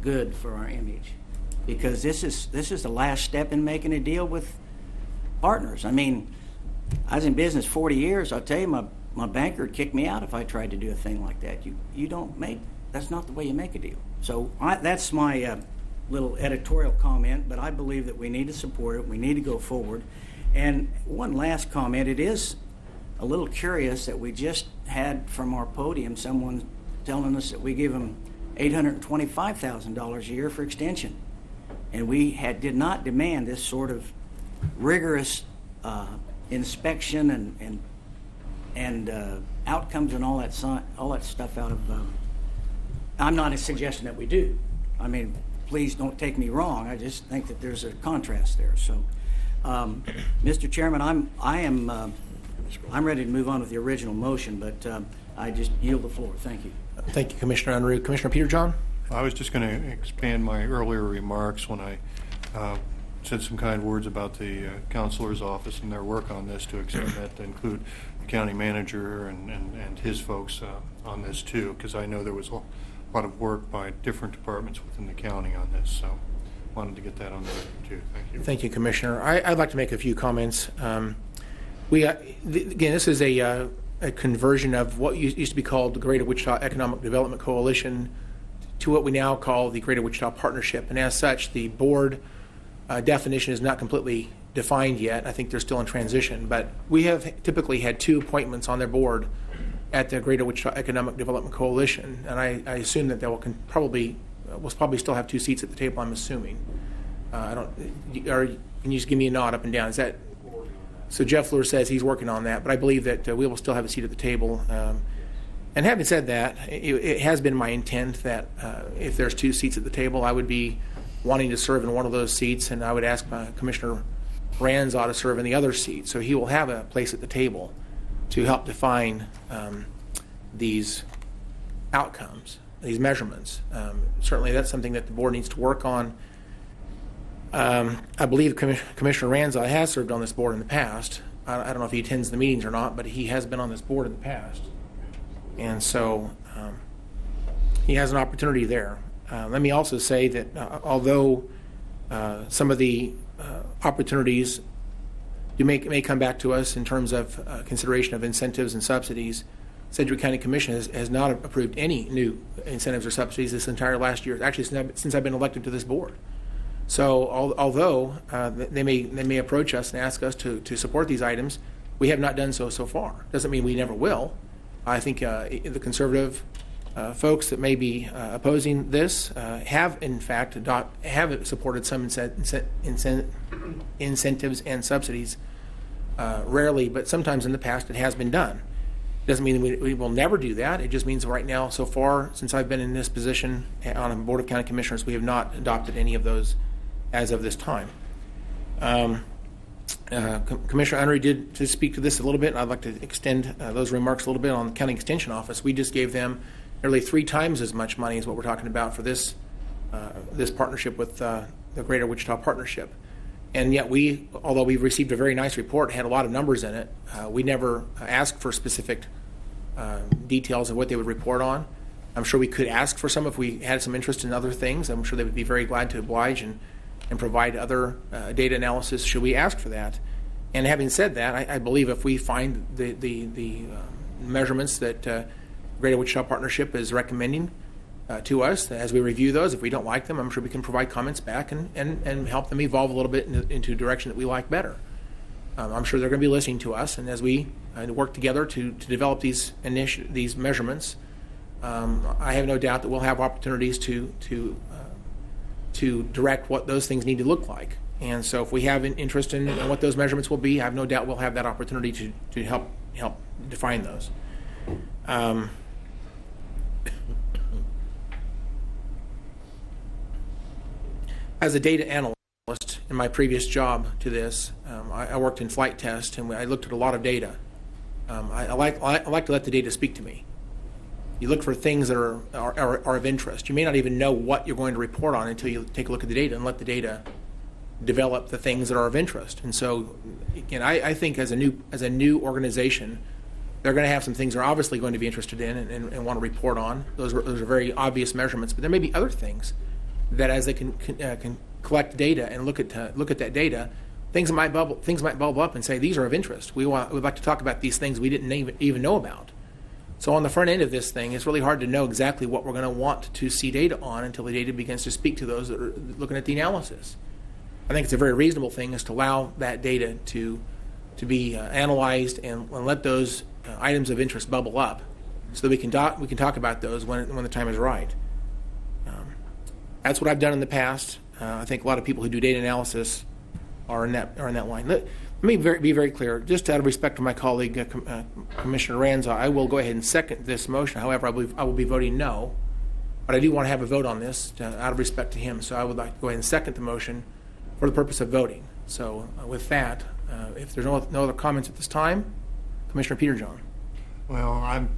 good for our image, because this is the last step in making a deal with partners. I mean, I was in business 40 years. I'll tell you, my banker would kick me out if I tried to do a thing like that. That's not the way you make a deal. So that's my little editorial comment, but I believe that we need to support it. We need to go forward. And one last comment, it is a little curious that we just had from our podium someone telling us that we give them $825,000 a year for extension. And we did not demand this sort of rigorous inspection and outcomes and all that stuff out of. I'm not suggesting that we do. I mean, please don't take me wrong. I just think that there's a contrast there. So, Mr. Chairman, I'm ready to move on with the original motion, but I just yield the floor. Thank you. Thank you, Commissioner Unruh. Commissioner PeterJohn? I was just going to expand my earlier remarks when I said some kind words about the counselor's office and their work on this, to extend that to include the county manager and his folks on this too, because I know there was a lot of work by different departments within the county on this. So wanted to get that on the record too. Thank you. Thank you, Commissioner. I'd like to make a few comments. Again, this is a conversion of what used to be called the Greater Wichita Economic Development Coalition to what we now call the Greater Wichita Partnership. And as such, the board definition is not completely defined yet. I think they're still in transition. But we have typically had 2 appointments on their board at the Greater Wichita Economic Development Coalition. And I assume that they will probably still have 2 seats at the table, I'm assuming. Can you just give me a nod up and down? Is that? So Jeff Fleur says he's working on that, but I believe that we will still have a seat at the table. And having said that, it has been my intent that if there's 2 seats at the table, I would be wanting to serve in one of those seats, and I would ask Commissioner Ranzaw to serve in the other seat. So he will have a place at the table to help define these outcomes, these measurements. Certainly that's something that the board needs to work on. I believe Commissioner Ranzaw has served on this board in the past. I don't know if he attends the meetings or not, but he has been on this board in the past. And so he has an opportunity there. Let me also say that although some of the opportunities may come back to us in terms of consideration of incentives and subsidies, Sedgwick County Commission has not approved any new incentives or subsidies this entire last year, actually since I've been elected to this board. So although they may approach us and ask us to support these items, we have not done so far. Doesn't mean we never will. I think the conservative folks that may be opposing this have in fact supported some incentives and subsidies, rarely, but sometimes in the past it has been done. Doesn't mean we will never do that. It just means right now, so far, since I've been in this position on a Board of County Commissioners, we have not adopted any of those as of this time. Commissioner Unruh did speak to this a little bit, and I'd like to extend those remarks a little bit on the County Extension Office. We just gave them nearly 3 times as much money as what we're talking about for this partnership with the Greater Wichita Partnership. And yet although we've received a very nice report, had a lot of numbers in it, we never asked for specific details of what they would report on. I'm sure we could ask for some if we had some interest in other things. I'm sure they would be very glad to oblige and provide other data analysis should we ask for that. And having said that, I believe if we find the measurements that Greater Wichita Partnership is recommending to us, as we review those, if we don't like them, I'm sure we can provide comments back and help them evolve a little bit into a direction that we like better. I'm sure they're going to be listening to us, and as we work together to develop these measurements, I have no doubt that we'll have opportunities to direct what those things need to look like. And so if we have an interest in what those measurements will be, I have no doubt we'll have that opportunity to help define those. As a data analyst in my previous job to this, I worked in flight test, and I looked at a lot of data. I like to let the data speak to me. You look for things that are of interest. You may not even know what you're going to report on until you take a look at the data and let the data develop the things that are of interest. And so, again, I think as a new organization, they're going to have some things they're obviously going to be interested in and want to report on. Those are very obvious measurements. But there may be other things that, as they can collect data and look at that data, things might bubble up and say these are of interest. We'd like to talk about these things we didn't even know about. So on the front end of this thing, it's really hard to know exactly what we're going to want to see data on until the data begins to speak to those that are looking at the analysis. I think it's a very reasonable thing is to allow that data to be analyzed and let those items of interest bubble up, so that we can talk about those when the time is right. That's what I've done in the past. I think a lot of people who do data analysis are in that line. Let Let me be very clear. Just out of respect to my colleague, Commissioner Ranza, I will go ahead and second this motion. However, I will be voting no. But I do want to have a vote on this out of respect to him. So I would like to go ahead and second the motion for the purpose of voting. So with that, if there's no other comments at this time, Commissioner Peterjohn. Well, I'm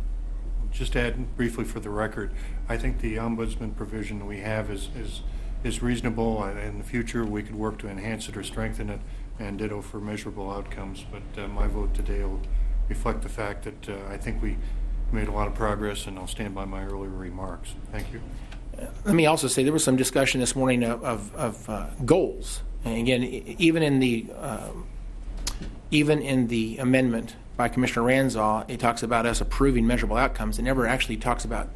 just adding briefly for the record. I think the ombudsman provision that we have is reasonable. In the future, we could work to enhance it or strengthen it, and ditto for measurable outcomes. But my vote today will reflect the fact that I think we made a lot of progress, and I'll stand by my earlier remarks. Thank you. Let me also say there was some discussion this morning of goals. And again, even in the amendment by Commissioner Ranzaw, it talks about us approving measurable outcomes. It never actually talks about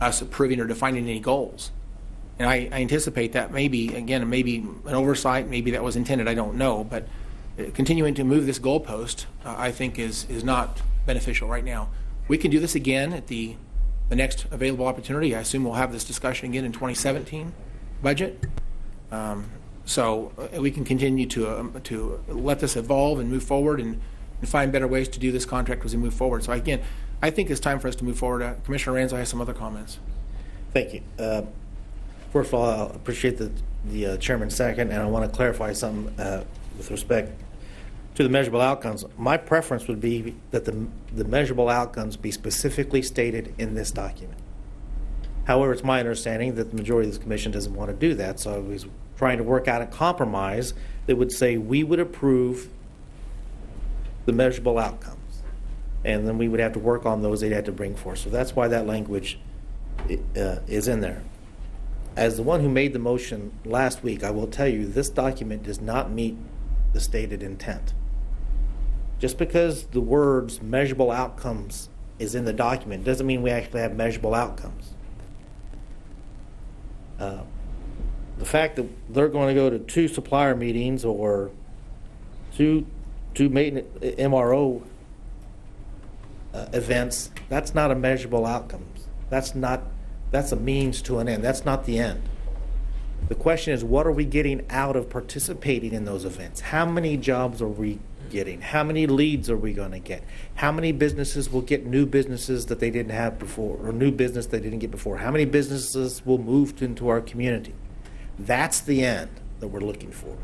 us approving or defining any goals. And I anticipate that maybe an oversight, maybe that was intended, I don't know. But continuing to move this goalpost, I think is not beneficial right now. We can do this again at the next available opportunity. I assume we'll have this discussion again in 2017 budget. So we can continue to let this evolve and move forward and find better ways to do this contract as we move forward. So again, I think it's time for us to move forward. Commissioner Ranzo has some other comments. Thank you. First of all, I appreciate the chairman's second, and I want to clarify something with respect to the measurable outcomes. My preference would be that the measurable outcomes be specifically stated in this document. However, it's my understanding that the majority of this commission doesn't want to do that, so I was trying to work out a compromise that would say we would approve the measurable outcomes, and then we would have to work on those they'd have to bring forth. So that's why that language is in there. As the one who made the motion last week, I will tell you this document does not meet the stated intent. Just because the words measurable outcomes is in the document doesn't mean we actually have measurable outcomes. The fact that they're going to go to 2 supplier meetings or two maintenance MRO events, that's not a measurable outcomes. That's a means to an end. That's not the end. The question is, what are we getting out of participating in those events? How many jobs are we getting? How many leads are we going to get? How many businesses will get new businesses that they didn't have before, or new business they didn't get before? How many businesses will move into our community? That's the end that we're looking for.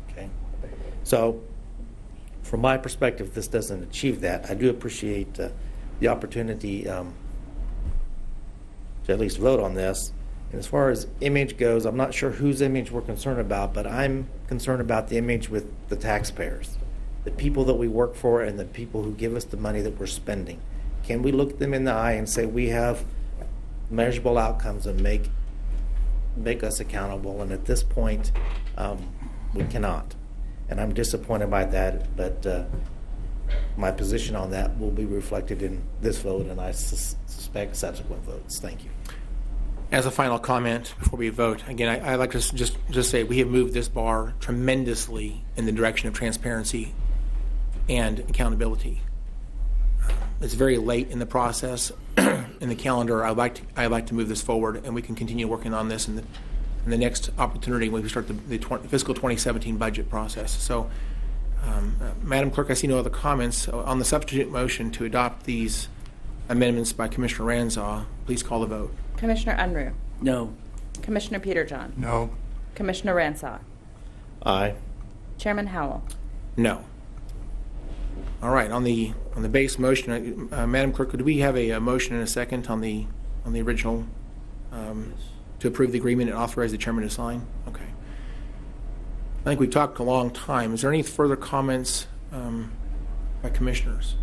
Okay? So, from my perspective, this doesn't achieve that. I do appreciate the opportunity to at least vote on this. And as far as image goes, I'm not sure whose image we're concerned about, but I'm concerned about the image with the taxpayers, the people that we work for and the people who give us the money that we're spending. Can we look them in the eye and say we have measurable outcomes and make us accountable? And at this point, we cannot. And I'm disappointed by that, but my position on that will be reflected in this vote, and I suspect subsequent votes. Thank you. As a final comment before we vote, again, I'd like to just say we have moved this bar tremendously in the direction of transparency and accountability. It's very late in the process in the calendar. I'd like to move this forward, and we can continue working on this in the next opportunity when we start the fiscal 2017 budget process. So, Madam Clerk, I see no other comments on the substitute motion to adopt these amendments by Commissioner Ranzaw. Please call the vote. Commissioner Unruh. No. Commissioner Peterjohn. No. Commissioner Ransaw. Aye. Chairman Howell. No. All right. On the base motion, Madam Clerk, could we have a motion and a second on the original to approve the agreement and authorize the chairman to sign? Okay. I think we've talked a long time. Is there any further comments by commissioners?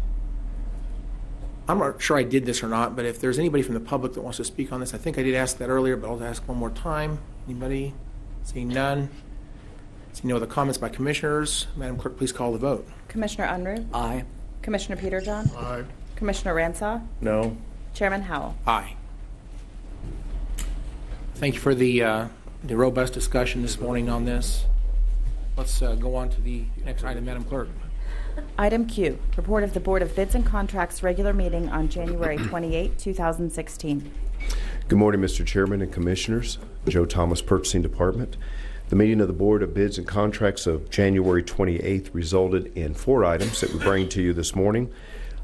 I'm not sure I did this or not, but if there's anybody from the public that wants to speak on this, I think I did ask that earlier, but I'll ask one more time. Anybody? Seeing none. Seeing no other comments by commissioners, Madam Clerk, please call the vote. Commissioner Unruh. Aye. Commissioner Peterjohn. Aye. Commissioner Ransaw. No. Chairman Howell. Aye. Thank you for the robust discussion this morning on this. Let's go on to the next item, Madam Clerk. Item Q, report of the Board of Bids and Contracts regular meeting on January 28, 2016. Good morning, Mr. Chairman and Commissioners. Joe Thomas, Purchasing Department. The meeting of the Board of Bids and Contracts of January 28th resulted in 4 items that we bring to you this morning.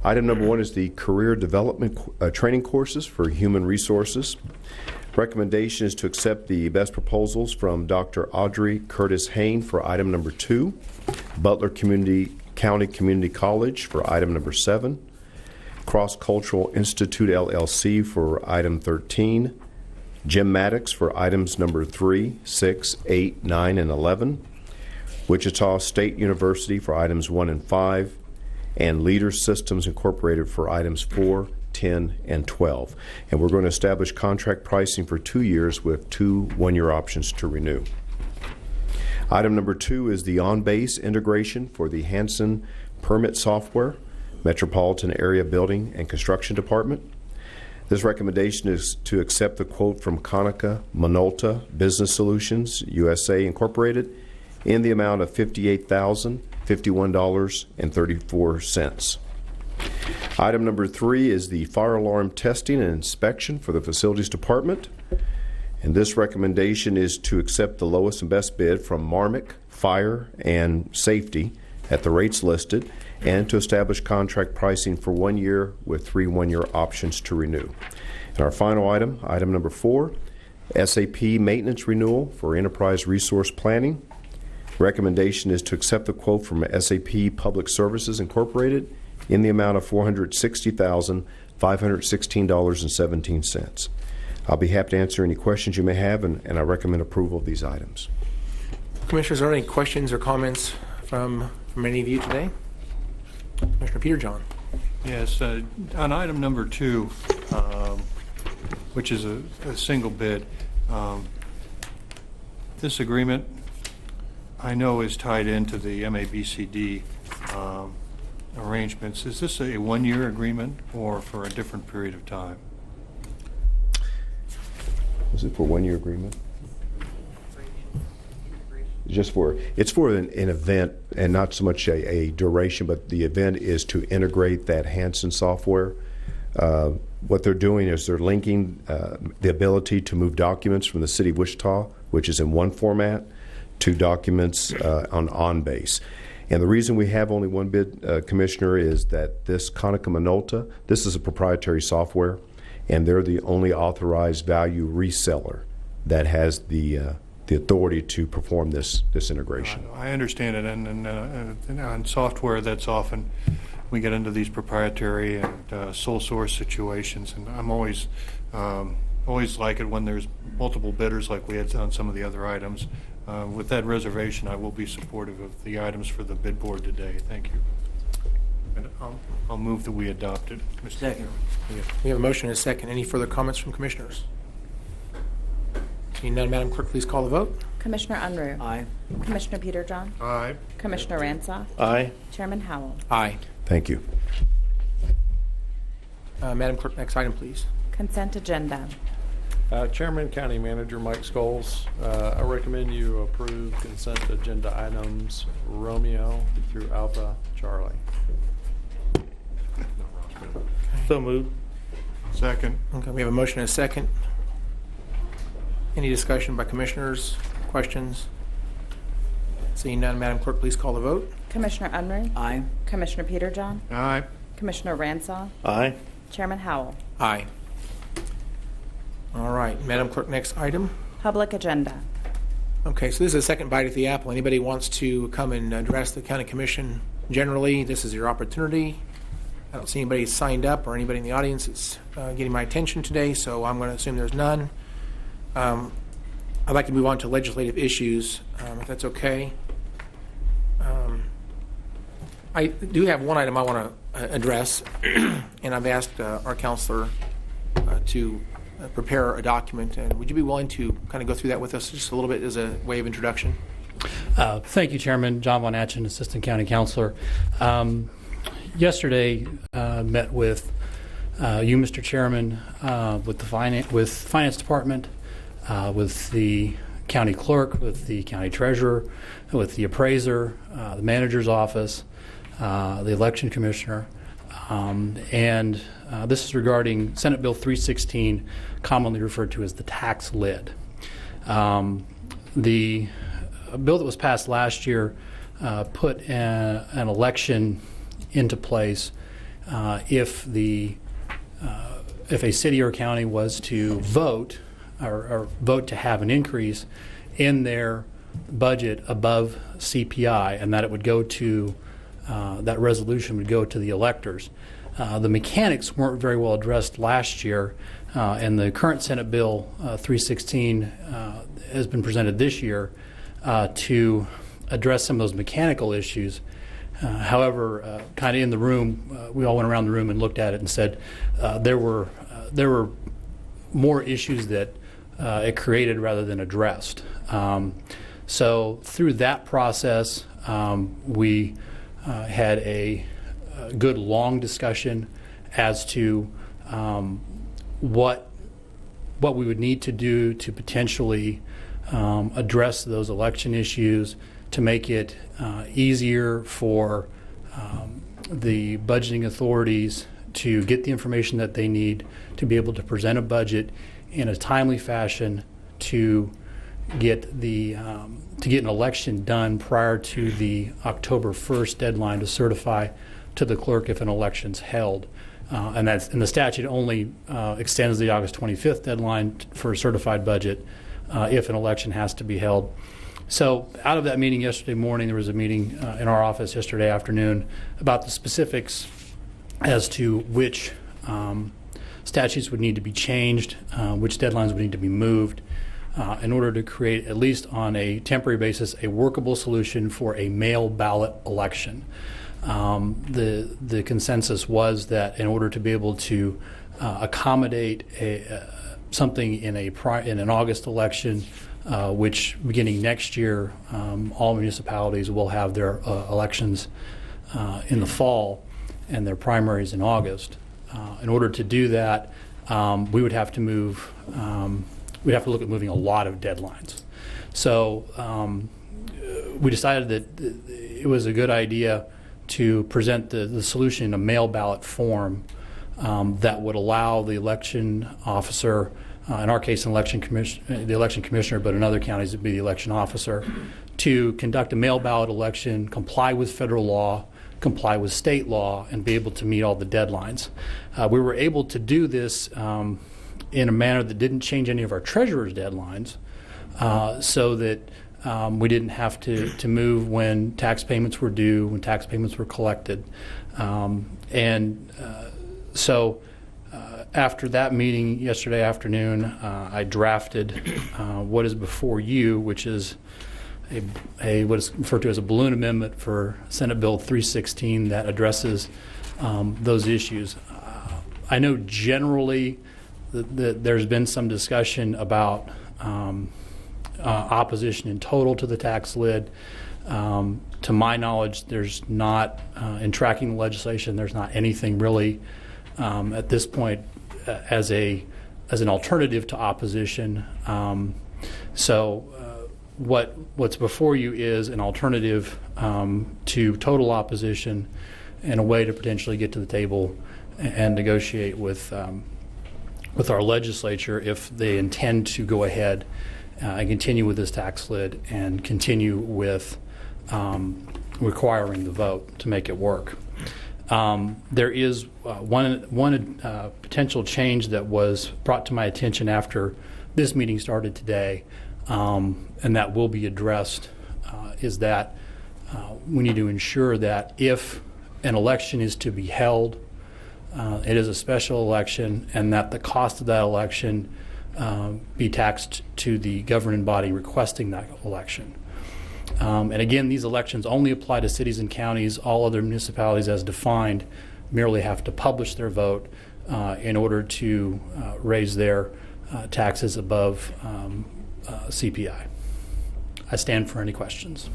Item number 1 is the Career Development Training Courses for Human Resources. Recommendation is to accept the best proposals from Dr. Audrey Curtis Hain for item number 2, Butler County Community College for item number 7, Cross Cultural Institute LLC for item 13, Jim Maddox for items number 3, 6, 8, 9, and 11, Wichita State University for items 1 and 5, and Leader Systems Incorporated for items 4, 10, and 12. And we're going to establish contract pricing for 2 years with 2 one-year options to renew. Item number 2 is the on-base integration for the Hanson Permit Software, Metropolitan Area Building and Construction Department. This recommendation is to accept the quote from Konica Minolta Business Solutions USA Incorporated in the amount of $58,051.34. Item number 3 is the fire alarm testing and inspection for the Facilities Department. And this recommendation is to accept the lowest and best bid from Marmick Fire and Safety at the rates listed, and to establish contract pricing for 1 year with 3 one-year options to renew. And our final item, item number 4, SAP maintenance renewal for Enterprise Resource Planning. Recommendation is to accept the quote from SAP Public Services Incorporated in the amount of $460,516.17. I'll be happy to answer any questions you may have, and I recommend approval of these items. Commissioners, are there any questions or comments from any of you today? Commissioner Peterjohn. Yes, on item number 2, which is a single bid, this agreement I know is tied into the MABCD arrangements. Is this a 1-year agreement or for a different period of time? Was it for 1-year agreement? It's for an event, and not so much a duration, but the event is to integrate that Hanson software. What they're doing is they're linking the ability to move documents from the city of Wichita, which is in one format, to documents on base. And the reason we have only one bid, Commissioner, is that this Konica Minolta, this is a proprietary software, and they're the only authorized value reseller that has the authority to perform this integration. I understand it, and on software, that's often we get into these proprietary and sole source situations, and I'm always like it when there's multiple bidders, like we had on some of the other items. With that reservation, I will be supportive of the items for the bid board today. Thank you. And I'll move that we adopt it. Mr. Second. We have a motion and a second. Any further comments from commissioners? Seeing none, Madam Clerk, please call the vote. Commissioner Unruh. Aye. Commissioner Peterjohn. Aye. Commissioner Ransaw. Aye. Chairman Howell. Aye. Thank you. Madam Clerk, next item, please. Consent agenda. Chairman, County Manager Mike Scholes, I recommend you approve consent agenda items Romeo through Alpha Charlie. So moved. Second. Okay, we have a motion and a second. Any discussion by commissioners? Questions? Seeing none, Madam Clerk, please call the vote. Commissioner Unruh. Aye. Commissioner Peterjohn. Aye. Commissioner Ransaw. Aye. Chairman Howell. Aye. All right, Madam Clerk, next item. Public agenda. Okay, so this is a second bite at the apple. Anybody wants to come and address the County Commission generally, this is your opportunity. I don't see anybody signed up or anybody in the audience that's getting my attention today, so I'm going to assume there's none. I'd like to move on to legislative issues, if that's okay. I do have one item I want to address, and I've asked our counselor to prepare a document, and would you be willing to kind of go through that with us just a little bit as a way of introduction? Thank you, Chairman. John Von Atchen, Assistant County Counselor. Yesterday, met with you, Mr. Chairman, with the Finance Department, with the County Clerk, with the County Treasurer, with the Appraiser, the Manager's Office, the Election Commissioner, and this is regarding Senate Bill 316, commonly referred to as the tax lid. The a bill that was passed last year put an election into place if a city or county was to vote or vote to have an increase in their budget above CPI, and that it would go to that resolution would go to the electors. The mechanics weren't very well addressed last year, and the current Senate Bill 316 has been presented this year to address some of those mechanical issues. However, kind of in the room, we all went around the room and looked at it and said there were more issues that it created rather than addressed. So through that process, we had a good long discussion as to what we would need to do to potentially address those election issues, to make it easier for the budgeting authorities to get the information that they need to be able to present a budget in a timely fashion to get an election done prior to the October 1st deadline to certify to the clerk if an election's held. And the statute only extends the August 25th deadline for a certified budget if an election has to be held. So out of that meeting yesterday morning, there was a meeting in our office yesterday afternoon about the specifics as to which statutes would need to be changed, which deadlines would need to be moved in order to create, at least on a temporary basis, a workable solution for a mail ballot election. The consensus was that in order to be able to accommodate something in an August election, which beginning next year, all municipalities will have their elections in the fall and their primaries in August. In order to do that, we would have to move. We'd have to look at moving a lot of deadlines. So we decided that it was a good idea to present the solution in a mail ballot form that would allow the election officer, in our case, the election commissioner, but in other counties it'd be the election officer, to conduct a mail ballot election, comply with federal law, comply with state law, and be able to meet all the deadlines. We were able to do this in a manner that didn't change any of our treasurer's deadlines, so that we didn't have to move when tax payments were due, when tax payments were collected. So after that meeting yesterday afternoon, I drafted what is before you, which is what is referred to as a balloon amendment for Senate Bill 316 that addresses those issues. I know generally that there's been some discussion about opposition in total to the tax lid. To my knowledge, there's not, in tracking the legislation, there's not anything really at this point as an alternative to opposition. What's before you is an alternative to total opposition and a way to potentially get to the table and negotiate with our legislature if they intend to go ahead and continue with this tax lid and continue with requiring the vote to make it work. There is one potential change that was brought to my attention after this meeting started today, and that will be addressed, is that we need to ensure that if an election is to be held, it is a special election, and that the cost of that election be taxed to the governing body requesting that election. And again, these elections only apply to cities and counties. All other municipalities, as defined, merely have to publish their vote in order to raise their taxes above CPI. I stand for any questions.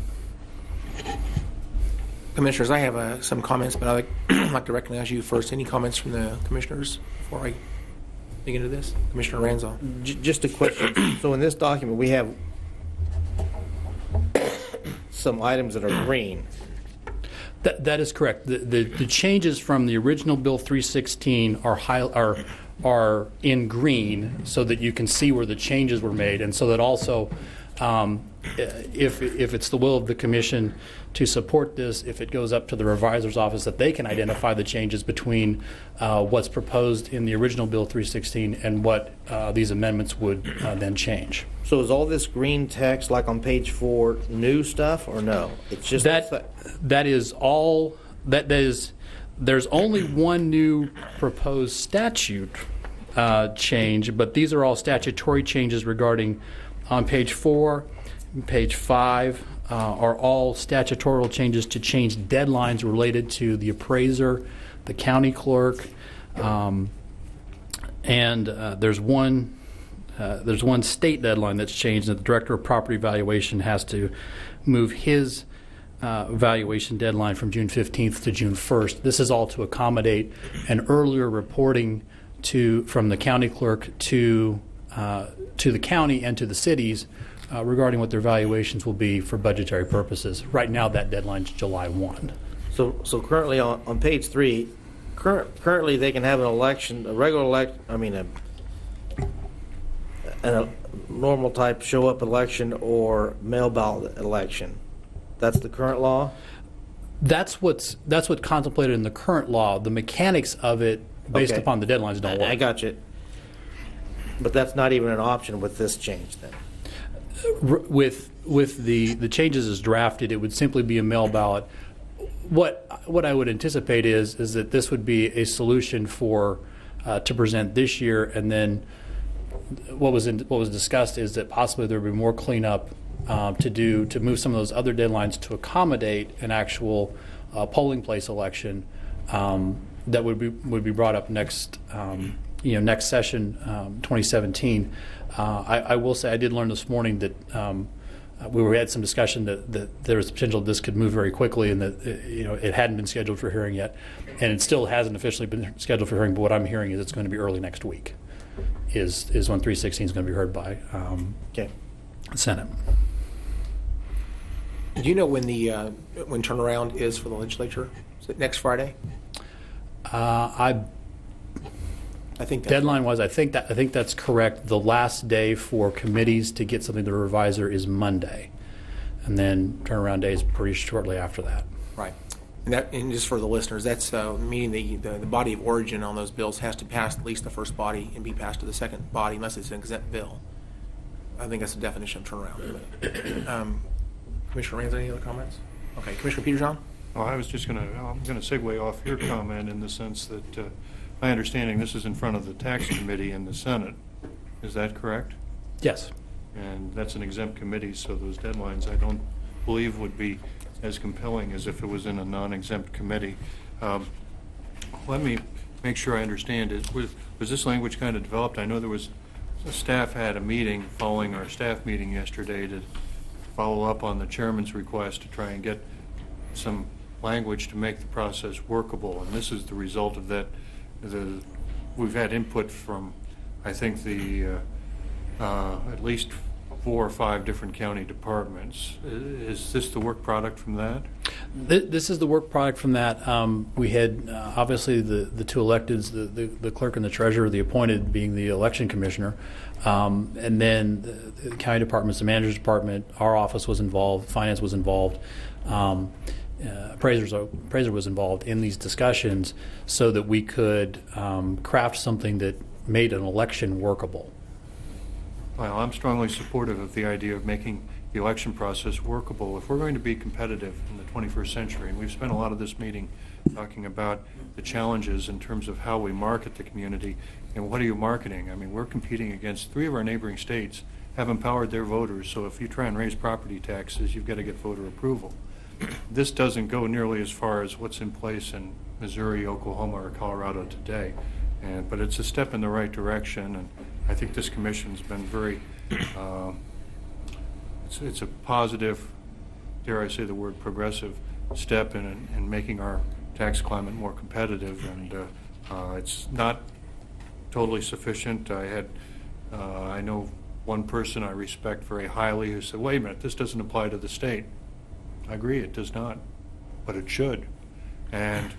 Commissioners, I have some comments, but I'd like to recognize you first. Any comments from the commissioners before I dig into this? Commissioner Ranzau. Just a question. So in this document, we have some items that are green. That is correct. The changes from the original Bill 316 are in green, so that you can see where the changes were made, and so that also if it's the will of the commission to support this, if it goes up to the revisor's office, that they can identify the changes between what's proposed in the original Bill 316 and what these amendments would then change. So is all this green text, like on page 4, new stuff, or no? It's just that is all. That is. There's only one new proposed statute change, but these are all statutory changes regarding on page 4, page 5 are all statutory changes to change deadlines related to the appraiser, the county clerk, and there's one state deadline that's changed, that the director of property valuation has to move his valuation deadline from June 15th to June 1st. This is all to accommodate an earlier reporting from the county clerk to the county and to the cities regarding what their valuations will be for budgetary purposes. Right now, that deadline is July 1. So currently on page 3, currently they can have an election, a normal type show up election or mail ballot election. That's the current law? That's what's contemplated in the current law. The mechanics of it, based upon the deadlines, don't work. I got you. But that's not even an option with this change then? With the changes as drafted, it would simply be a mail ballot. What I would anticipate is that this would be a solution for to present this year, and then what was discussed is that possibly there would be more cleanup to move some of those other deadlines to accommodate an actual polling place election that would be brought up next session 2017. I will say I did learn this morning that we had some discussion that there was potential this could move very quickly, and that it hadn't been scheduled for hearing yet, and it still hasn't officially been scheduled for hearing. But what I'm hearing is it's going to be early next week. Is when 316 is going to be heard by Senate. Do you know when turnaround is for the legislature? Is it next Friday? I think deadline-wise, I think that's correct. The last day for committees to get something to the revisor is Monday, and then turnaround day is pretty shortly after that. Right, and just for the listeners, that's meaning the body of origin on those bills has to pass at least the first body and be passed to the second body unless it's an exempt bill. I think that's the definition of turnaround. Commissioner Rand, any other comments? Okay, Commissioner Peterjohn? Oh, I'm going to segue off your comment in the sense that my understanding this is in front of the Tax Committee in the Senate. Is that correct? Yes. And that's an exempt committee, so those deadlines I don't believe would be as compelling as if it was in a non-exempt committee. Let me make sure I understand it. Was this language kind of developed? I know there was staff had a meeting following our staff meeting yesterday to follow up on the chairman's request to try and get some language to make the process workable, and this is the result of that. We've had input from, I think, at least 4 or 5 different county departments. Is this the work product from that? This is the work product from that. We had obviously the two electeds, the clerk and the treasurer, the appointed being the election commissioner, and then the county departments, the manager's department, our office was involved, finance was involved, appraiser was involved in these discussions so that we could craft something that made an election workable. Well, I'm strongly supportive of the idea of making the election process workable. If we're going to be competitive in the 21st century, and we've spent a lot of this meeting talking about the challenges in terms of how we market the community, and what are you marketing? I mean, we're competing against 3 of our neighboring states have empowered their voters, so if you try and raise property taxes, you've got to get voter approval. This doesn't go nearly as far as what's in place in Missouri, Oklahoma, or Colorado today, but it's a step in the right direction, and I think this commission's been very, it's a positive, dare I say the word progressive, step in making our tax climate more competitive, and it's not totally sufficient. I know one person I respect very highly who said, wait a minute, this doesn't apply to the state. I agree, it does not, but it should. And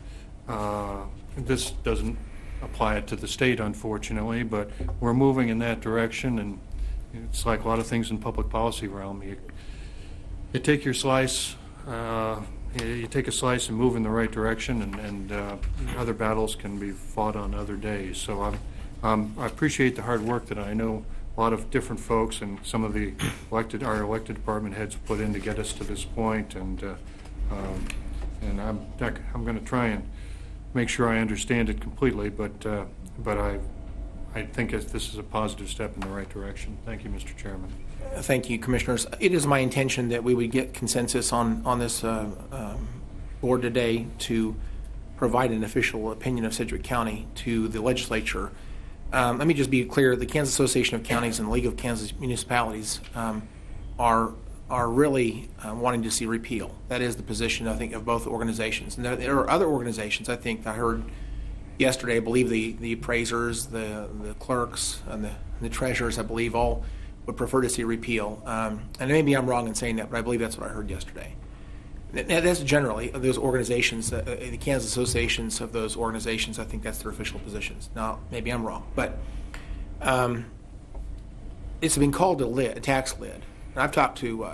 this doesn't apply it to the state, unfortunately, but we're moving in that direction, and it's like a lot of things in public policy realm. You take your slice, you take a slice and move in the right direction, and other battles can be fought on other days. So I appreciate the hard work that I know a lot of different folks and some of the our elected department heads put in to get us to this point, and I'm going to try and make sure I understand it completely, but I think this is a positive step in the right direction. Thank you, Mr. Chairman. Thank you, Commissioners. It is my intention that we would get consensus on this board today to provide an official opinion of Sedgwick County to the legislature. Let me just be clear: the Kansas Association of Counties and the League of Kansas Municipalities are really wanting to see repeal. That is the position, I think, of both organizations. And there are other organizations, I think, I heard yesterday, I believe the appraisers, the clerks, and the treasurers, I believe, all would prefer to see repeal. And maybe I'm wrong in saying that, but I believe that's what I heard yesterday. That's generally those organizations, the Kansas associations of those organizations, I think that's their official positions. Now, maybe I'm wrong, but it's been called a tax lid. And I've talked to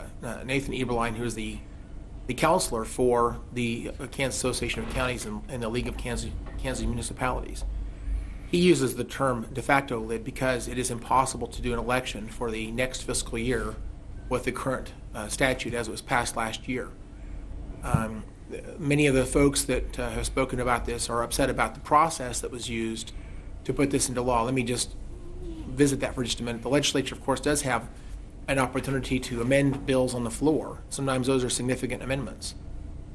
Nathan Eberlein, who is the counselor for the Kansas Association of Counties and the League of Kansas Municipalities. He uses the term de facto lid because it is impossible to do an election for the next fiscal year with the current statute as it was passed last year. Many of the folks that have spoken about this are upset about the process that was used to put this into law. Let me just visit that for just a minute. The legislature, of course, does have an opportunity to amend bills on the floor. Sometimes those are significant amendments,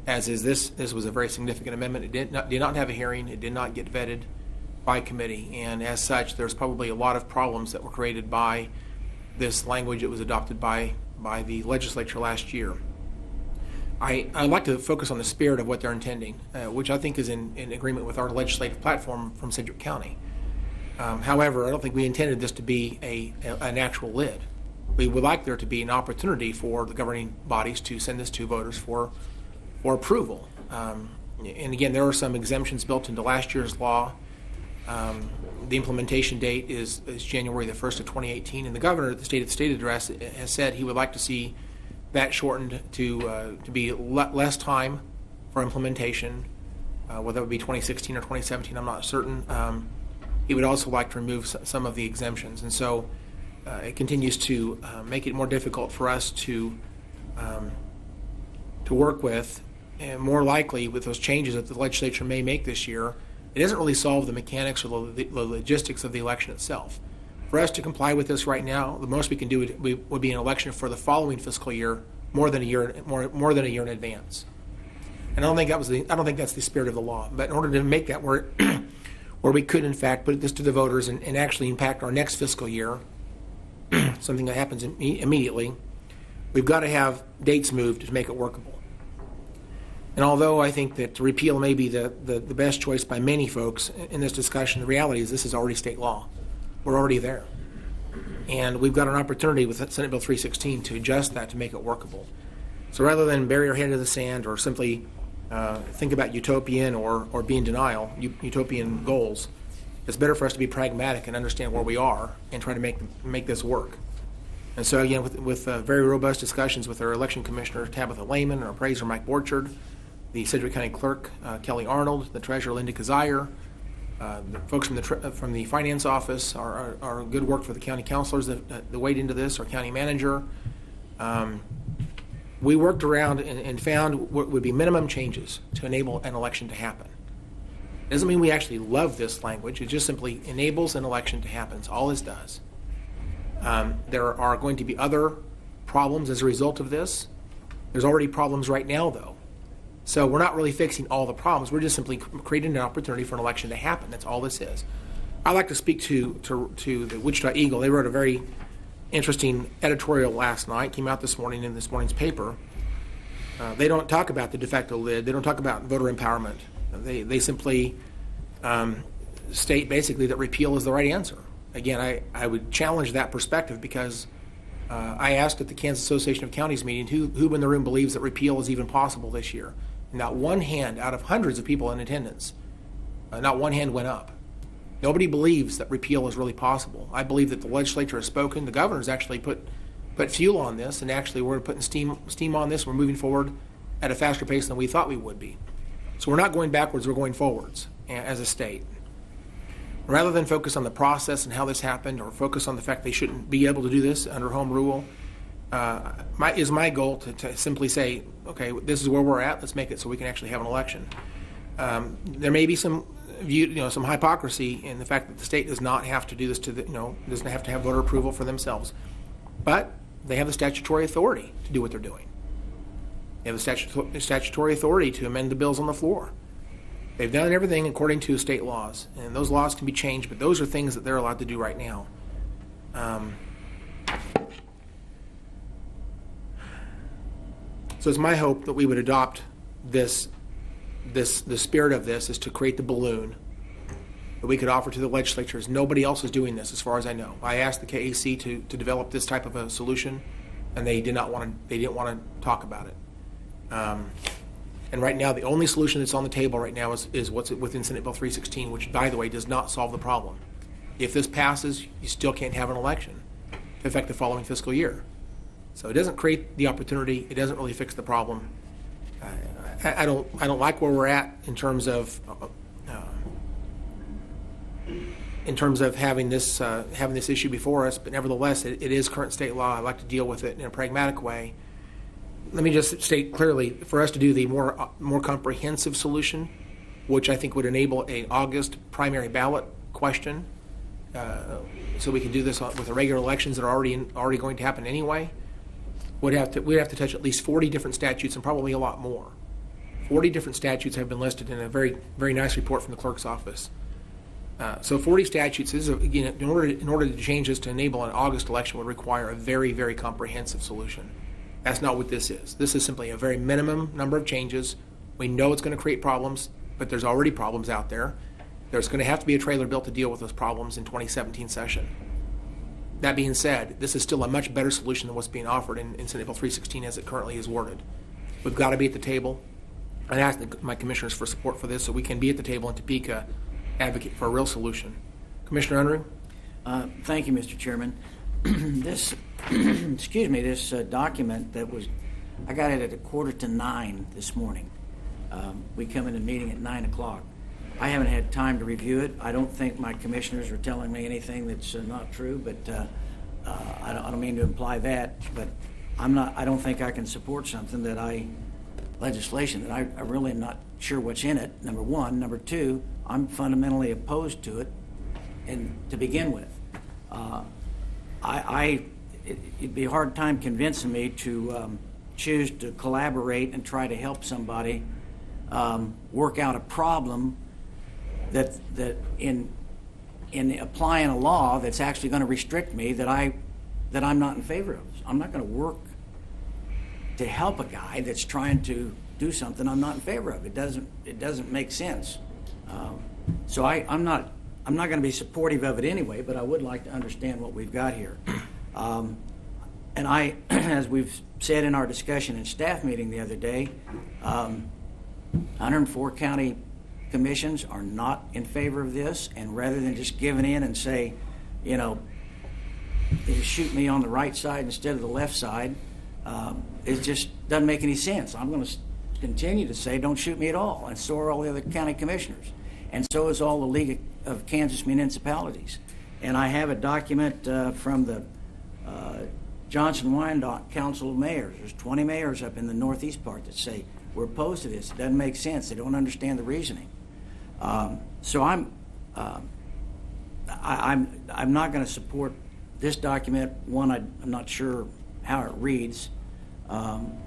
as is this. This was a very significant amendment. It did not have a hearing. It did not get vetted by committee, and as such, there's probably a lot of problems that were created by this language that was adopted by the legislature last year. I'd like to focus on the spirit of what they're intending, which I think is in agreement with our legislative platform from Sedgwick County. However, I don't think we intended this to be an actual lid. We would like there to be an opportunity for the governing bodies to send this to voters for approval. And again, there are some exemptions built into last year's law. The implementation date is January the 1st of 2018, and the governor at the state address has said he would like to see that shortened to be less time for implementation, whether that would be 2016 or 2017, I'm not certain. He would also like to remove some of the exemptions, and so it continues to make it more difficult for us to work with, and more likely with those changes that the legislature may make this year. It doesn't really solve the mechanics or the logistics of the election itself. For us to comply with this right now, the most we can do would be an election for the following fiscal year, more than a year in advance. And I don't think that's the spirit of the law. But in order to make that work, where we could in fact put this to the voters and actually impact our next fiscal year, something that happens immediately, we've got to have dates moved to make it workable. And although I think that repeal may be the best choice by many folks in this discussion, the reality is this is already state law. We're already there. And we've got an opportunity with Senate Bill 316 to adjust that to make it workable. So rather than bury our head in the sand or simply think about utopian or be in denial, utopian goals, it's better for us to be pragmatic and understand where we are and try to make this work. And so again, with very robust discussions with our election commissioner, Tabitha Lehman, our appraiser, Mike Borchard, the Sedgwick County Clerk, Kelly Arnold, the Treasurer, Linda Kazire, the folks from the Finance Office, our good work for the county councilors that weighed into this, our county manager. We worked around and found what would be minimum changes to enable an election to happen. It doesn't mean we actually love this language. It just simply enables an election to happen. It's all this does. There are going to be other problems as a result of this. There's already problems right now, though. So we're not really fixing all the problems. We're just simply creating an opportunity for an election to happen. That's all this is. I'd like to speak to the Wichita Eagle. They wrote a very interesting editorial last night, came out this morning in this morning's paper. They don't talk about the de facto lid. They don't talk about voter empowerment. They simply state basically that repeal is the right answer. Again, I would challenge that perspective because I asked at the Kansas Association of Counties meeting who in the room believes that repeal is even possible this year. And not one hand out of hundreds of people in attendance, not one hand went up. Nobody believes that repeal is really possible. I believe that the legislature has spoken. The governor's actually put fuel on this, and actually we're putting steam on this. We're moving forward at a faster pace than we thought we would be. So we're not going backwards, we're going forwards as a state. Rather than focus on the process and how this happened, or focus on the fact they shouldn't be able to do this under home rule, my goal to simply say, okay, this is where we're at, let's make it so we can actually have an election. There may be some hypocrisy in the fact that the state does not have to do this doesn't have to have voter approval for themselves, but they have the statutory authority to do what they're doing. They have the statutory authority to amend the bills on the floor. They've done everything according to state laws, and those laws can be changed, but those are things that they're allowed to do right now. So it's my hope that we would adopt the spirit of this is to create the balloon that we could offer to the legislatures. Nobody else is doing this, as far as I know. I asked the KAC to develop this type of a solution, and they didn't want to talk about it. And right now, the only solution that's on the table right now is what's within Senate Bill 316, which, by the way, does not solve the problem. If this passes, you still can't have an election to affect the following fiscal year. So it doesn't create the opportunity. It doesn't really fix the problem. I don't like where we're at in terms of having this issue before us. But nevertheless, it is current state law. I like to deal with it in a pragmatic way. Let me just state clearly, for us to do the more comprehensive solution, which I think would enable an August primary ballot question, so we can do this with the regular elections that are already going to happen anyway. We'd have to touch at least 40 different statutes, and probably a lot more. 40 different statutes have been listed in a very, very nice report from the clerk's office. So 40 statutes is, again, in order to change this to enable an August election would require a very, very comprehensive solution. That's not what this is. This is simply a very minimum number of changes. We know it's going to create problems, but there's already problems out there. There's going to have to be a trailer built to deal with those problems in 2017 session. That being said, this is still a much better solution than what's being offered in Senate Bill 316 as it currently is worded. We've got to be at the table. I asked my commissioners for support for this so we can be at the table in Topeka, advocate for a real solution. Commissioner Unruh? Thank you, Mr. Chairman. This, this document I got it at 8:45 this morning. We come into meeting at 9 o'clock. I haven't had time to review it. I don't think my commissioners are telling me anything that's not true, but I don't mean to imply that, but I don't think I can support something legislation that I really am not sure what's in it, number one. Number two, I'm fundamentally opposed to it, and to begin with. It'd be a hard time convincing me to choose to collaborate and try to help somebody work out a problem that in applying a law that's actually going to restrict me that I'm not in favor of. I'm not going to work to help a guy that's trying to do something I'm not in favor of. It doesn't make sense. So I'm not going to be supportive of it anyway, but I would like to understand what we've got here. And as we've said in our discussion in staff meeting the other day, 104 county commissions are not in favor of this, and rather than just giving in and say, shoot me on the right side instead of the left side, it just doesn't make any sense. I'm going to continue to say don't shoot me at all, and so are all the other county commissioners, and so is all the League of Kansas Municipalities. And I have a document from the Johnson-Wyandotte Council of Mayors. There's 20 mayors up in the northeast part that say we're opposed to this. It doesn't make sense. They don't understand the reasoning. So I'm not going to support this document. One, I'm not sure how it reads, and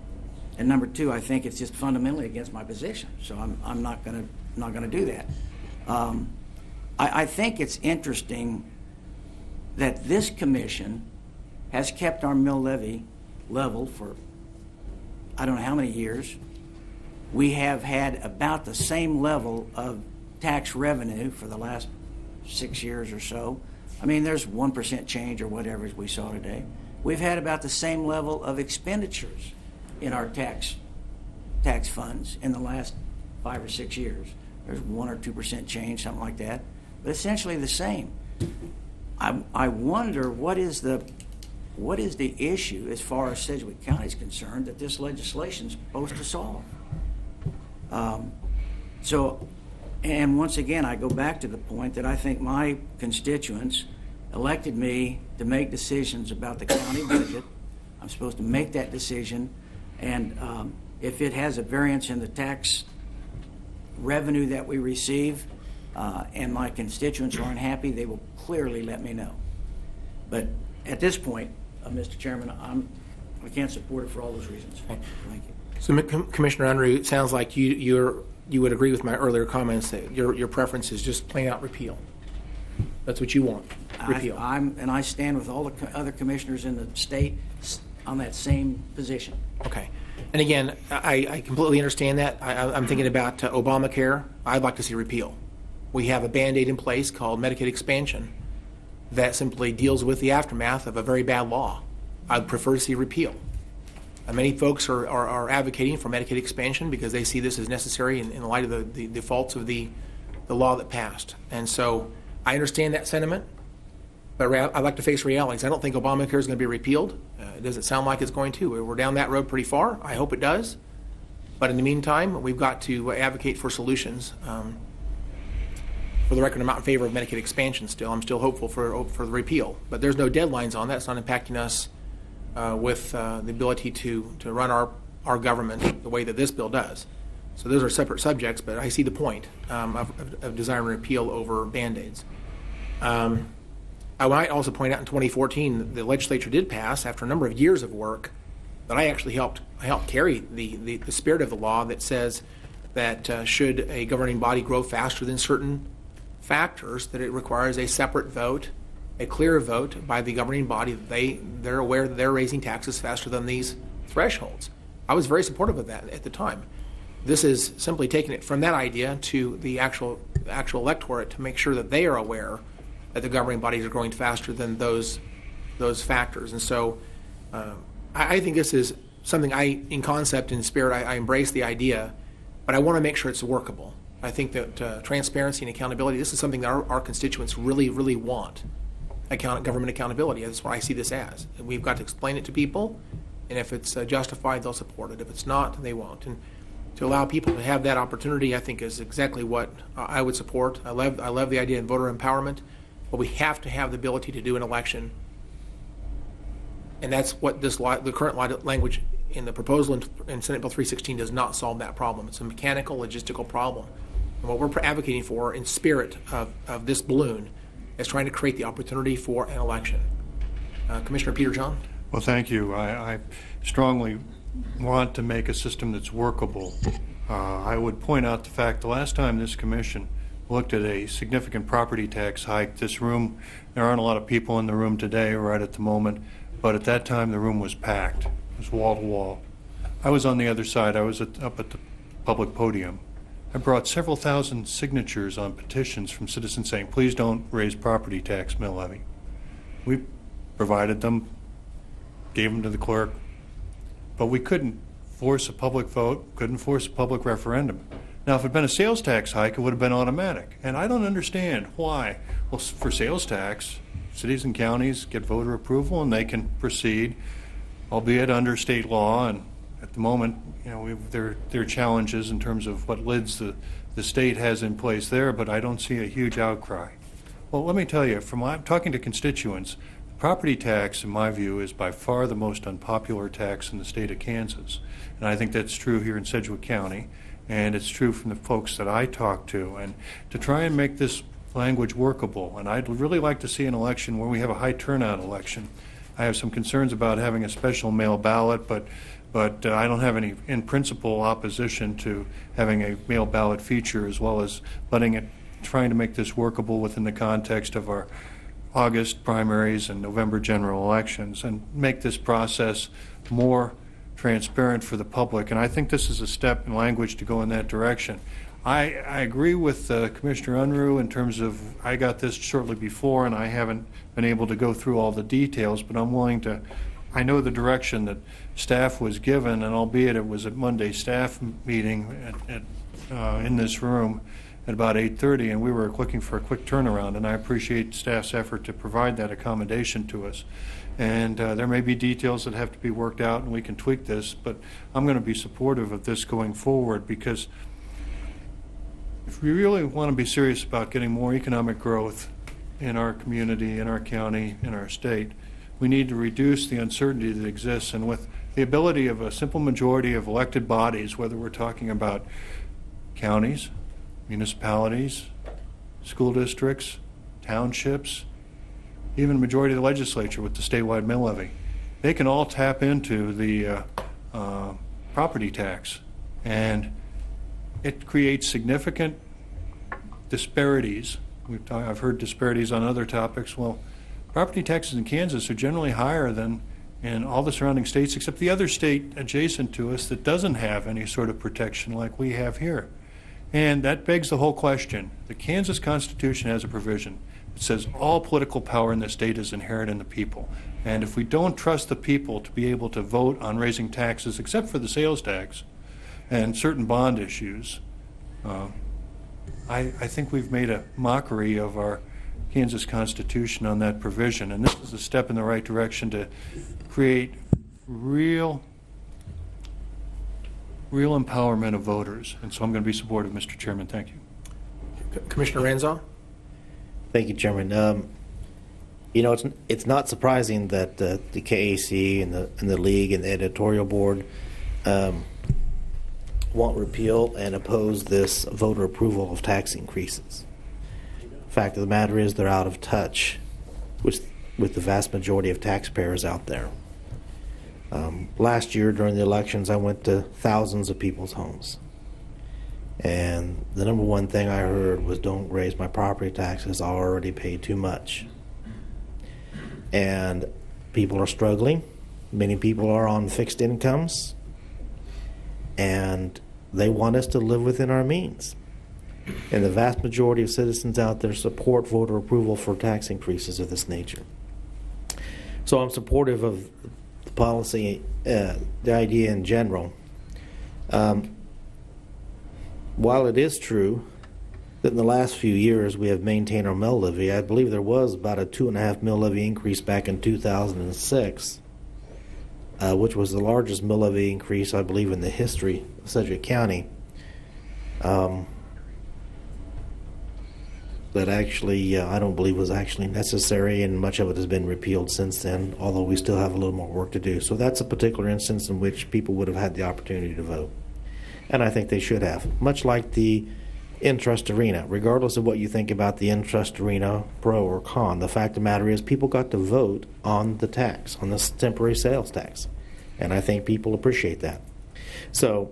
number two, I think it's just fundamentally against my position. So I'm not going to do that. I think it's interesting that this commission has kept our mill levy level for I don't know how many years. We have had about the same level of tax revenue for the last 6 years or so. I mean, there's 1% change or whatever as we saw today. We've had about the same level of expenditures in our tax funds in the last 5 or 6 years. There's 1 or 2% change, something like that. but essentially the same. I wonder what is the issue as far as Sedgwick County is concerned that this legislation is supposed to solve. And once again, I go back to the point that I think my constituents elected me to make decisions about the county budget. I'm supposed to make that decision, and if it has a variance in the tax revenue that we receive, and my constituents are unhappy, they will clearly let me know. But at this point, Mr. Chairman, I can't support it for all those reasons. Thank you. So, Commissioner Unruh, it sounds like you would agree with my earlier comments that your preference is just plain out repeal. That's what you want, repeal. I stand with all the other commissioners in the state on that same position. Okay. And again, I completely understand that. I'm thinking about Obamacare. I'd like to see repeal. We have a Band-Aid in place called Medicaid expansion that simply deals with the aftermath of a very bad law. I'd prefer to see repeal. Many folks are advocating for Medicaid expansion because they see this as necessary in light of the defaults of the law that passed. And so I understand that sentiment, but I'd like to face realities. I don't think Obamacare is going to be repealed. It doesn't sound like it's going to. We're down that road pretty far. I hope it does. But in the meantime, we've got to advocate for solutions. For the record, I'm not in favor of Medicaid expansion still. I'm still hopeful for the repeal. But there's no deadlines on that. It's not impacting us with the ability to run our government the way that this bill does. So those are separate subjects, but I see the point of desiring repeal over Band-Aids. I might also point out in 2014, the legislature did pass, after a number of years of work, that I actually helped carry the spirit of the law that says that should a governing body grow faster than certain factors, that it requires a separate vote, a clear vote by the governing body that they're aware that they're raising taxes faster than these thresholds. I was very supportive of that at the time. This is simply taking it from that idea to the actual electorate to make sure that they are aware that the governing bodies are growing faster than those factors. And so I think this is something in concept and spirit, I embrace the idea, but I want to make sure it's workable. I think that transparency and accountability, this is something that our constituents really, really want. Government accountability. That's what I see this as. And we've got to explain it to people, and if it's justified, they'll support it. If it's not, they won't. And to allow people to have that opportunity, I think, is exactly what I would support. I love the idea of voter empowerment, but we have to have the ability to do an election, and that's what the current language in the proposal in Senate Bill 316 does not solve that problem. It's a mechanical, logistical problem. And what we're advocating for in spirit of this balloon is trying to create the opportunity for an election. Commissioner PETERJOHN? Well, thank you. I strongly want to make a system that's workable. I would point out the fact the last time this commission looked at a significant property tax hike, there aren't a lot of people in the room today right at the moment, but at that time the room was packed. It was wall to wall. I was on the other side. I was up at the public podium. I brought several thousand signatures on petitions from citizens saying, please don't raise property tax mill levy. We provided them, gave them to the clerk, but we couldn't force a public vote, couldn't force a public referendum. Now, if it had been a sales tax hike, it would have been automatic. And I don't understand why. Well, for sales tax, cities and counties get voter approval and they can proceed, albeit under state law. And at the moment, there are challenges in terms of what lids the state has in place there, but I don't see a huge outcry. Well, let me tell you, from talking to constituents, property tax, in my view, is by far the most unpopular tax in the state of Kansas. And I think that's true here in Sedgwick County, and it's true from the folks that I talk to. And to try and make this language workable, and I'd really like to see an election where we have a high turnout election. I have some concerns about having a special mail ballot, but I don't have any, in principle, opposition to having a mail ballot feature, as well as trying to make this workable within the context of our August primaries and November general elections, and make this process more transparent for the public. And I think this is a step in language to go in that direction. I agree with Commissioner Unruh in terms of, I got this shortly before and I haven't been able to go through all the details, but I'm willing to. I know the direction that staff was given, and albeit it was at Monday's staff meeting in this room, at about 8:30, and we were looking for a quick turnaround, and I appreciate staff's effort to provide that accommodation to us. And there may be details that have to be worked out, and we can tweak this, but I'm going to be supportive of this going forward, because if we really want to be serious about getting more economic growth in our community, in our county, in our state, we need to reduce the uncertainty that exists. And with the ability of a simple majority of elected bodies, whether we're talking about counties, municipalities, school districts, townships, even a majority of the legislature with the statewide mill levy, they can all tap into the property tax. And it creates significant disparities. I've heard disparities on other topics. Well, property taxes in Kansas are generally higher than in all the surrounding states, except the other state adjacent to us that doesn't have any sort of protection like we have here. And that begs the whole question. The Kansas Constitution has a provision that says all political power in the state is inherent in the people. And if we don't trust the people to be able to vote on raising taxes, except for the sales tax and certain bond issues, I think we've made a mockery of our Kansas Constitution on that provision. And this is a step in the right direction to create real empowerment of voters. And so I'm going to be supportive, Mr. Chairman. Thank you. Commissioner Ranzau? Thank you, Chairman. You know, it's not surprising that the KAC and the league and the editorial board want repeal and oppose this voter approval of tax increases. Fact of the matter is they're out of touch with the vast majority of taxpayers out there. Last year during the elections, I went to thousands of people's homes. And the number one thing I heard was, don't raise my property taxes, I already pay too much. And people are struggling. Many people are on fixed incomes. And they want us to live within our means. And the vast majority of citizens out there support voter approval for tax increases of this nature. So I'm supportive of the policy, the idea in general. While it is true that in the last few years we have maintained our mill levy, I believe there was about a 2.5 mill levy increase back in 2006, which was the largest mill levy increase, I believe, in the history of Sedgwick County. That actually, I don't believe was actually necessary, and much of it has been repealed since then, although we still have a little more work to do. So that's a particular instance in which people would have had the opportunity to vote. And I think they should have, much like the in-trust arena. Regardless of what you think about the in-trust arena, pro or con, the fact of the matter is people got to vote on the tax, on this temporary sales tax. And I think people appreciate that. So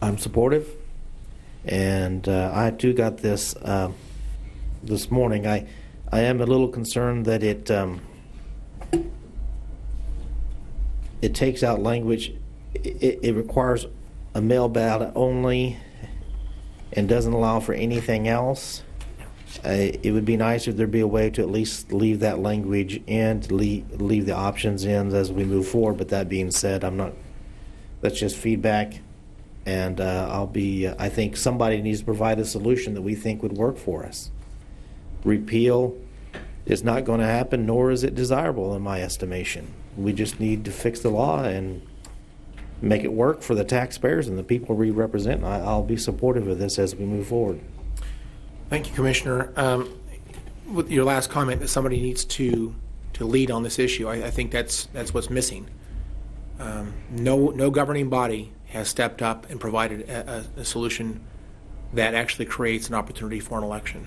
I'm supportive. And I too got this this morning. I am a little concerned that it takes out language. It requires a mail ballot only and doesn't allow for anything else. It would be nice if there'd be a way to at least leave that language in, to leave the options in as we move forward. But that being said, that's just feedback. And I think somebody needs to provide a solution that we think would work for us. Repeal is not going to happen, nor is it desirable in my estimation. We just need to fix the law and make it work for the taxpayers and the people we represent. I'll be supportive of this as we move forward. Thank you, Commissioner. With your last comment that somebody needs to lead on this issue, I think that's what's missing. No governing body has stepped up and provided a solution that actually creates an opportunity for an election.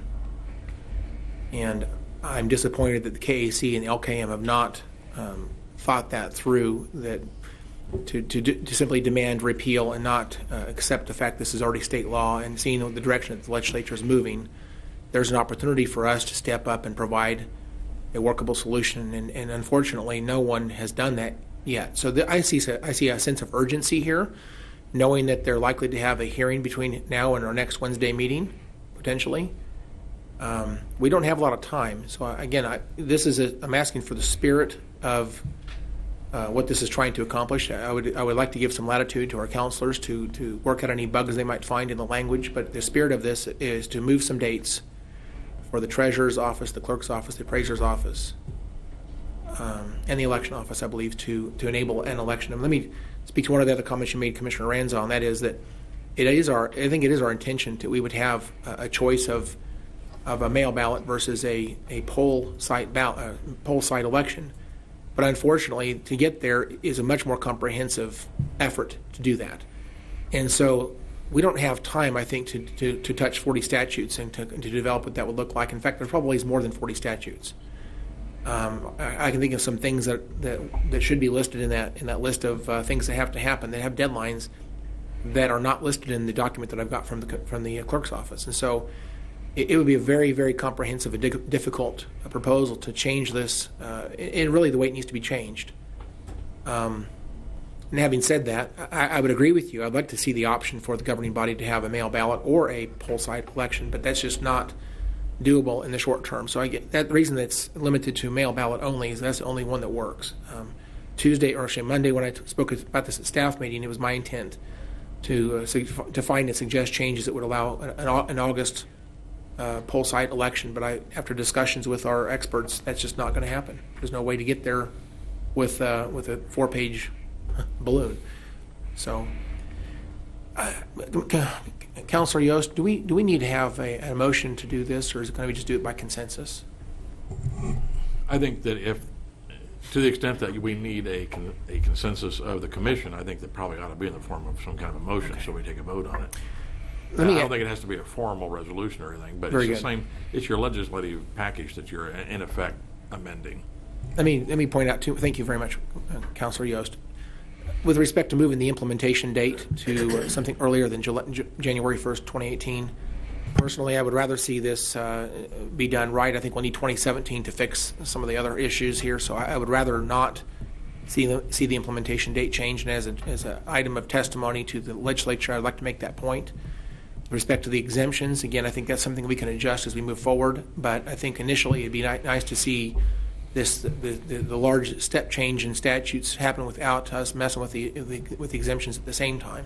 And I'm disappointed that the KAC and the LKM have not thought that through, that to simply demand repeal and not accept the fact this is already state law, and seeing the direction that the legislature is moving, there's an opportunity for us to step up and provide a workable solution. And unfortunately, no one has done that yet. So I see a sense of urgency here, knowing that they're likely to have a hearing between now and our next Wednesday meeting, potentially. We don't have a lot of time. So again, I'm asking for the spirit of what this is trying to accomplish. I would like to give some latitude to our counselors to work out any bugs they might find in the language, but the spirit of this is to move some dates for the treasurer's office, the clerk's office, the appraiser's office, and the election office, I believe, to enable an election. And let me speak to one of the other comments you made, Commissioner Ranzau, and that is that I think it is our intention that we would have a choice of a mail ballot versus a poll site election. But unfortunately, to get there is a much more comprehensive effort to do that. And so we don't have time, I think, to touch 40 statutes and to develop what that would look like. In fact, there probably is more than 40 statutes. I can think of some things that should be listed in that list of things that have to happen, that have deadlines that are not listed in the document that I've got from the clerk's office. And so it would be a very, very comprehensive and difficult proposal to change this, and really the way it needs to be changed. And having said that, I would agree with you. I'd like to see the option for the governing body to have a mail ballot or a poll site election, but that's just not doable in the short term. So I get that. The reason that's limited to mail ballot only is that's the only one that works. Monday, when I spoke about this at staff meeting, it was my intent to find and suggest changes that would allow an August poll site election, but after discussions with our experts, that's just not going to happen. There's no way to get there with a 4-page balloon. So, Councilor Yost, do we need to have a motion to do this, or is it going to just do it by consensus? I think that to the extent that we need a consensus of the commission, I think that probably ought to be in the form of some kind of a motion, so we take a vote on it. I don't think it has to be a formal resolution or anything, but it's the same. It's your legislative package that you're in effect amending. Let me point out too. Thank you very much, Councilor Yost. With respect to moving the implementation date to something earlier than January 1st, 2018, personally, I would rather see this be done right. I think we'll need 2017 to fix some of the other issues here, so I would rather not see the implementation date changed. And as an item of testimony to the legislature, I'd like to make that point. With respect to the exemptions, again, I think that's something we can adjust as we move forward. But I think initially it'd be nice to see the large step change in statutes happen without us messing with the exemptions at the same time.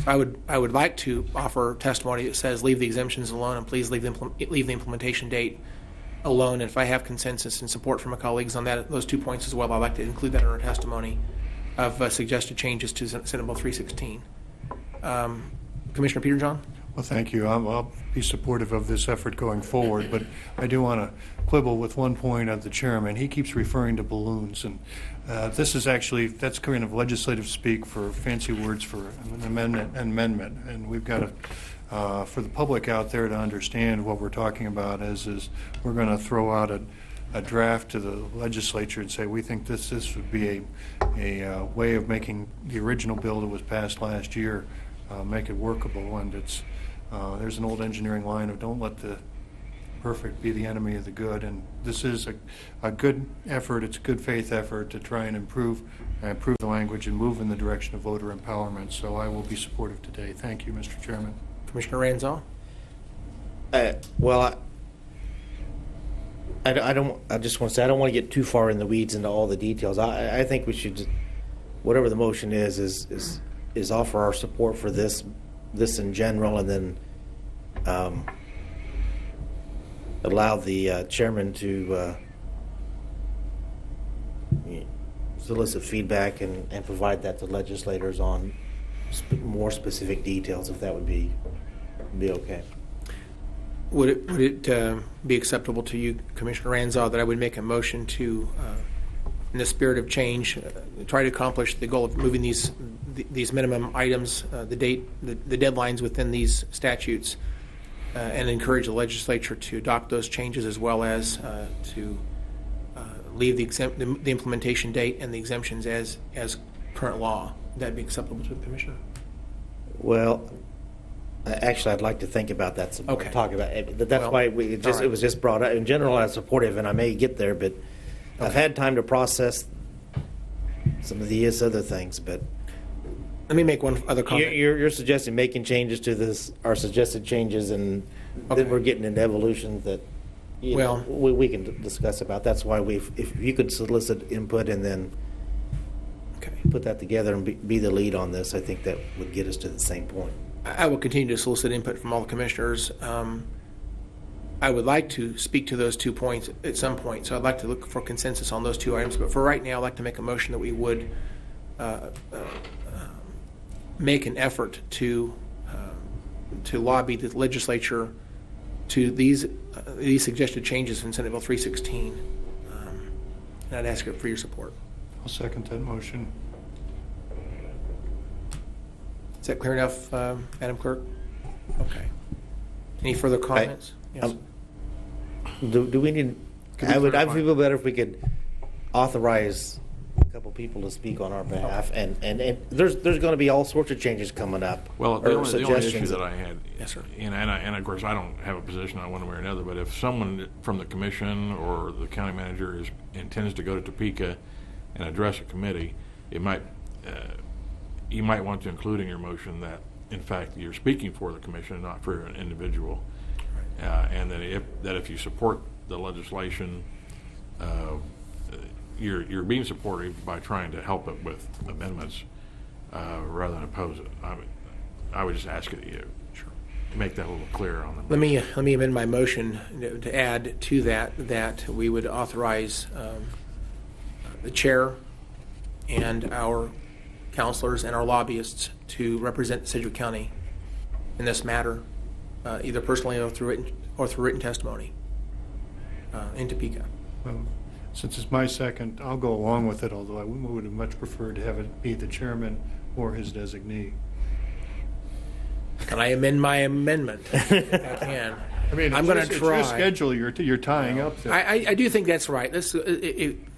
So I would like to offer testimony that says leave the exemptions alone and please leave the implementation date alone. And if I have consensus and support from my colleagues on those 2 points as well, I'd like to include that in our testimony of suggested changes to Senate Bill 316. Commissioner Peterjohn? Well, thank you. I'll be supportive of this effort going forward, but I do want to quibble with one point of the chairman. He keeps referring to balloons, and this is that's kind of legislative speak for fancy words for an amendment, and we've got to, for the public out there to understand what we're talking about is we're going to throw out a draft to the legislature and say we think this would be a way of making the original bill that was passed last year make it workable, and there's an old engineering line of don't let the perfect be the enemy of the good, and this is a good effort. It's a good faith effort to try and improve the language and move in the direction of voter empowerment. So I will be supportive today. Thank you, Mr. Chairman. Commissioner Ranzau? Well, I just want to say I don't want to get too far in the weeds into all the details. I think we should, whatever the motion is offer our support for this in general, and then allow the chairman to solicit feedback and provide that to legislators on more specific details, if that would be okay. Would it be acceptable to you, Commissioner Ranzau, that I would make a motion to, in the spirit of change, try to accomplish the goal of moving these minimum items, the deadlines within these statutes, and encourage the legislature to adopt those changes, as well as to leave the implementation date and the exemptions as current law? Would that be acceptable to the Commissioner? Well, actually, I'd like to think about that some more. Okay. Talk about it. That's why it was just brought up. In general, I'm supportive, and I may get there, but I've had time to process some of these other things. But let me make one other comment. You're suggesting making changes to this, our suggested changes, and then we're getting into evolutions that we can discuss about. That's why if you could solicit input and then put that together and be the lead on this, I think that would get us to the same point. I will continue to solicit input from all the commissioners. I would like to speak to those 2 points at some point, so I'd like to look for consensus on those 2 items. But for right now, I'd like to make a motion that we would make an effort to lobby the legislature to these suggested changes in Senate Bill 316, and I'd ask for your support. I'll second that motion. Is that clear enough, Madam Clerk? Okay. Any further comments? Yes. Do we need? I'd feel better if we could authorize a couple people to speak on our behalf, and there's going to be all sorts of changes coming up. Well, the only suggestions issue that I had, yes, sir, and of course I don't have a position on one way or another, but if someone from the commission or the county manager intends to go to Topeka and address a committee, it might you might want to include in your motion that in fact you're speaking for the commission, not for an individual, and that if you support the legislation, you're being supportive by trying to help it with amendments rather than oppose it. I would just ask you to make that a little clearer on the motion. Let me amend my motion to add to that we would authorize the chair and our counselors and our lobbyists to represent Sedgwick County in this matter, either personally or through written testimony in Topeka. Well, since it's my second, I'll go along with it, although I would have much preferred to have it be the chairman or his designee. Can I amend my amendment? I can. I mean, I'm going to try. It's your schedule you're tying up there. I do think that's right.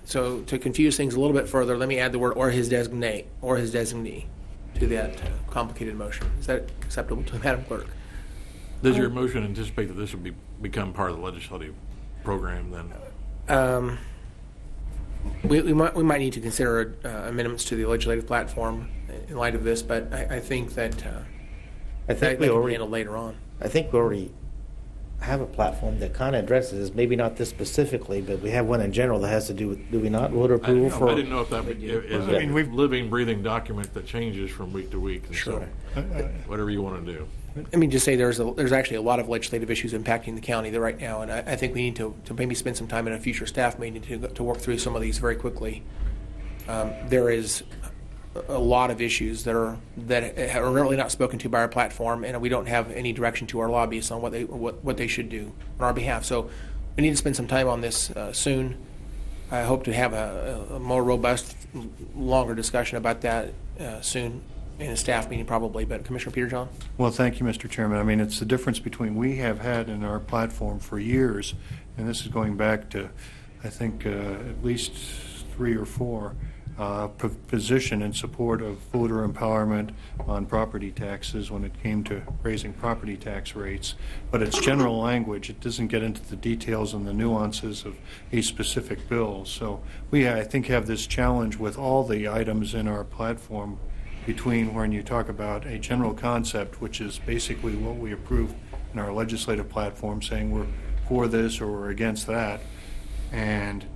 So to confuse things a little bit further, let me add the word "or his designee" to that complicated motion. Is that acceptable to Madam Clerk? Does your motion anticipate that this would become part of the legislative program then? We might need to consider amendments to the legislative platform in light of this, but I think that I think we can already handle later on. I think we already have a platform that kind of addresses this, maybe not this specifically, but we have one in general that has to do with, do we not, voter approval for? I didn't know if that is a living, breathing document that changes from week to week. Sure. So, whatever you want to do. Let me just say there's actually a lot of legislative issues impacting the county right now, and I think we need to maybe spend some time in a future staff meeting to work through some of these very quickly. There is a lot of issues that are really not spoken to by our platform, and we don't have any direction to our lobbyists on what they should do on our behalf. So we need to spend some time on this soon. I hope to have a more robust, longer discussion about that soon in a staff meeting probably. But Commissioner Peterjohn? Well, thank you, Mr. Chairman. I mean, it's the difference between we have had in our platform for years, and this is going back to, I think, at least 3 or 4, position in support of voter empowerment on property taxes when it came to raising property tax rates. But it's general language. It doesn't get into the details and the nuances of a specific bill. So we, I think, have this challenge with all the items in our platform between when you talk about a general concept, which is basically what we approve in our legislative platform, saying we're for this or we're against that, and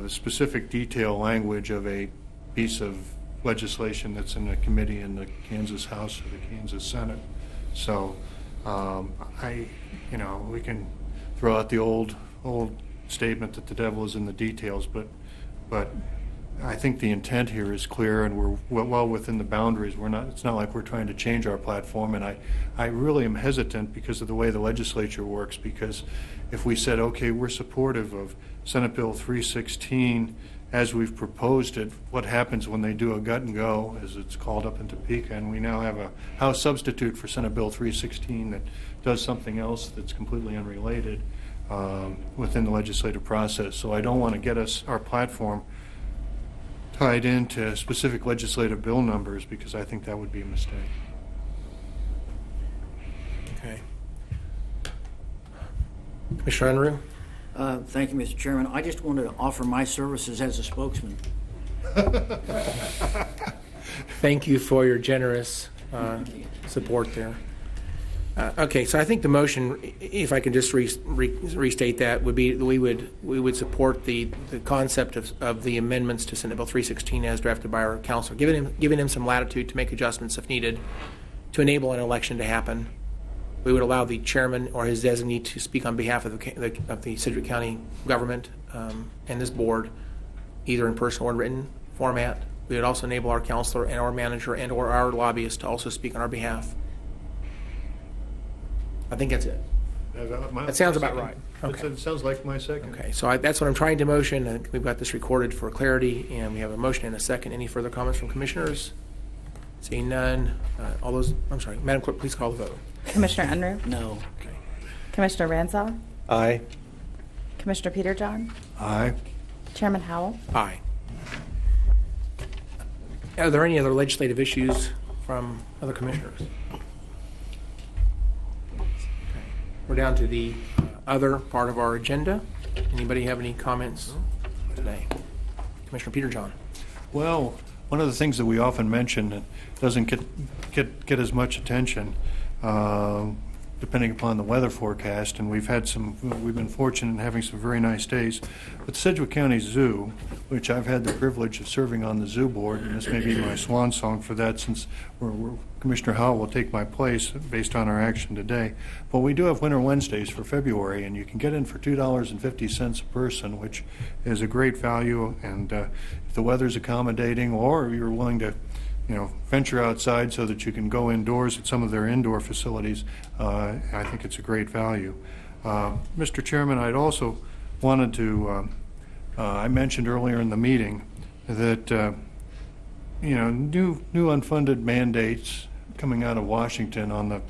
the specific detail language of a piece of legislation that's in a committee in the Kansas House or the Kansas Senate. So we can throw out the old statement that the devil is in the details, but I think the intent here is clear, and we're well within the boundaries. It's not like we're trying to change our platform, and I really am hesitant because of the way the legislature works, because if we said, okay, we're supportive of Senate Bill 316 as we've proposed it, what happens when they do a gut and go, as it's called up in Topeka, and we now have a House substitute for Senate Bill 316 that does something else that's completely unrelated within the legislative process. So I don't want to get our platform tied into specific legislative bill numbers, because I think that would be a mistake. Okay. Commissioner Unruh? Thank you, Mr. Chairman. I just wanted to offer my services as a spokesman. Thank you for your generous support there. Okay, so I think the motion, if I can just restate that, would be that we would support the concept of the amendments to Senate Bill 316 as drafted by our counselor, giving him some latitude to make adjustments if needed to enable an election to happen. We would allow the chairman or his designee to speak on behalf of the Sedgwick County government and this board, either in person or in written format. We would also enable our counselor and our manager and or our lobbyist to also speak on our behalf. I think that's it. That sounds about right. Okay. It sounds like my second. Okay, so that's what I'm trying to motion, and we've got this recorded for clarity, and we have a motion and a second. Any further comments from commissioners? Seeing none, all those, I'm sorry, Madam Clerk, please call the vote. Commissioner Unruh? No. Okay. Commissioner Ranzau? Aye. Commissioner Peterjohn? Aye. Chairman Howell? Aye. Are there any other legislative issues from other commissioners? We're down to the other part of our agenda. Anybody have any comments today? Commissioner Peterjohn. Well, one of the things that we often mention that doesn't get as much attention, depending upon the weather forecast, and we've been fortunate in having some very nice days. But the Sedgwick County Zoo, which I've had the privilege of serving on the zoo board, and this may be my swan song for that, since Commissioner Howell will take my place based on our action today. But we do have Winter Wednesdays for February, and you can get in for $2.50 a person, which is a great value. And if the weather's accommodating, or you're willing to venture outside so that you can go indoors at some of their indoor facilities, I think it's a great value. Mr. Chairman, I'd also wanted to, I mentioned earlier in the meeting that, new unfunded mandates coming out of Washington on the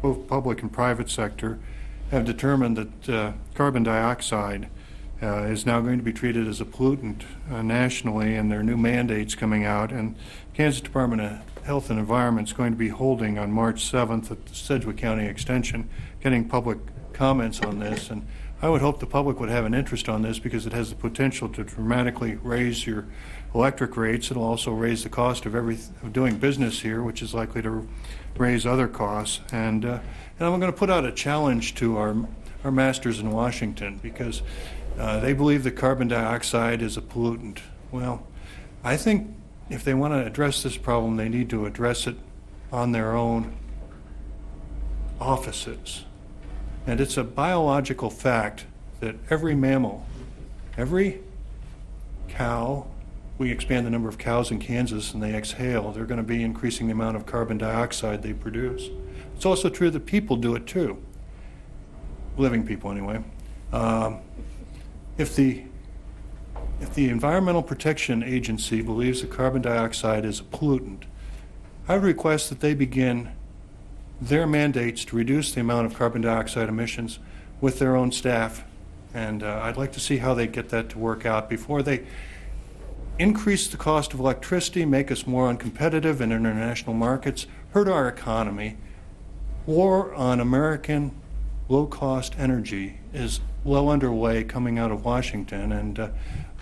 both public and private sector have determined that carbon dioxide is now going to be treated as a pollutant nationally, and there are new mandates coming out. And Kansas Department of Health and Environment is going to be holding on March 7th at the Sedgwick County Extension, getting public comments on this. And I would hope the public would have an interest on this because it has the potential to dramatically raise your electric rates. It'll also raise the cost of doing business here, which is likely to raise other costs. And I'm going to put out a challenge to our masters in Washington, because they believe that carbon dioxide is a pollutant. Well, I think if they want to address this problem, they need to address it on their own offices. And it's a biological fact that every mammal, every cow, we expand the number of cows in Kansas and they exhale, they're going to be increasing the amount of carbon dioxide they produce. It's also true that people do it too, living people anyway. If the Environmental Protection Agency believes that carbon dioxide is a pollutant, I would request that they begin their mandates to reduce the amount of carbon dioxide emissions with their own staff. And I'd like to see how they get that to work out before they increase the cost of electricity, make us more uncompetitive in international markets, hurt our economy. War on American low-cost energy is well underway coming out of Washington, and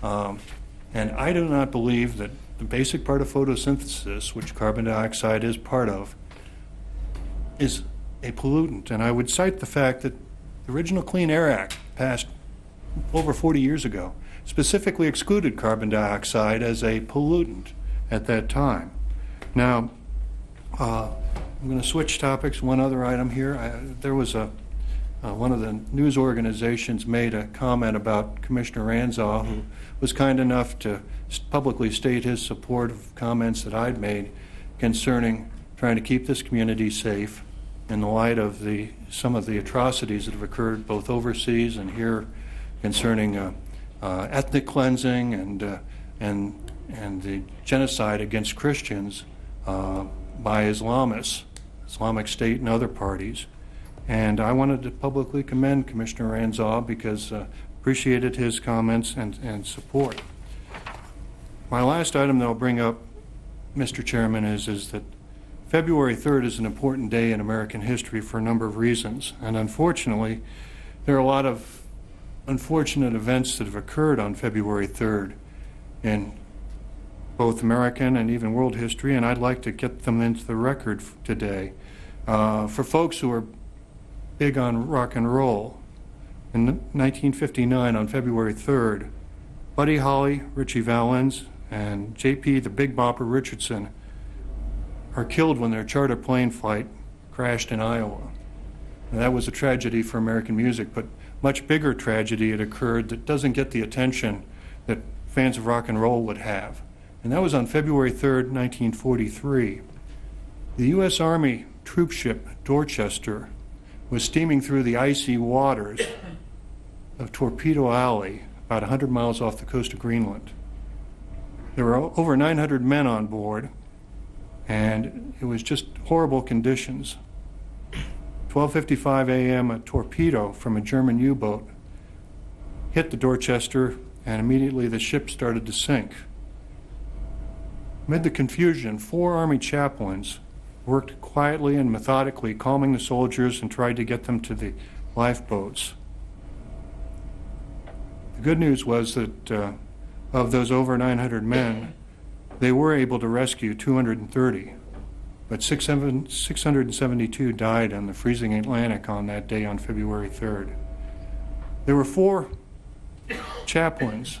I do not believe that the basic part of photosynthesis, which carbon dioxide is part of, is a pollutant. And I would cite the fact that the original Clean Air Act, passed over 40 years ago, specifically excluded carbon dioxide as a pollutant at that time. Now, I'm going to switch topics. One other item here. There was one of the news organizations made a comment about Commissioner Ranzau, who was kind enough to publicly state his support of comments that I'd made concerning trying to keep this community safe in the light of some of the atrocities that have occurred both overseas and here concerning ethnic cleansing and the genocide against Christians by Islamists, Islamic State and other parties. And I wanted to publicly commend Commissioner Ranzau because appreciated his comments and support. My last item that I'll bring up, Mr. Chairman, is that February 3rd is an important day in American history for a number of reasons. And unfortunately, there are a lot of unfortunate events that have occurred on February 3rd in both American and even world history, and I'd like to get them into the record today. For folks who are big on rock and roll. In 1959, on February 3rd, Buddy Holly, Ritchie Valens, and J.P. the Big Bopper Richardson are killed when their charter plane flight crashed in Iowa. And that was a tragedy for American music, but much bigger tragedy had occurred that doesn't get the attention that fans of rock and roll would have. And that was on February 3rd, 1943. The U.S. Army troop ship Dorchester was steaming through the icy waters of Torpedo Alley, about 100 miles off the coast of Greenland. There were over 900 men on board, and it was just horrible conditions. 12:55 a.m., a torpedo from a German U-boat hit the Dorchester, and immediately the ship started to sink. Amid the confusion, 4 Army chaplains worked quietly and methodically, calming the soldiers and tried to get them to the lifeboats. The good news was that of those over 900 men, they were able to rescue 230, but 672 died on the freezing Atlantic on that day on February 3rd. There were 4 chaplains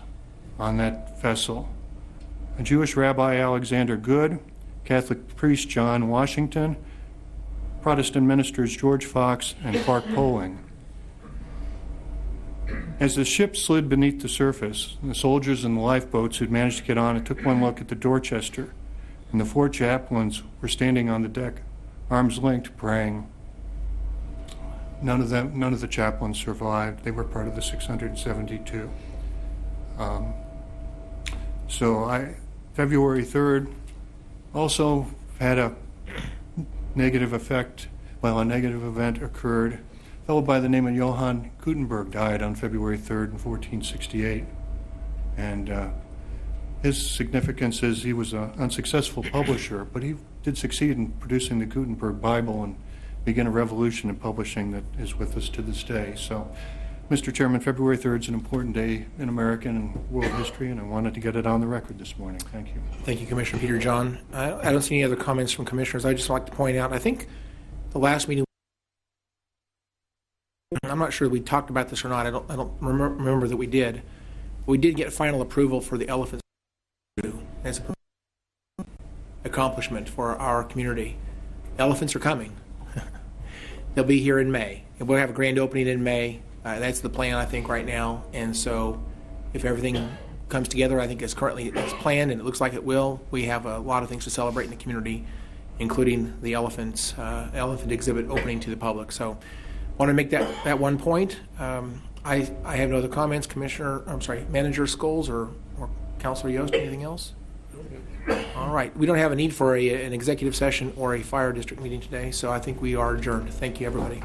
on that vessel: a Jewish Rabbi Alexander Good, Catholic priest John Washington, Protestant ministers George Fox and Clark Poling. As the ship slid beneath the surface, the soldiers in the lifeboats who'd managed to get on took one look at the Dorchester, and the 4 chaplains were standing on the deck, arms linked, praying. None of the chaplains survived. They were part of the 672. February 3rd also had a negative effect. Well, a negative event occurred. A fellow by the name of Johann Gutenberg died on February 3rd in 1468. And his significance is he was an unsuccessful publisher, but he did succeed in producing the Gutenberg Bible and begin a revolution in publishing that is with us to this day. So, Mr. Chairman, February 3rd is an important day in American and world history, and I wanted to get it on the record this morning. Thank you. Thank you, Commissioner Peterjohn. I don't see any other comments from commissioners. I'd just like to point out, I think the last meeting, I'm not sure we talked about this or not. I don't remember that we did. We did get final approval for the elephants as an accomplishment for our community. Elephants are coming. They'll be here in May, and we'll have a grand opening in May. That's the plan, I think, right now. And so if everything comes together, I think it's planned, and it looks like it will, we have a lot of things to celebrate in the community, including the elephant exhibit opening to the public. So I want to make that one point. I have no other comments. Manager Scholes or Councilor Yost, anything else? All right. We don't have a need for an executive session or a fire district meeting today, so I think we are adjourned. Thank you, everybody.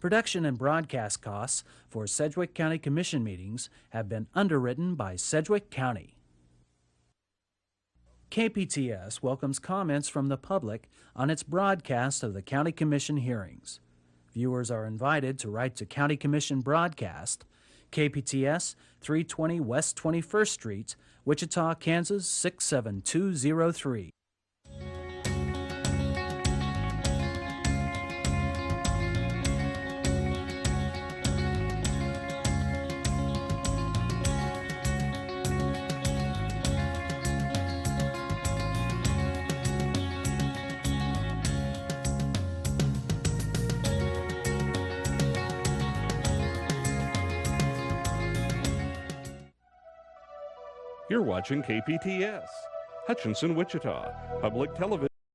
Production and broadcast costs for Sedgwick County Commission meetings have been underwritten by Sedgwick County. KPTS welcomes comments from the public on its broadcast of the County Commission hearings. Viewers are invited to write to County Commission Broadcast, KPTS 320 West 21st Street, Wichita, Kansas 67203. You're watching KPTS, Hutchinson, Wichita, Public Television.